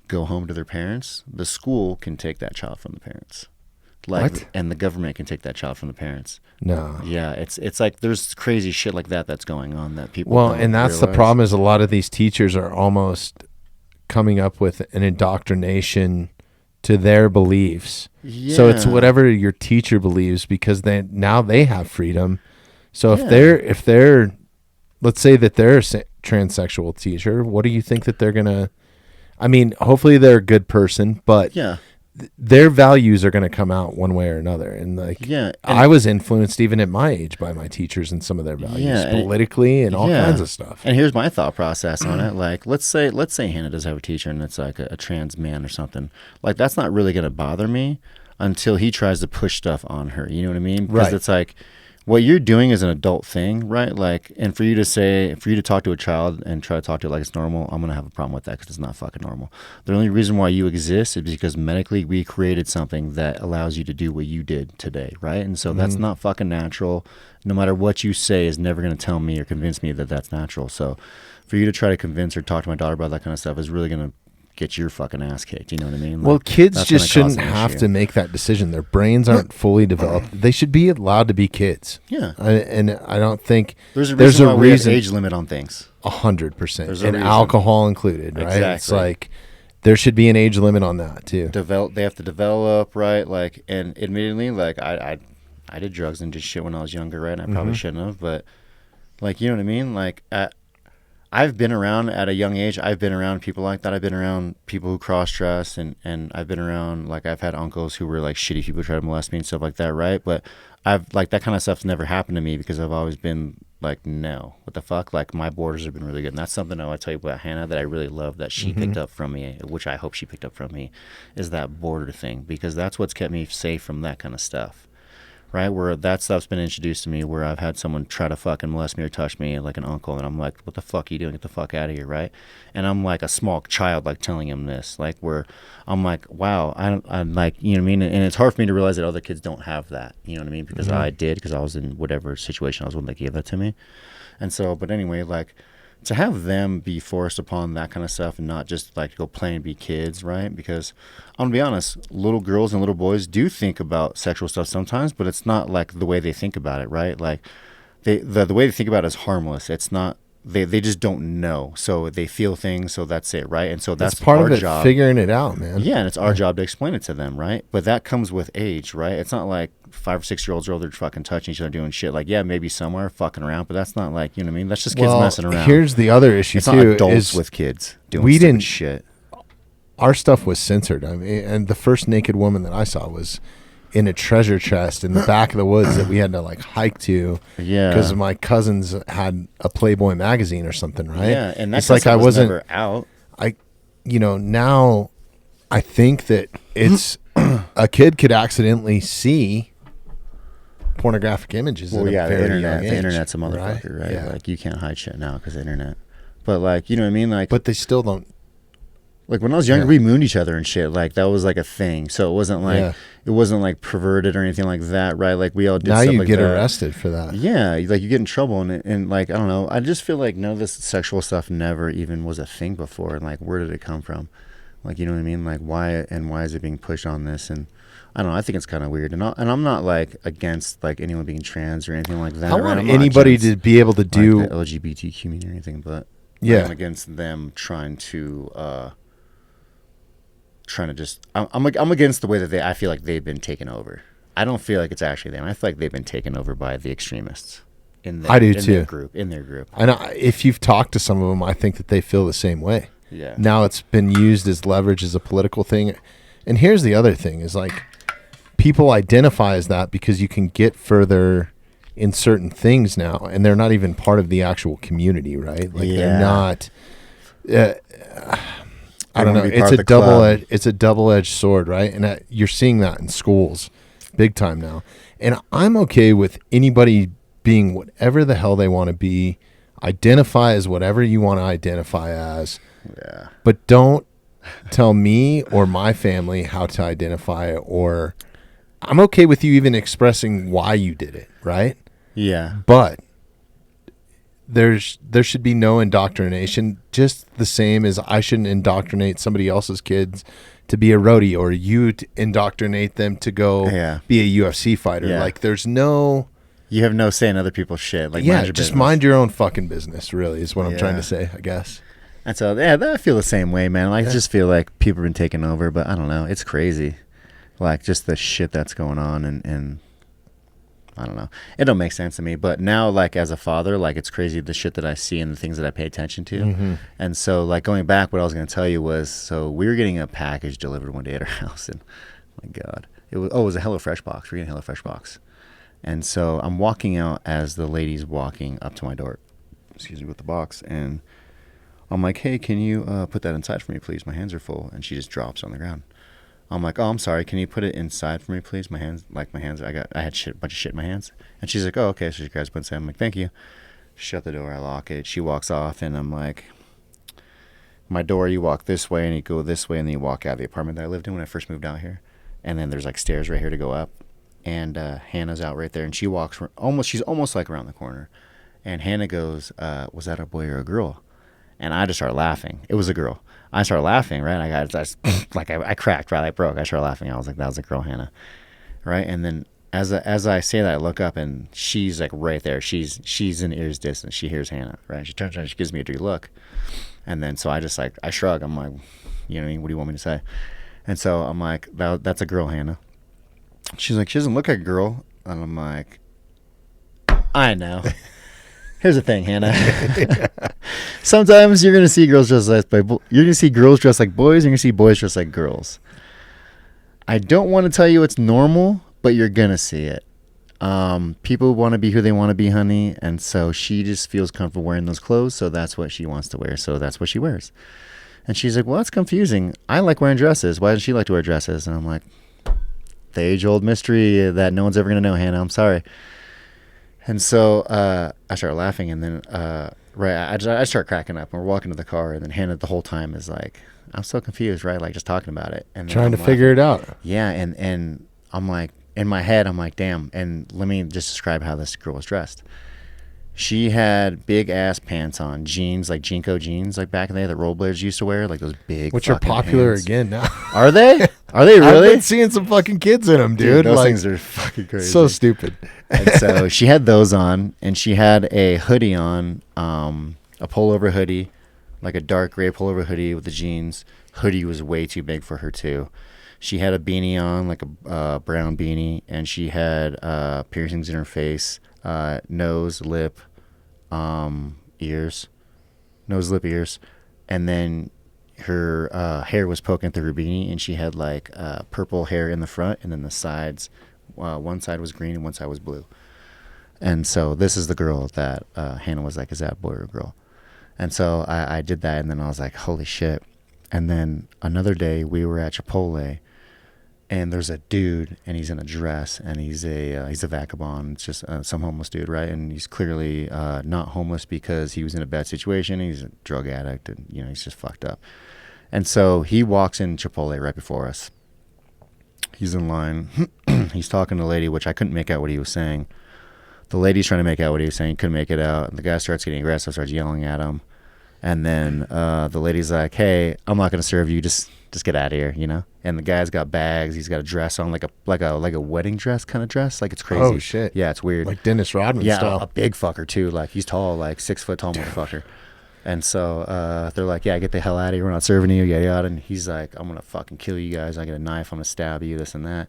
go home to their parents, the school can take that child from the parents. Like, what? And the government can take that child from the parents. No. Yeah, it's like there's crazy shit like that that's going on that people don't and that's realize. The problem is a lot of these teachers are almost coming up with an indoctrination to their beliefs. Yeah. So it's whatever your teacher believes, because now they have freedom. So if they're let's say that they're a transsexual teacher, what do you think that they're going to, I mean, hopefully they're a good person, but their values are going to come out one way or another. And like, I was influenced even at my age by my teachers and some of their values politically and all kinds of stuff. And here's my thought process on it. Like, let's say Hannah does have a teacher and it's like a trans man or something. Like, that's not really going to bother me until he tries to push stuff on her. You know what I mean? Because it's like, what you're doing is an adult thing, right? Like, and for you to talk to a child and try to talk to it like it's normal, I'm going to have a problem with that because it's not fucking normal. The only reason why you exist is because medically we created something that allows you to do what you did today, right? And so that's not fucking natural. No matter what you say is never going to tell me or convince me that that's natural. So for you to try to convince or talk to my daughter about that kind of stuff is really going to get your fucking ass kicked. You know what I mean? Like, well, kids just shouldn't have to make that decision. Their brains aren't fully developed. They should be allowed to be kids. Yeah. And I don't think there's a reason why we have age limit on things. 100%. And alcohol included, right? Exactly. It's like there should be an age limit on that too. They have to develop, right? Like, and admittedly, like I did drugs and did shit when I was younger, right? And I probably shouldn't have, but like, you know what I mean? Like, I've been around at a young age. I've been around people like that. I've been around people who cross-dress, and I've been around, like, I've had uncles who were like shitty people who tried to molest me and stuff like that, right? But I've, like, that kind of stuff's never happened to me because I've always been like, no, what the fuck? Like, my borders have been really good. And that's something I want to tell you about Hannah that I really love that she picked up from me, which I hope she picked up from me, is that border thing, because that's what's kept me safe from that kind of stuff. Right, where that stuff's been introduced to me, where I've had someone try to fucking molest me or touch me like an uncle, and I'm like, what the fuck are you doing? Get the fuck out of here, right? And I'm like a small child, like, telling him this, like, where I'm like, wow, I'm like, you know what I mean? And it's hard for me to realize that other kids don't have that, you know what I mean? Because I did, because I was in whatever situation I was when they gave that to me. And so, but anyway, like, to have them be forced upon that kind of stuff and not just like go play and be kids, right? Because I'm gonna be honest, little girls and little boys do think about sexual stuff sometimes, but it's not like the way they think about it, right? Like the way they think about it is harmless. It's not. They just don't know, so they feel things, so that's it, right? And so that's part our of it, job, figuring it out, man. Yeah, and it's our job to explain it to them, right? But that comes with age, right? It's not like 5 or 6 year olds are fucking touching each other, doing shit. Like, yeah, maybe somewhere fucking around, but that's not like, you know what I mean? That's just kids messing around. Here's the other issue it's too: not adults with kids doing shit. Our stuff was censored. I mean, and the first naked woman that I saw was in a treasure chest in the back of the woods that we had to like hike to, because my cousins had a Playboy magazine or something, right? Yeah, and that's like I wasn't never out. Now I think that it's a kid could accidentally see pornographic images. Well, yeah, the internet's a motherfucker, right? Yeah. Like, you can't hide shit now because of the internet. But like, you know what I mean? Like, but they still don't. Like, when I was younger, we mooned each other and shit. Like, that was like a thing. So it wasn't like perverted or anything like that, right? Like, we all did. Now stuff you like get that. arrested for that. Yeah, like, you get in trouble, and like, I don't know. I just feel like none of this sexual stuff never even was a thing before. And like, where did it come from? Like, you know what I mean? Like, why is it being pushed on this? And I don't know. I think it's kind of weird. And I'm not like against like anyone being trans or anything like that. I want anybody to be able to do like the LGBTQ community or anything, but I'm against them trying to just. I'm against the way that I feel like they've been taken over. I don't feel like it's actually them. I feel like they've been taken over by the extremists. In their group. I know. If you've talked to some of them, I think that they feel the same way. Yeah. Now it's been used as leverage as a political thing. And here's the other thing is like, people identify as that because you can get further in certain things now, and they're not even part of the actual community, right? Like they're not. I don't know. It's a double-edged sword, right? And you're seeing that in schools, big time now. And I'm okay with anybody being whatever the hell they want to be. Identify as whatever you want to identify as. Yeah. But don't tell me or my family how to identify, or I'm okay with you even expressing why you did it, right? Yeah. But there should be no indoctrination, just the same as I shouldn't indoctrinate somebody else's kids to be a roadie, or you to indoctrinate them to go be a UFC fighter. Yeah. Like there's no... You have no say in other people's shit. Like, mind your own fucking business, really, is what I'm trying to say, I guess. And so, I feel the same way, man. Like, I just feel like people have been taking over, but I don't know. It's crazy. Like, just the shit that's going on, and I don't know. It don't make sense to me. But now, like, as a father, like, it's crazy the shit that I see and the things that I pay attention to. Mm-hmm. And so, like, going back, what I was going to tell you was, so we were getting a package delivered one day at our house, and my God. It was a HelloFresh box. We're getting a HelloFresh box. And so I'm walking out as the lady's walking up to my door, with the box. And I'm like, hey, can you put that inside for me, please? My hands are full. And she just drops on the ground. I'm like, oh, I'm sorry. Can you put it inside for me, please? My hands, I had a bunch of shit in my hands. And she's like, oh, okay. So she grabs it inside. I'm like, thank you. Shut the door. I lock it. She walks off. And I'm like, my door, you walk this way and you go this way. And then you walk out of the apartment that I lived in when I first moved out here. And then there's like stairs right here to go up. And Hannah's out right there, and she walks she's almost like around the corner. And Hannah goes, was that a boy or a girl? And I just started laughing. It was a girl. I started laughing, right? I cracked, right? I broke. I started laughing. I was like, that was a girl, Hannah. Right? And then as I say that, I look up, and she's like right there. She's in ear's distance. She hears Hannah, right? She turns around, she gives me a dirty look. And then so I just like, I shrug. I'm like, you know what I mean? What do you want me to say? And so I'm like, that's a girl, Hannah. She's like, she doesn't look like a girl. And I'm like, I know. Here's the thing, Hannah. Sometimes you're gonna see girls dressed like you're gonna see girls dressed like boys. You're gonna see boys dressed like girls. I don't want to tell you it's normal, but you're gonna see it. People want to be who they want to be, honey, and so she just feels comfortable wearing those clothes. So that's what she wants to wear. So that's what she wears. And she's like, well, that's confusing. I like wearing dresses. Why doesn't she like to wear dresses? And I'm like, the age-old mystery that no one's ever going to know, Hannah. I'm sorry. And so I start laughing, and then I start cracking up. And we're walking to the car, and then Hannah the whole time is like, I'm so confused, right? Like, just talking about it. And trying to figure it out. Yeah, and I'm like, in my head, I'm like, damn. And let me just describe how this girl was dressed. She had big ass pants on, jeans, like Jinko jeans, like back in the day that rollerbladers used to wear, like those big. Which are popular again now. Are they? Are they really? I've been seeing some fucking kids in them, dude. Those things are fucking crazy. So stupid. And so she had those on, and she had a hoodie on, a pullover hoodie, like a dark gray pullover hoodie with the jeans. Hoodie was way too big for her too. She had a beanie on, like a brown beanie, and she had piercings in her face. Nose, lip, ears, and then her hair was poking through her beanie, and she had like purple hair in the front, and then the sides, one side was green and one side was blue. And so this is the girl that Hannah was like, is that a boy or a girl? And so I did that, and then I was like, holy shit. And then another day we were at Chipotle, and there's a dude, and he's in a dress, and he's a vagabond. It's just some homeless dude, right? And he's clearly not homeless because he was in a bad situation. He's a drug addict, and he's just fucked up. And so he walks in Chipotle right before us. He's in line. He's talking to a lady, which I couldn't make out what he was saying. The lady's trying to make out what he was saying, couldn't make it out. And the guy starts getting aggressive, starts yelling at him. And then the lady's like, hey, I'm not going to serve you. Just get out of here, And the guy's got bags. He's got a dress on, like a wedding dress kind of dress. Like, it's crazy. Oh, shit. Yeah, it's weird. Like Dennis Rodman style. Yeah, a big fucker, too. Like, he's tall, like 6 foot tall motherfucker. And so they're like, yeah, get the hell out of here. We're not serving you, yada, yada. And he's like, I'm going to fucking kill you guys. I got a knife. I'm going to stab you, this and that.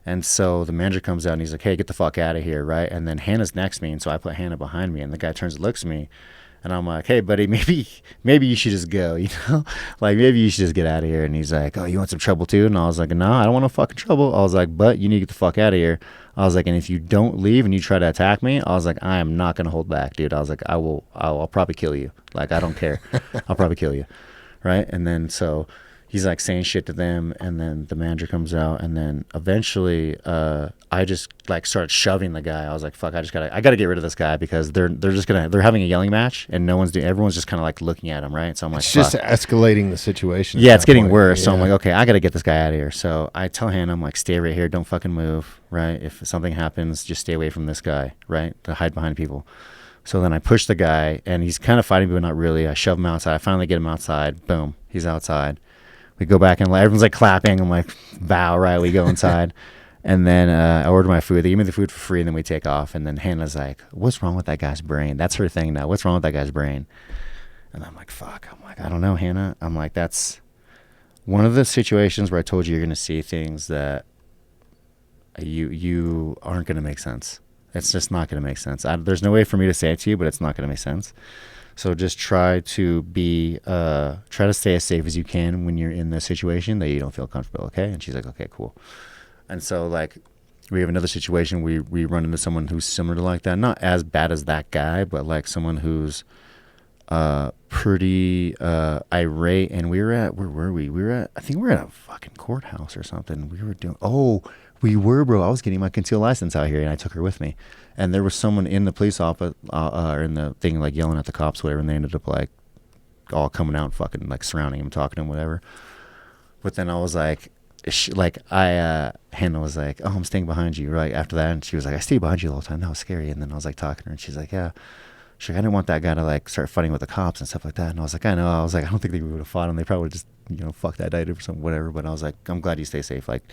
And so the manager comes out, and he's like, hey, get the fuck out of here, right? And then Hannah's next to me, and so I put Hannah behind me. And the guy turns and looks at me. And I'm like, hey, buddy, maybe you should just go, like maybe you should just get out of here. And he's like, oh, you want some trouble too? And I was like, no, I don't want no fucking trouble. I was like, but you need to get the fuck out of here. I was like, and if you don't leave and you try to attack me, I was like, I am not going to hold back, dude. I was like, I'll probably kill you. Like, I don't care. I'll probably kill you. Right. And then so he's like saying shit to them, and then the manager comes out, and then eventually I just like started shoving the guy. I was like, fuck, I gotta get rid of this guy, because they're having a yelling match, and everyone's just kind of like looking at him, right? So I'm like, it's just escalating the situation. Yeah, it's getting worse. Yeah. So I'm like, okay, I gotta get this guy out of here. So I tell Hannah, I'm like, stay right here, don't fucking move, right? If something happens, just stay away from this guy, right? To hide behind people. So then I push the guy, and he's kind of fighting, but not really. I shove him outside. I finally get him outside. Boom, he's outside. We go back, and everyone's like clapping. I'm like, bow, right? We go inside. And then I order my food. They give me the food for free, and then we take off. And then Hannah's like, what's wrong with that guy's brain? That's her thing now. What's wrong with that guy's brain? And I'm like, fuck. I'm like, I don't know, Hannah. I'm like, that's one of the situations where I told you you're going to see things that you aren't going to make sense. It's just not going to make sense. There's no way for me to say it to you, but it's not going to make sense. So just try to stay as safe as you can when you're in the situation that you don't feel comfortable, okay? And she's like, okay, cool. And so, like, we have another situation. We run into someone who's similar to like that. Not as bad as that guy, but like someone who's pretty irate. And we were at, where were we? I think we were at a fucking courthouse or something. We were, bro. I was getting my concealed license out here, and I took her with me. And there was someone in the police office, or in the thing, like yelling at the cops, whatever. And they ended up like all coming out, fucking like surrounding him, talking to him, whatever. But then I was like, Hannah was like, oh, I'm staying behind you, right? After that, and she was like, I stayed behind you the whole time. That was scary. And then I was like talking to her, and she's like, yeah. She's like, I didn't want that guy to like start fighting with the cops and stuff like that. And I was like, I know. I was like, I don't think they would have fought him. They probably just, fuck that dude or something, whatever. But I was like, I'm glad you stay safe. Like,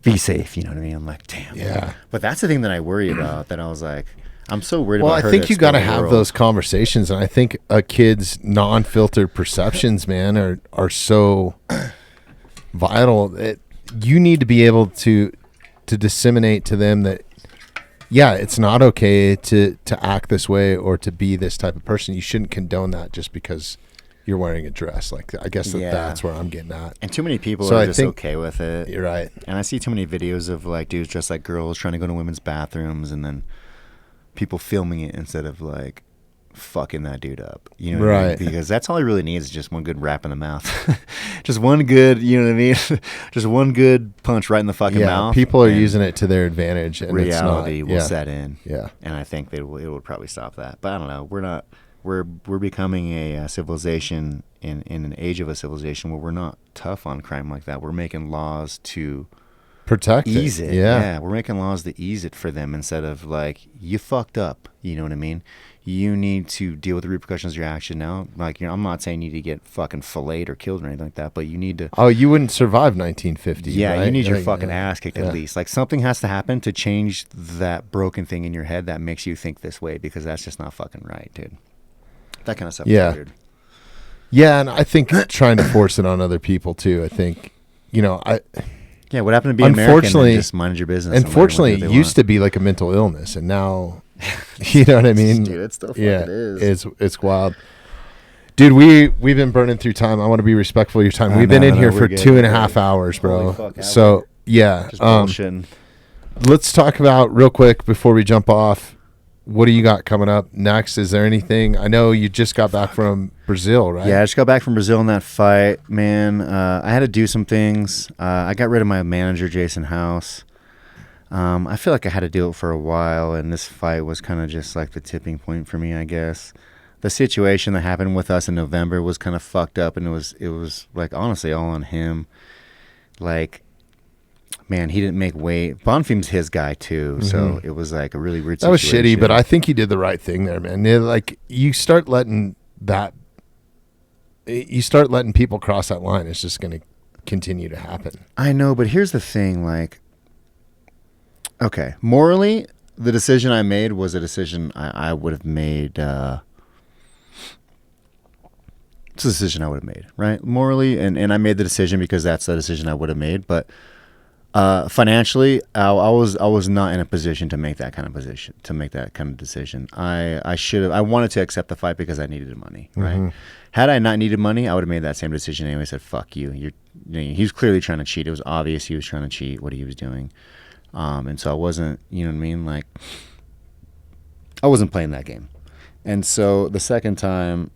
be safe, you know what I mean? I'm like, damn. Yeah. But that's the thing that I worry about, that I was like, I'm so worried well, about her. Well, I think you got to have those conversations. And I think a kid's non-filtered perceptions, man, are so vital. You need to be able to disseminate to them that, yeah, it's not okay to act this way or to be this type of person. You shouldn't condone that just because you're wearing a dress. Like, I guess that's where I'm getting at. And too many people are just okay with it. You're right. And I see too many videos of like dudes dressed like girls trying to go to women's bathrooms, and then people filming it instead of like fucking that dude up. You know what I mean? Because that's all he really needs is just one good rap in the mouth. Just one good, you know what I mean? Just one good punch right in the fucking mouth. People are using it to their advantage, and reality it's not, will set in. Yeah. And I think it would probably stop that. But I don't know. We're becoming a civilization in an age of a civilization where we're not tough on crime like that. We're making laws to protect ease it. Yeah, we're making laws to ease it for them instead of like, you fucked up. You know what I mean? You need to deal with the repercussions of your action now. Like, I'm not saying you need to get fucking filleted or killed or anything like that, but you need to. Oh, you wouldn't survive 1950. Yeah, right? You need your fucking ass kicked at least. Like, something has to happen to change that broken thing in your head that makes you think this way, because that's just not fucking right, dude. That kind of stuff is weird. Yeah, and I think trying to force it on other people too. I think, Yeah, what happened to be American and just minded your business? Unfortunately, it used to be like a mental illness, and now, you know what I mean? Dude, it still fucking is. It's wild. Dude, we've been burning through time. I want to be respectful of your time. We've been in here for 2.5 hours, bro. So, yeah. Just bullshitting. Let's talk about real quick before we jump off. What do you got coming up next? Is there anything? I know you just got back from Brazil, right? Yeah, I just got back from Brazil in that fight, man. I had to do some things. I got rid of my manager, Jason House. I feel like I had to do it for a while, and this fight was kind of just like the tipping point for me, I guess. The situation that happened with us in November was kind of fucked up, and it was like honestly all on him. Like, man, he didn't make weight. Bonfim's his guy too, so it was like a really weird situation. That was shitty, but I think he did the right thing there, man. Like, you start letting people cross that line, it's just going to continue to happen. I know, but here's the thing, like, okay, morally, the decision I made was a decision I would have made. It's a decision I would have made, right? Morally, and I made the decision because that's the decision I would have made, but Financially, I was not in a position to make that kind of decision. I wanted to accept the fight because I needed the money, right? Mm-hmm. Had I not needed money, I would have made that same decision anyway. Said, "Fuck you." He was clearly trying to cheat. It was obvious he was trying to cheat what he was doing, and so I wasn't, you know what I mean? Like, I wasn't playing that game. And so the second time,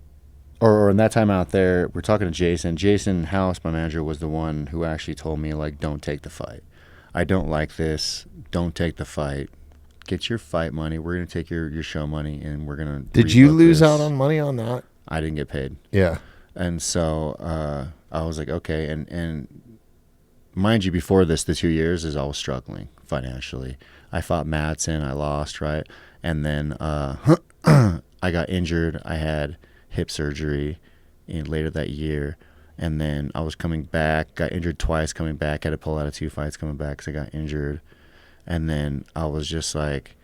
or in that time out there, we're talking to Jason. Jason House, my manager, was the one who actually told me, like, don't take the fight. I don't like this. Don't take the fight. Get your fight money. We're going to take your show money, and we're going to Did you lose out on money on that? I didn't get paid. Yeah. And so I was like, okay. And mind you, before this, the 2 years is I was struggling financially. I fought Madsen. I lost, right? And then I got injured. I had hip surgery later that year, and then I was coming back, got injured twice coming back, had to pull out of 2 fights coming back because I got injured. And then I was just like,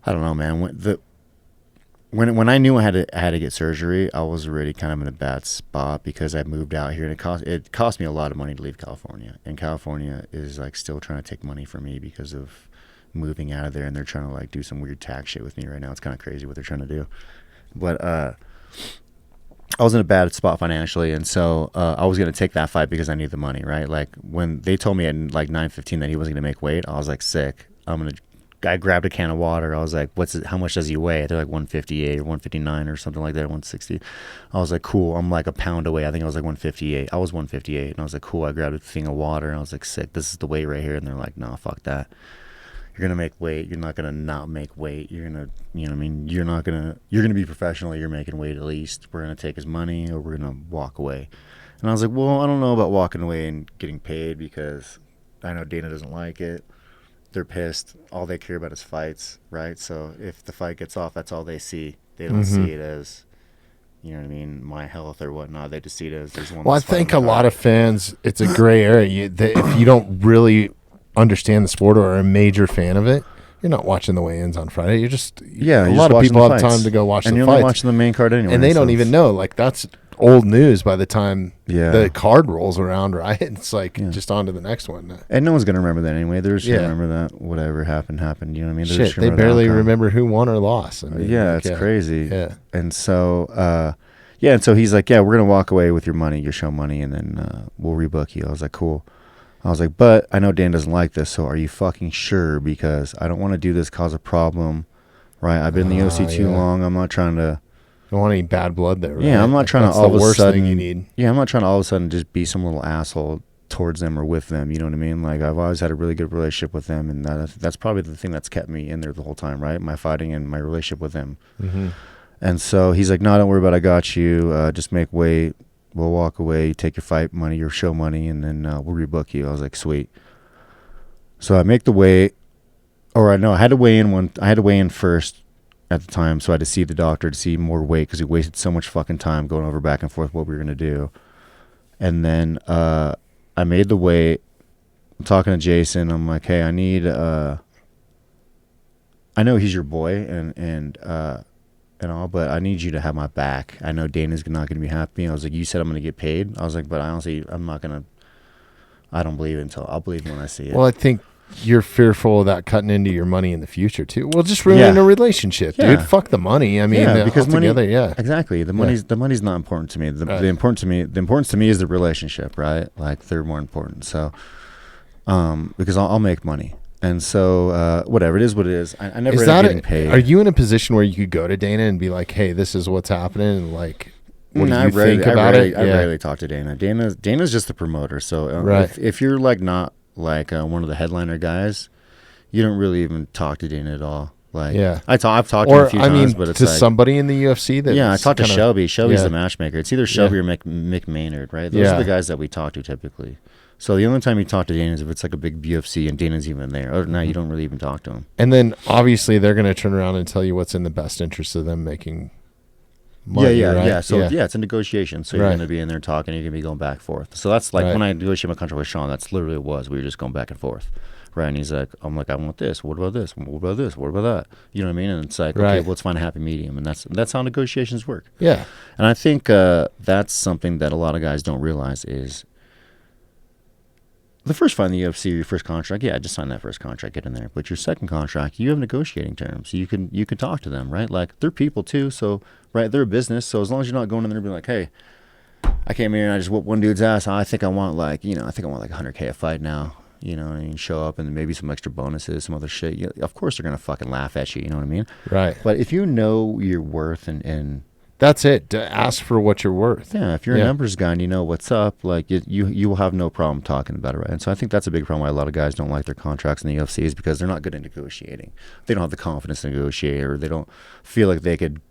I don't know, man. When I knew I had to get surgery, I was already kind of in a bad spot because I moved out here, and it cost me a lot of money to leave California, and California is like still trying to take money from me because of moving out of there, and they're trying to like do some weird tax shit with me right now. It's kind of crazy what they're trying to do. But I was in a bad spot financially, and so I was going to take that fight because I needed the money, right? Like, when they told me at like 9:15 that he wasn't going to make weight, I was like, sick. I grabbed a can of water. I was like, how much does he weigh? They're like 158 or 159 or something like that, 160. I was like, cool. I'm like a pound away. I think I was like 158. I was 158, and I was like, cool. I grabbed a thing of water, and I was like, sick. This is the weight right here. And they're like, nah, fuck that. You're going to make weight. You're not going to not make weight. You're going to, you know what I mean? You're going to be professional. You're making weight at least. We're going to take his money, or we're going to walk away. And I was like, well, I don't know about walking away and getting paid because I know Dana doesn't like it. They're pissed. All they care about is fights, right? So if the fight gets off, that's all they see. They don't see it as, you know what I mean, my health or whatnot. They just see it as there's one. Well, I think a lot of fans, it's a gray area. If you don't really understand the sport or are a major fan of it, you're not watching the weigh-ins on Friday. You're just a lot of people have time to go watch the fights. And you're only watching the main card anyway. And they don't even know. Like, that's old news by the time the card rolls around, right? It's like just on to the next one. And no one's going to remember that anyway. They're just going to remember that whatever happened. You know what I mean? Shit, they barely remember who won or lost. I mean, it's crazy. Yeah. And so, and so he's like, yeah, we're going to walk away with your money, your show money, and then we'll rebook you. I was like, cool. I was like, but I know Dan doesn't like this, so are you fucking sure? Because I don't want to do this, cause a problem, right? I've been in the UFC too long. I'm not trying to. Don't want any bad blood there, right? Yeah, I'm not trying to all of a sudden. Thing you need. Yeah, I'm not trying to all of a sudden just be some little asshole towards them or with them. You know what I mean? Like, I've always had a really good relationship with them, and that's probably the thing that's kept me in there the whole time, right? My fighting and my relationship with them. Mm-hmm. And so he's like, no, don't worry about it. I got you. Just make weight. We'll walk away. You take your fight money, your show money, and then we'll rebook you. I was like, sweet. So I make the weight, or I had to weigh in I had to weigh in first at the time, so I had to see the doctor to see more weight because he wasted so much fucking time going over back and forth what we were gonna do. And then I made the weight. I'm talking to Jason. I'm like, hey, I need. I know he's your boy, and all, but I need you to have my back. I know Dana's not going to be happy. I was like, you said I'm going to get paid. I was like, but honestly, I'm not going to. I don't believe it I'll believe when I see it. Well, I think you're fearful of that cutting into your money in the future too. Well, just ruining a relationship, dude. Fuck the money. I mean, because money. Exactly. The money's not important to me. The importance to me is the relationship, right? Like, they're more important. So, because I'll make money. And so, whatever, it is what it is. I never ended up getting paid. Are you in a position where you could go to Dana and be like, hey, this is what's happening? And like, what do you think about it? I rarely talk to Dana. Dana's just the promoter. So if you're like not like one of the headliner guys, you don't really even talk to Dana at all. Like, I've talked to him a few times, but it's to like somebody in the UFC that. Yeah, I talked to Shelby. Shelby's the matchmaker. It's either Shelby or Mick Maynard, right? Those are the guys that we talk to typically. So the only time you talk to Dana is if it's like a big UFC and Dana's even there. Other than that, you don't really even talk to him. And then obviously they're going to turn around and tell you what's in the best interest of them making money. Right? So it's a negotiation. So you're going to be in there talking. You're going to be going back and forth. So that's like when I negotiated my contract with Sean. That's literally what it was. We were just going back and forth, right? And he's like, I'm like, I want this. What about this? What about this? What about that? You know what I mean? And it's like, okay, well, let's find a happy medium. And that's how negotiations work. Yeah. And I think that's something that a lot of guys don't realize is the first fight in the UFC, your first contract, yeah, just sign that first contract, get in there. But your second contract, you have negotiating terms. You can talk to them, right? Like, they're people too, so right, they're a business. So as long as you're not going in there and being like, hey, I came here and I just whooped one dude's ass. I think I want like 100K a fight now. You know what I mean? Show up and then maybe some extra bonuses, some other shit. Of course they're gonna fucking laugh at you. You know what I mean? Right. But if you know your worth and that's it. To ask for what you're worth. yeah, if you're a numbers guy and you know what's up, like you will have no problem talking about it, right? And so I think that's a big problem why a lot of guys don't like their contracts in the UFC is because they're not good at negotiating. They don't have the confidence to negotiate, or they don't feel like they could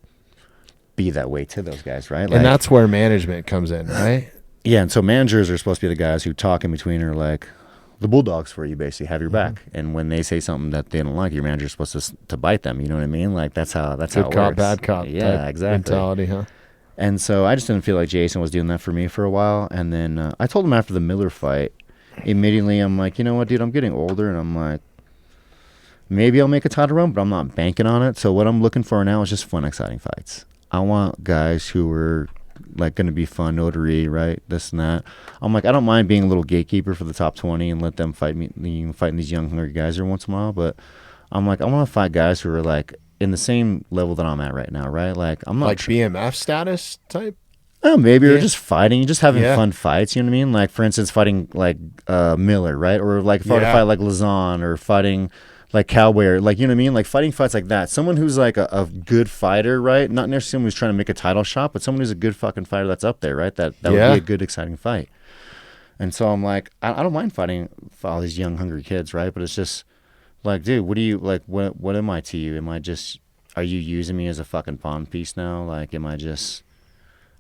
be that way to those guys, right? Like, And that's where management comes in, right? yeah, and so managers are supposed to be the guys who talk in between, or like the bulldogs for you, basically have your back. And when they say something that they don't like, your manager's supposed to bite them. You know what I mean? Like that's how Good it cop, works. bad cop. Yeah, type exactly. mentality, huh? And so I just didn't feel like Jason was doing that for me for a while. And then I told him after the Miller fight, immediately I'm like, you know what, dude, I'm getting older, and I'm like, maybe I'll make a title run, but I'm not banking on it. So what I'm looking for now is just fun, exciting fights. I want guys who are like going to be fun, notary, right? This and that. I'm like, I don't mind being a little gatekeeper for the top 20 and let them fight me, fighting these young, hungry guys every once in a while. But I'm like, I want to fight guys who are like in the same level that I'm at right now, right? Like, I'm not like BMF status type. Oh, maybe Yeah. or just fighting, just having Yeah. fun fights. You know what I mean? Like, for instance, fighting like Miller, right? Or like if I were to Yeah. fight like Lazan, or fighting like Cowboy, or like, you know what I mean? Like fighting fights like that. Someone who's like a good fighter, right? Not necessarily someone who's trying to make a title shot, but someone who's a good fucking fighter that's up there, right? That would Yeah. be a good, exciting fight. And so I'm like, I don't mind fighting for all these young, hungry kids, right? But it's just like, dude, what do you like? What am I to you? Am I just? Are you using me as a fucking pawn piece now? Like, am I just?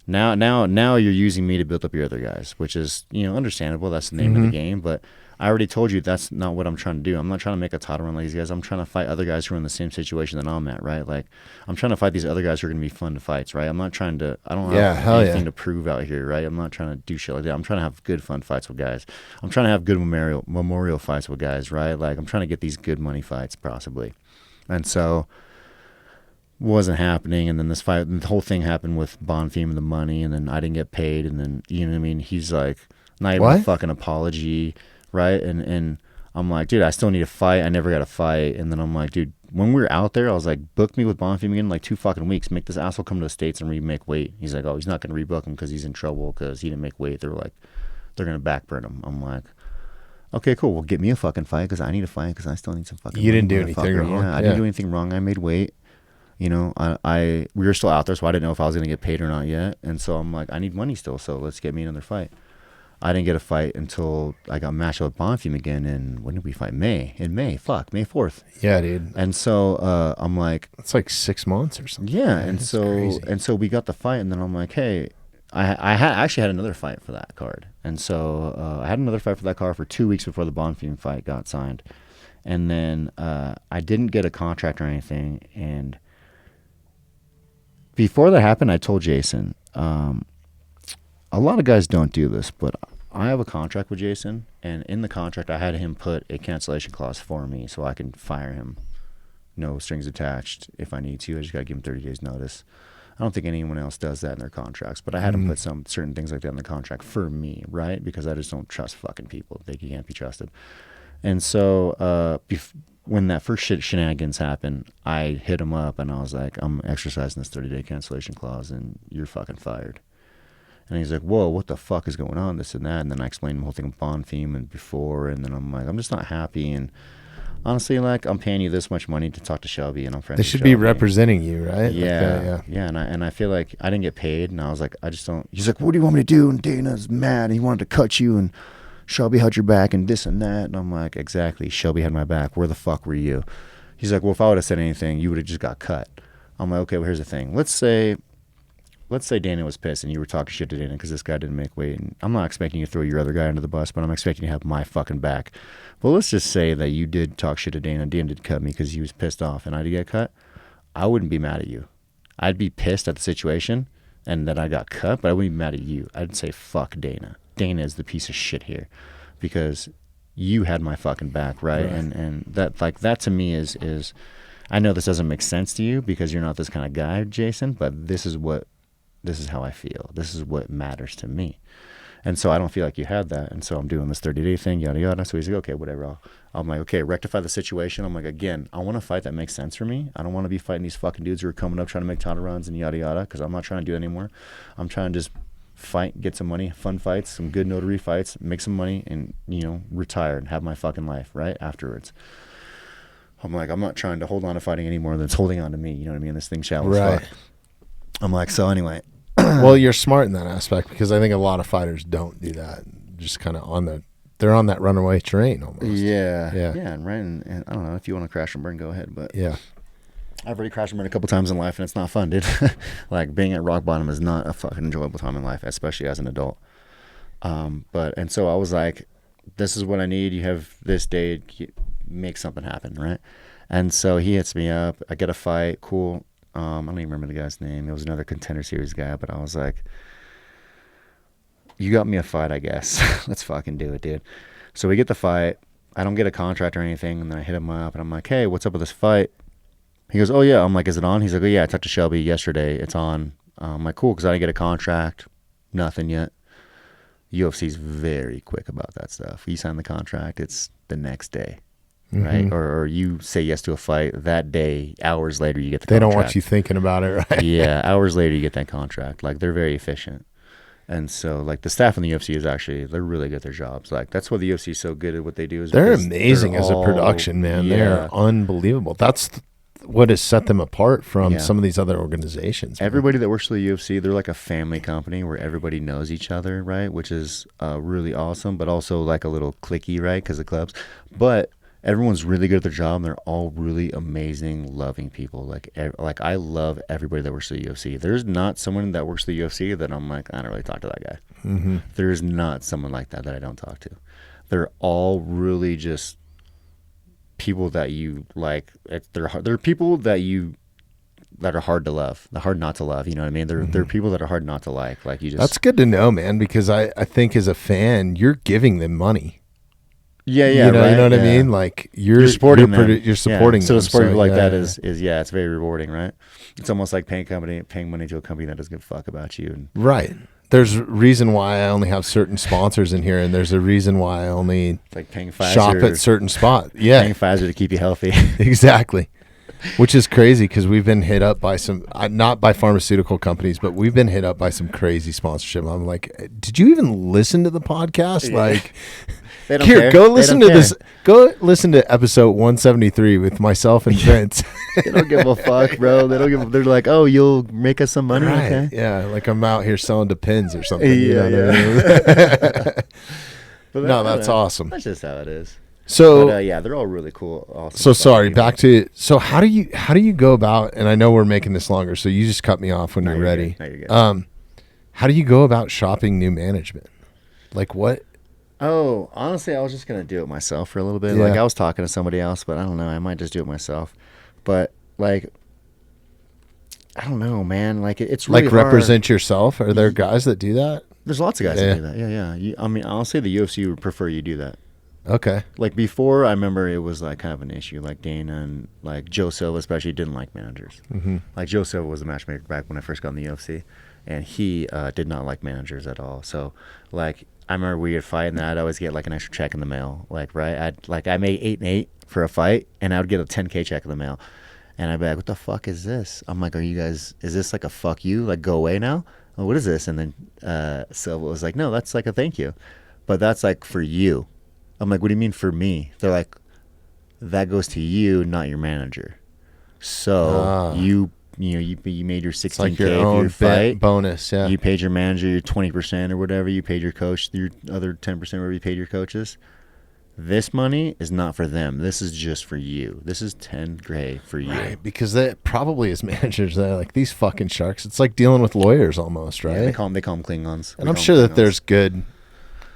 Now you're using me to build up your other guys, which is, understandable. That's the name of the game. But I already told you that's not what I'm trying to do. I'm not trying to make a title run like these guys. I'm trying to fight other guys who are in the same situation that I'm at, right? Like, I'm trying to fight these other guys who are going to be fun to fight, right? I'm not trying to, I don't have anything to prove out here, right? I'm not trying to do shit like that. I'm trying to have good, fun fights with guys. I'm trying to have good memorial fights with guys, right? Like, I'm trying to get these good money fights, possibly. And so, wasn't happening, and then this fight, the whole thing happened with Bonfim and the money, and then I didn't get paid, and then, you know what I mean? He's like, not even a fucking apology, right? And I'm like, dude, I still need a fight. I never got a fight. And then I'm like, dude, when we were out there, I was like, book me with Bonfim again in like 2 fucking weeks. Make this asshole come to the States and remake weight. He's like, oh, he's not going to rebook him because he's in trouble because he didn't make weight. They're like, they're going to backburn him. I'm like, okay, cool. Well, get me a fucking fight because I need a fight because I still need some fucking You didn't do anything wrong. Yeah, I didn't do anything wrong. I made weight. You know, we were still out there, so I didn't know if I was going to get paid or not yet. And so I'm like, I need money still, so let's get me another fight. I didn't get a fight until I got matched up with Bonfim again in, when did we fight? May 4th. Yeah, dude. And so I'm like, It's like 6 months or something. yeah. Man, And so we got the fight, and then I'm like, hey, I actually had another fight for that card. And so I had another fight for that card for 2 weeks before the Bonfim fight got signed. And then I didn't get a contract or anything. And before that happened, I told Jason, a lot of guys don't do this, but I have a contract with Jason, and in the contract, I had him put a cancellation clause for me so I can fire him. No strings attached if I need to. I just got to give him 30 days notice. I don't think anyone else does that in their contracts, but I had him put some certain things like that in the contract for me, right? Because I just don't trust fucking people. They can't be trusted. And so when that first shenanigans happened, I hit him up and I was like, I'm exercising this 30-day cancellation clause and you're fucking fired. And he's like, whoa, what the fuck is going on, this and that. And then I explained the whole thing with Bonfim and before, and then I'm like, I'm just not happy. And honestly, like, I'm paying you this much money to talk to Shelby, and I'm friends with They should Shelby. be representing you, right? Yeah, yeah. And I feel like I didn't get paid, and I was like, I just don't. He's like, what do you want me to do? And Dana's mad, and he wanted to cut you, and Shelby had your back, and this and that. And I'm like, exactly, Shelby had my back. Where the fuck were you? He's like, well, if I would have said anything, you would have just got cut. I'm like, okay, well, here's the thing. Let's say Dana was pissed and you were talking shit to Dana because this guy didn't make weight. And I'm not expecting you to throw your other guy under the bus, but I'm expecting you to have my fucking back. Well, let's just say that you did talk shit to Dana. Dana did cut me because he was pissed off and I did get cut. I wouldn't be mad at you. I'd be pissed at the situation and that I got cut, but I wouldn't be mad at you. I'd say, fuck Dana. Dana is the piece of shit here because you had my fucking back, right? And that, like, that to me is I know this doesn't make sense to you because you're not this kind of guy, Jason, but this is how I feel. This is what matters to me. And so I don't feel like you had that. And so I'm doing this 30-day thing, yada, yada. So he's like, okay, whatever. I'm like, okay, rectify the situation. I'm like, again, I want to fight that makes sense for me. I don't want to be fighting these fucking dudes who are coming up trying to make title runs and yada, yada, because I'm not trying to do it anymore. I'm trying to just fight, get some money, fun fights, some good notary fights, make some money, and, you know, retire and have my fucking life, right, afterwards. I'm like, I'm not trying to hold on to fighting anymore than it's holding on to me. You know what I mean? This thing's shallow as fuck. I'm like, so anyway. Well, you're smart in that aspect, because I think a lot of fighters don't do that. Just kind of they're on that runaway train almost. Yeah. And right. And I don't know if you want to crash and burn, go ahead. But yeah, I've already crashed and burned a couple times in life, and it's not fun, dude. Like, being at rock bottom is not a fucking enjoyable time in life, especially as an adult. And so I was like, this is what I need. You have this day, make something happen, right? And so he hits me up. I get a fight. Cool. I don't even remember the guy's name. It was another Contender Series guy, but I was like, you got me a fight, I guess. Let's fucking do it, dude. So we get the fight. I don't get a contract or anything, and then I hit him up, and I'm like, hey, what's up with this fight? He goes, oh, yeah. I'm like, is it on? He's like, oh, yeah, I talked to Shelby yesterday. It's on. I'm like, cool, because I didn't get a contract. Nothing yet. UFC's very quick about that stuff. You sign the contract, it's the next day, right? Or you say yes to a fight, that day, hours later, you get the contract. They don't want you thinking about it, right? Yeah, hours later, you get that contract. Like, they're very efficient. And so, like, the staff in the UFC is actually, they're really good at their jobs. Like, that's why the UFC is so good at what they do. Is they're amazing as a production, man. Yeah. They're unbelievable. That's what has set them apart from some of these other organizations. Man. Everybody that works for the UFC, they're like a family company where everybody knows each other, right? Which is really awesome, but also like a little cliquey, right? Because of clubs. But everyone's really good at their job, and they're all really amazing, loving people. Like I love everybody that works for the UFC. There's not someone that works for the UFC that I'm like, I don't really talk to that guy. There's not someone like that I don't talk to. They're all really just people that you like. They're people that are hard to love, they're hard not to love. You know what I mean? They're people that are hard not to like. Like, you just. That's good to know, man. Because I think as a fan, you're giving them money. Yeah, you know, right? You know what I mean? Like, you're supporting them. You're supporting them. So to support people like that is it's very rewarding, right? It's almost like paying money to a company that doesn't give a fuck about you. And, right. There's a reason why I only have certain sponsors in here, and there's a reason why I only like paying Pfizer, shop at certain spots. Yeah, paying Pfizer to keep you healthy. Exactly. Which is crazy, because we've been hit up by some, not by pharmaceutical companies, but we've been hit up by some crazy sponsorship. I'm like, did you even listen to the podcast? Like, they don't here, care. go listen to this. Go listen to episode 173 with myself and Vince. They don't give a fuck, bro. They don't give. They're like, oh, you'll make us some money, right. Okay? Yeah, like I'm out here selling to pins or something. Yeah, No, that's awesome. That's just how it is. So they're all really cool. Awesome. So sorry, back to how do you go about? And I know we're making this longer, so you just cut me off when you're ready. No, you're good. How do you go about shopping new management? Like what? Oh, honestly, I was just gonna do it myself for a little bit. Yeah. Like, I was talking to somebody else, but I don't know. I might just do it myself. But like, I don't know, man. Like, it's really like hard. Represent yourself. Are there guys that do that? There's lots of guys that do that. Yeah. I mean, I'll say the UFC would prefer you do that. Okay. Like, before, I remember it was like kind of an issue. Like, Dana and like Joe Silva especially didn't like managers. Like, Joe Silva was a matchmaker back when I first got in the UFC, and he did not like managers at all. So like, I remember we would fight, and then I'd always get like an extra check in the mail. Like, right, I made 8 and 8 for a fight, and I would get a $10K check in the mail, and I'd be like, what the fuck is this? I'm like, is this like a fuck you? Like, go away now? Oh, what is this? And then Silva was like, no, that's like a thank you, but that's like for you. I'm like, what do you mean for me? They're like, that goes to you, not your manager. So you made your 16K like your for own your fight bonus. Yeah. You paid your manager your 20% or whatever. You paid your coach your other 10%, whatever you paid your coaches. This money is not for them. This is just for you. This is $10K for you. Right, because they probably as managers, they're like, these fucking sharks. It's like dealing with lawyers almost, right? Yeah, they call them Klingons. And I'm sure that there's good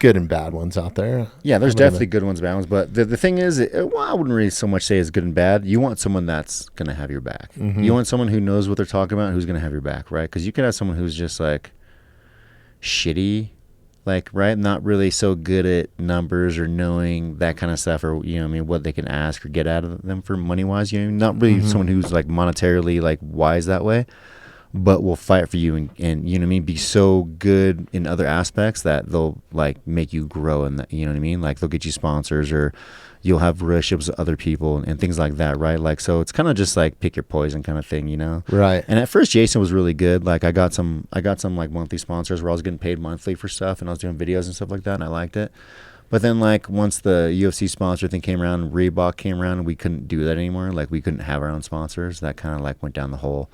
and bad ones out there. Yeah, there's definitely good ones, bad ones. But the thing is, I wouldn't really so much say it's good and bad. You want someone that's going to have your back. You want someone who knows what they're talking about, who's going to have your back, right? Because you could have someone who's just like shitty, like, right, not really so good at numbers or knowing that kind of stuff, or, you know what I mean, what they can ask or get out of them for money-wise. You know, not really someone who's like monetarily like wise that way. but will fight for you and you know what I mean, be so good in other aspects that they'll like make you grow in that, you know what I mean? Like they'll get you sponsors or you'll have relationships with other people and things like that, right? Like, so it's kind of just like pick your poison kind of thing, you know? Right. And at first Jason was really good. Like I got some like monthly sponsors where I was getting paid monthly for stuff and I was doing videos and stuff like that and I liked it. But then like once the UFC sponsor thing came around, Reebok came around and we couldn't do that anymore. Like we couldn't have our own sponsors. That kind of like went down the hole.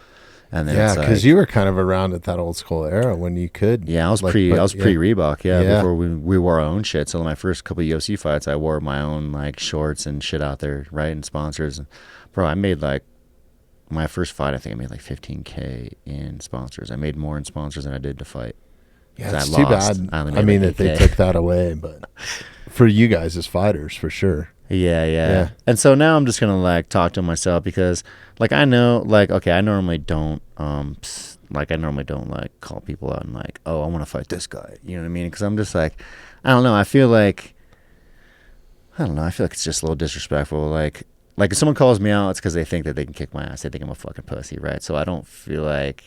And then yeah, because you were kind of around at that old school era when you could. Yeah, I was like, pre Reebok. Before we wore our own shit. So my first couple of UFC fights, I wore my own like shorts and shit out there, right? And sponsors. And, bro, I made like my first fight. I think I made like $15K in sponsors. I made more in sponsors than I did to fight. Yeah, it's too bad. I mean that they took that away, but for you guys as fighters, for sure. Yeah. And so now I'm just gonna like talk to myself because like I know like okay I normally don't like call people out and like, oh, I want to fight this guy, you know what I mean? Because I'm just like, I don't know, I feel like it's just a little disrespectful. Like if someone calls me out, it's because they think that they can kick my ass. They think I'm a fucking pussy, right? So I don't feel like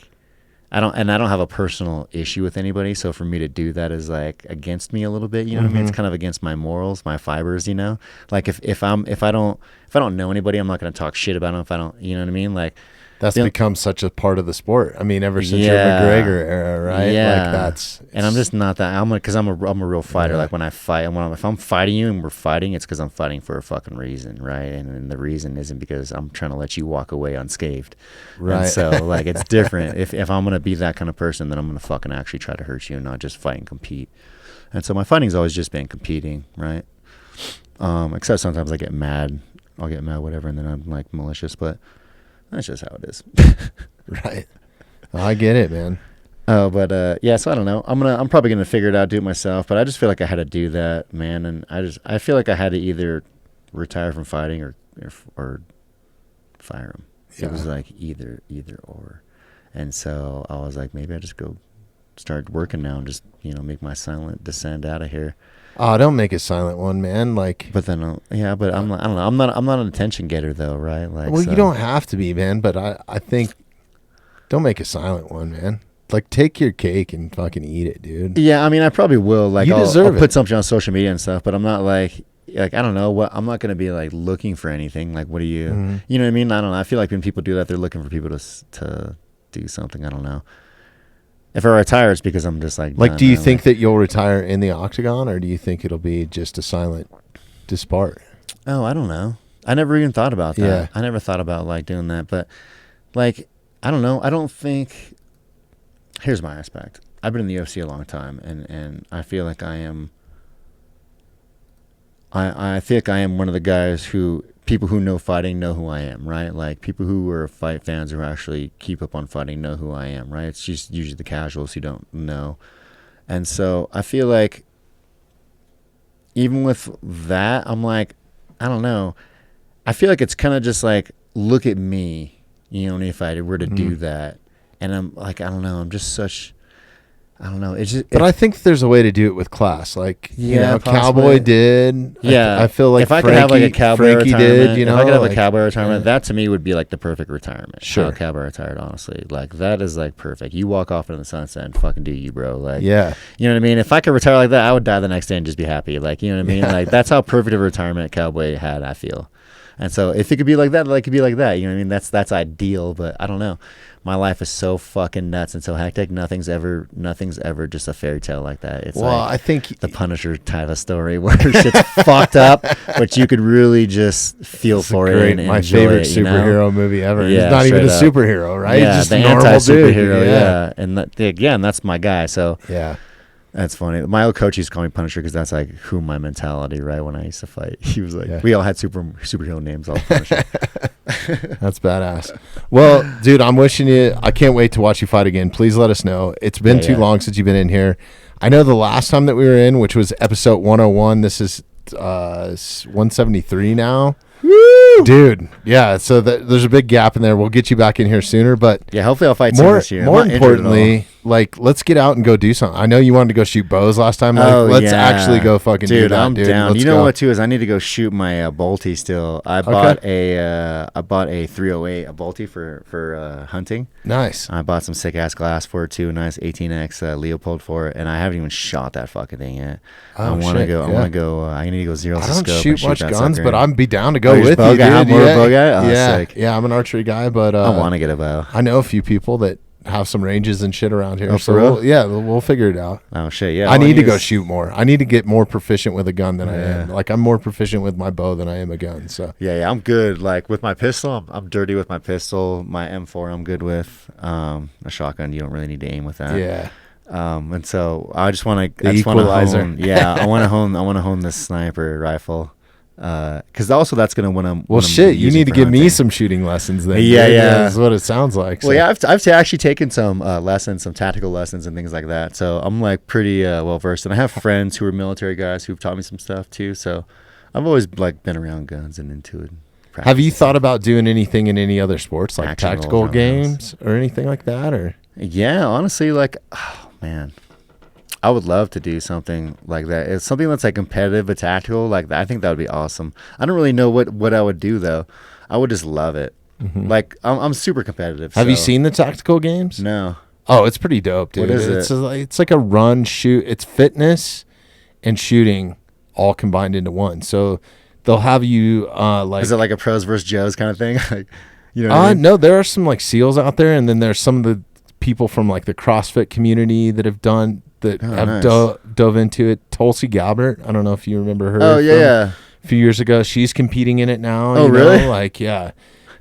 I don't have a personal issue with anybody. So for me to do that is like against me a little bit, you know what I mean? It's kind of against my morals, my fibers, you know? Like if I don't know anybody, I'm not going to talk shit about them if I don't, you know what I mean? Like that's become such a part of the sport. I mean, ever since your McGregor era, right? Yeah. Like that's, and I'm just not that. Because I'm a real fighter. Like when I fight, if I'm fighting you and we're fighting, it's because I'm fighting for a fucking reason, right? And the reason isn't because I'm trying to let you walk away unscathed, right? And so like it's different. If I'm gonna be that kind of person, then I'm gonna fucking actually try to hurt you and not just fight and compete. And so my fighting's always just been competing, right? Except sometimes I get mad. I'll get mad, whatever, and then I'm like malicious, but. That's just how it is. Right. I get it, man. Oh, but yeah, so I don't know. I'm probably gonna figure it out, do it myself, but I just feel like I had to do that, man, and I feel like I had to either retire from fighting or fire him. Yeah. It was like either or. And so I was like, maybe I just go start working now and just, you know, make my silent descent out of here. Oh, don't make a silent one, man. Like, but then, yeah, but I'm not, I don't know. I'm not an attention getter though, right? Like, well, you don't have to be, man. But I think don't make a silent one, man. Like, take your cake and fucking eat it, dude. Yeah, I mean, I probably will. Like, I'll put something on social media and stuff, but I'm not like I don't know what. I'm not gonna be like looking for anything. Like, what do you, you know what I mean? I don't know. I feel like when people do that, they're looking for people to do something. I don't know. If I retire, it's because I'm just like. Like, do you think that you'll retire in the octagon, or do you think it'll be just a silent dispart? Oh, I don't know. I never even thought about that. Yeah. I never thought about like doing that, but like, I don't know. I don't think. Here's my aspect. I've been in the UFC a long time, and I feel like I am. I think I am one of the guys who people who know fighting know who I am, right? Like people who are fight fans who actually keep up on fighting know who I am, right? It's just usually the casuals who don't know. And so I feel like even with that, I'm like, I don't know. I feel like it's kind of just like, look at me, you know, if I were to do that. And I'm like, I don't know. I'm just such... I don't know. It's just, but I think there's a way to do it with class. Like, yeah, you know, Cowboy did. Yeah. I feel like if I could have like a Cowboy Frankie retirement, did, you know, if I could have like, a Cowboy retirement, that to me would be like the perfect retirement. Sure. How Cowboy retired, honestly. Like, that is like perfect. You walk off into the sunset and fucking do you, bro. Like, yeah. You know what I mean? If I could retire like that, I would die the next day and just be happy. Like, you know what I mean? Like, that's how perfect a retirement Cowboy had, I feel. And so if it could be like that, like it could be like that. You know what I mean? That's ideal, but I don't know. My life is so fucking nuts and so hectic. Nothing's ever just a fairy tale like that. It's like I think the Punisher type of story where shit's fucked up, but you could really just feel for it and my enjoy favorite it, you superhero know? movie ever. Yeah, He's not even a straight up. superhero, right? Yeah, He's just the a normal anti-superhero, dude. yeah. And again, that's my guy. So yeah. That's funny. My old coach used to call me Punisher because that's like who my mentality, right? When I used to fight, he was like, we all had superhero names. All Punisher. That's badass. Well, dude, I'm wishing you. I can't wait to watch you fight again. Please let us know. It's been too long since you've been in here. I know the last time that we were in, which was episode 101. This is 173 now. Woo! Dude, yeah. So there's a big gap in there. We'll get you back in here sooner, but yeah, hopefully I'll fight soon this year. More importantly. like, let's get out and go do something. I know you wanted to go shoot bows last time. Like, let's actually go fucking do that, I'm dude. down. Let's you know go. what too is I need to go shoot my bolty still. I bought a 308 a bolty for hunting. Nice. I bought some sick ass glass for it too. Nice 18x Leopold for it, and I haven't even shot that fucking thing yet. I want to go. I want to go. I need to go zero. I don't shoot much guns, sucker. But I'd be down to go you're with bow you, guy? dude. More of a bow guy? Oh, yeah, sick. yeah. I'm an archery guy, but I want to get a bow. I know a few people that have some ranges and shit around here. Oh, so for real? we'll figure it out. Oh shit, yeah. I need to go shoot more. I need to get more proficient with a gun than I am. Like, I'm more proficient with my bow than I am a gun. So yeah, I'm good. Like with my pistol, I'm dirty with my pistol. My M4, I'm good with. A shotgun, you don't really need to aim with that. Yeah. And so I just want to. The equalizer. I want to hone. I want to hone this sniper rifle. Because also that's gonna when I'm. Well, shit, you need to give me some shooting lessons then. Yeah, dude. yeah. That's what it sounds like. So. Well, yeah, I've actually taken some lessons, some tactical lessons and things like that. So I'm like pretty well versed, and I have friends who are military guys who've taught me some stuff too. So I've always like been around guns and into it. Have you thought about doing anything in any other sports, like Action tactical games or anything like that? Or yeah, honestly, like, oh man, I would love to do something like that. It's something that's like competitive but tactical. Like that, I think that would be awesome. I don't really know what I would do though. I would just love it. Mm-hmm. Like I'm super competitive. Have you seen the tactical games? No. Oh, it's pretty dope, dude. What is it's like a run, shoot. It's fitness and shooting all combined into one. So they'll have you like. Is it like a pros versus Joes kind of thing? Like, you know what I mean? No, there are some like SEALs out there, and then there's some of the people from like the CrossFit community that have done. Dove into it. Tulsi Gabbard, I don't know if you remember her. Oh yeah. A few years ago, she's competing in it now. Oh really? Like yeah,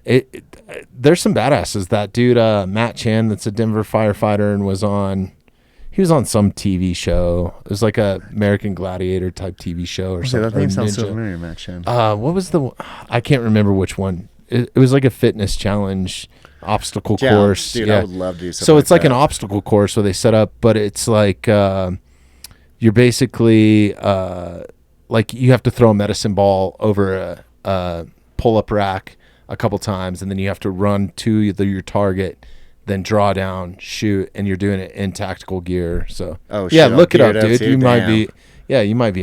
there's some badasses. That dude, Matt Chan, that's a Denver firefighter, and he was on some TV show. It was like a American Gladiator type TV show or something. That name sounds so familiar, Matt Chan. What was I can't remember which one. It was like a fitness challenge. Obstacle course. Dude, yeah. I would love to do something. So it's like an obstacle course where they set up, but it's like you're basically like you have to throw a medicine ball over a pull-up rack a couple times, and then you have to run to your target, then draw down, shoot, and you're doing it in tactical gear. So yeah, look it up, dude. You might be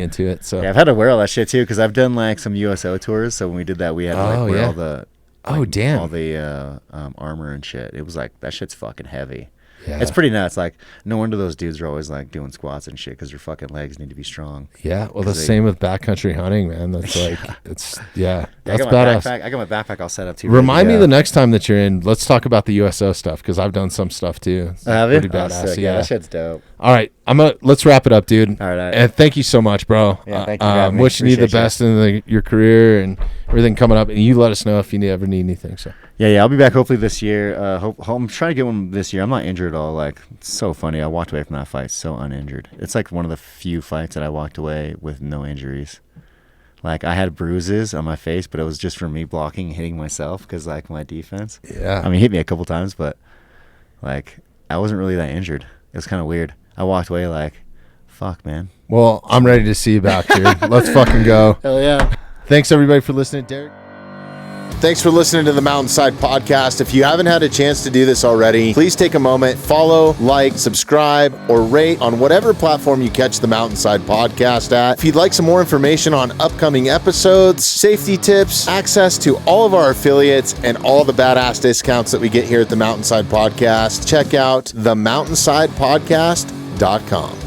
into it. So yeah, I've had to wear all that shit too because I've done like some USO tours. So when we did that, we had to like wear all the. Damn. All the armor and shit. It was like, that shit's fucking heavy. Yeah. It's pretty nuts. Like, no wonder those dudes are always like doing squats and shit because their fucking legs need to be strong. Yeah. Well, the same with backcountry hunting, man. That's like, that's that's badass. I got my backpack all set up too. Remind me the next time that you're in, let's talk about the USO stuff because I've done some stuff too. Have you? Pretty badass. Yeah, that shit's dope. All right. Let's wrap it up, dude. All right. And thank you so much, bro. Yeah, thank you for having me. Wishing you the best in your career and everything coming up. And you let us know if you ever need anything. So. Yeah, I'll be back hopefully this year. I'm trying to get one this year. I'm not injured at all. Like, it's so funny. I walked away from that fight so uninjured. It's like one of the few fights that I walked away with no injuries. Like, I had bruises on my face, but it was just from me blocking and hitting myself because, like, my defense. Yeah. I mean, he hit me a couple times, but, like, I wasn't really that injured. It was kind of weird. I walked away like, fuck, man. Well, I'm ready to see you back, dude. Let's fucking go. Hell yeah. Thanks, everybody, for listening. Derek. Thanks for listening to the Mountainside Podcast. If you haven't had a chance to do this already, please take a moment, follow, like, subscribe, or rate on whatever platform you catch the Mountainside Podcast at. If you'd like some more information on upcoming episodes, safety tips, access to all of our affiliates, and all the badass discounts that we get here at the Mountainside Podcast, check out themountainsidepodcast.com.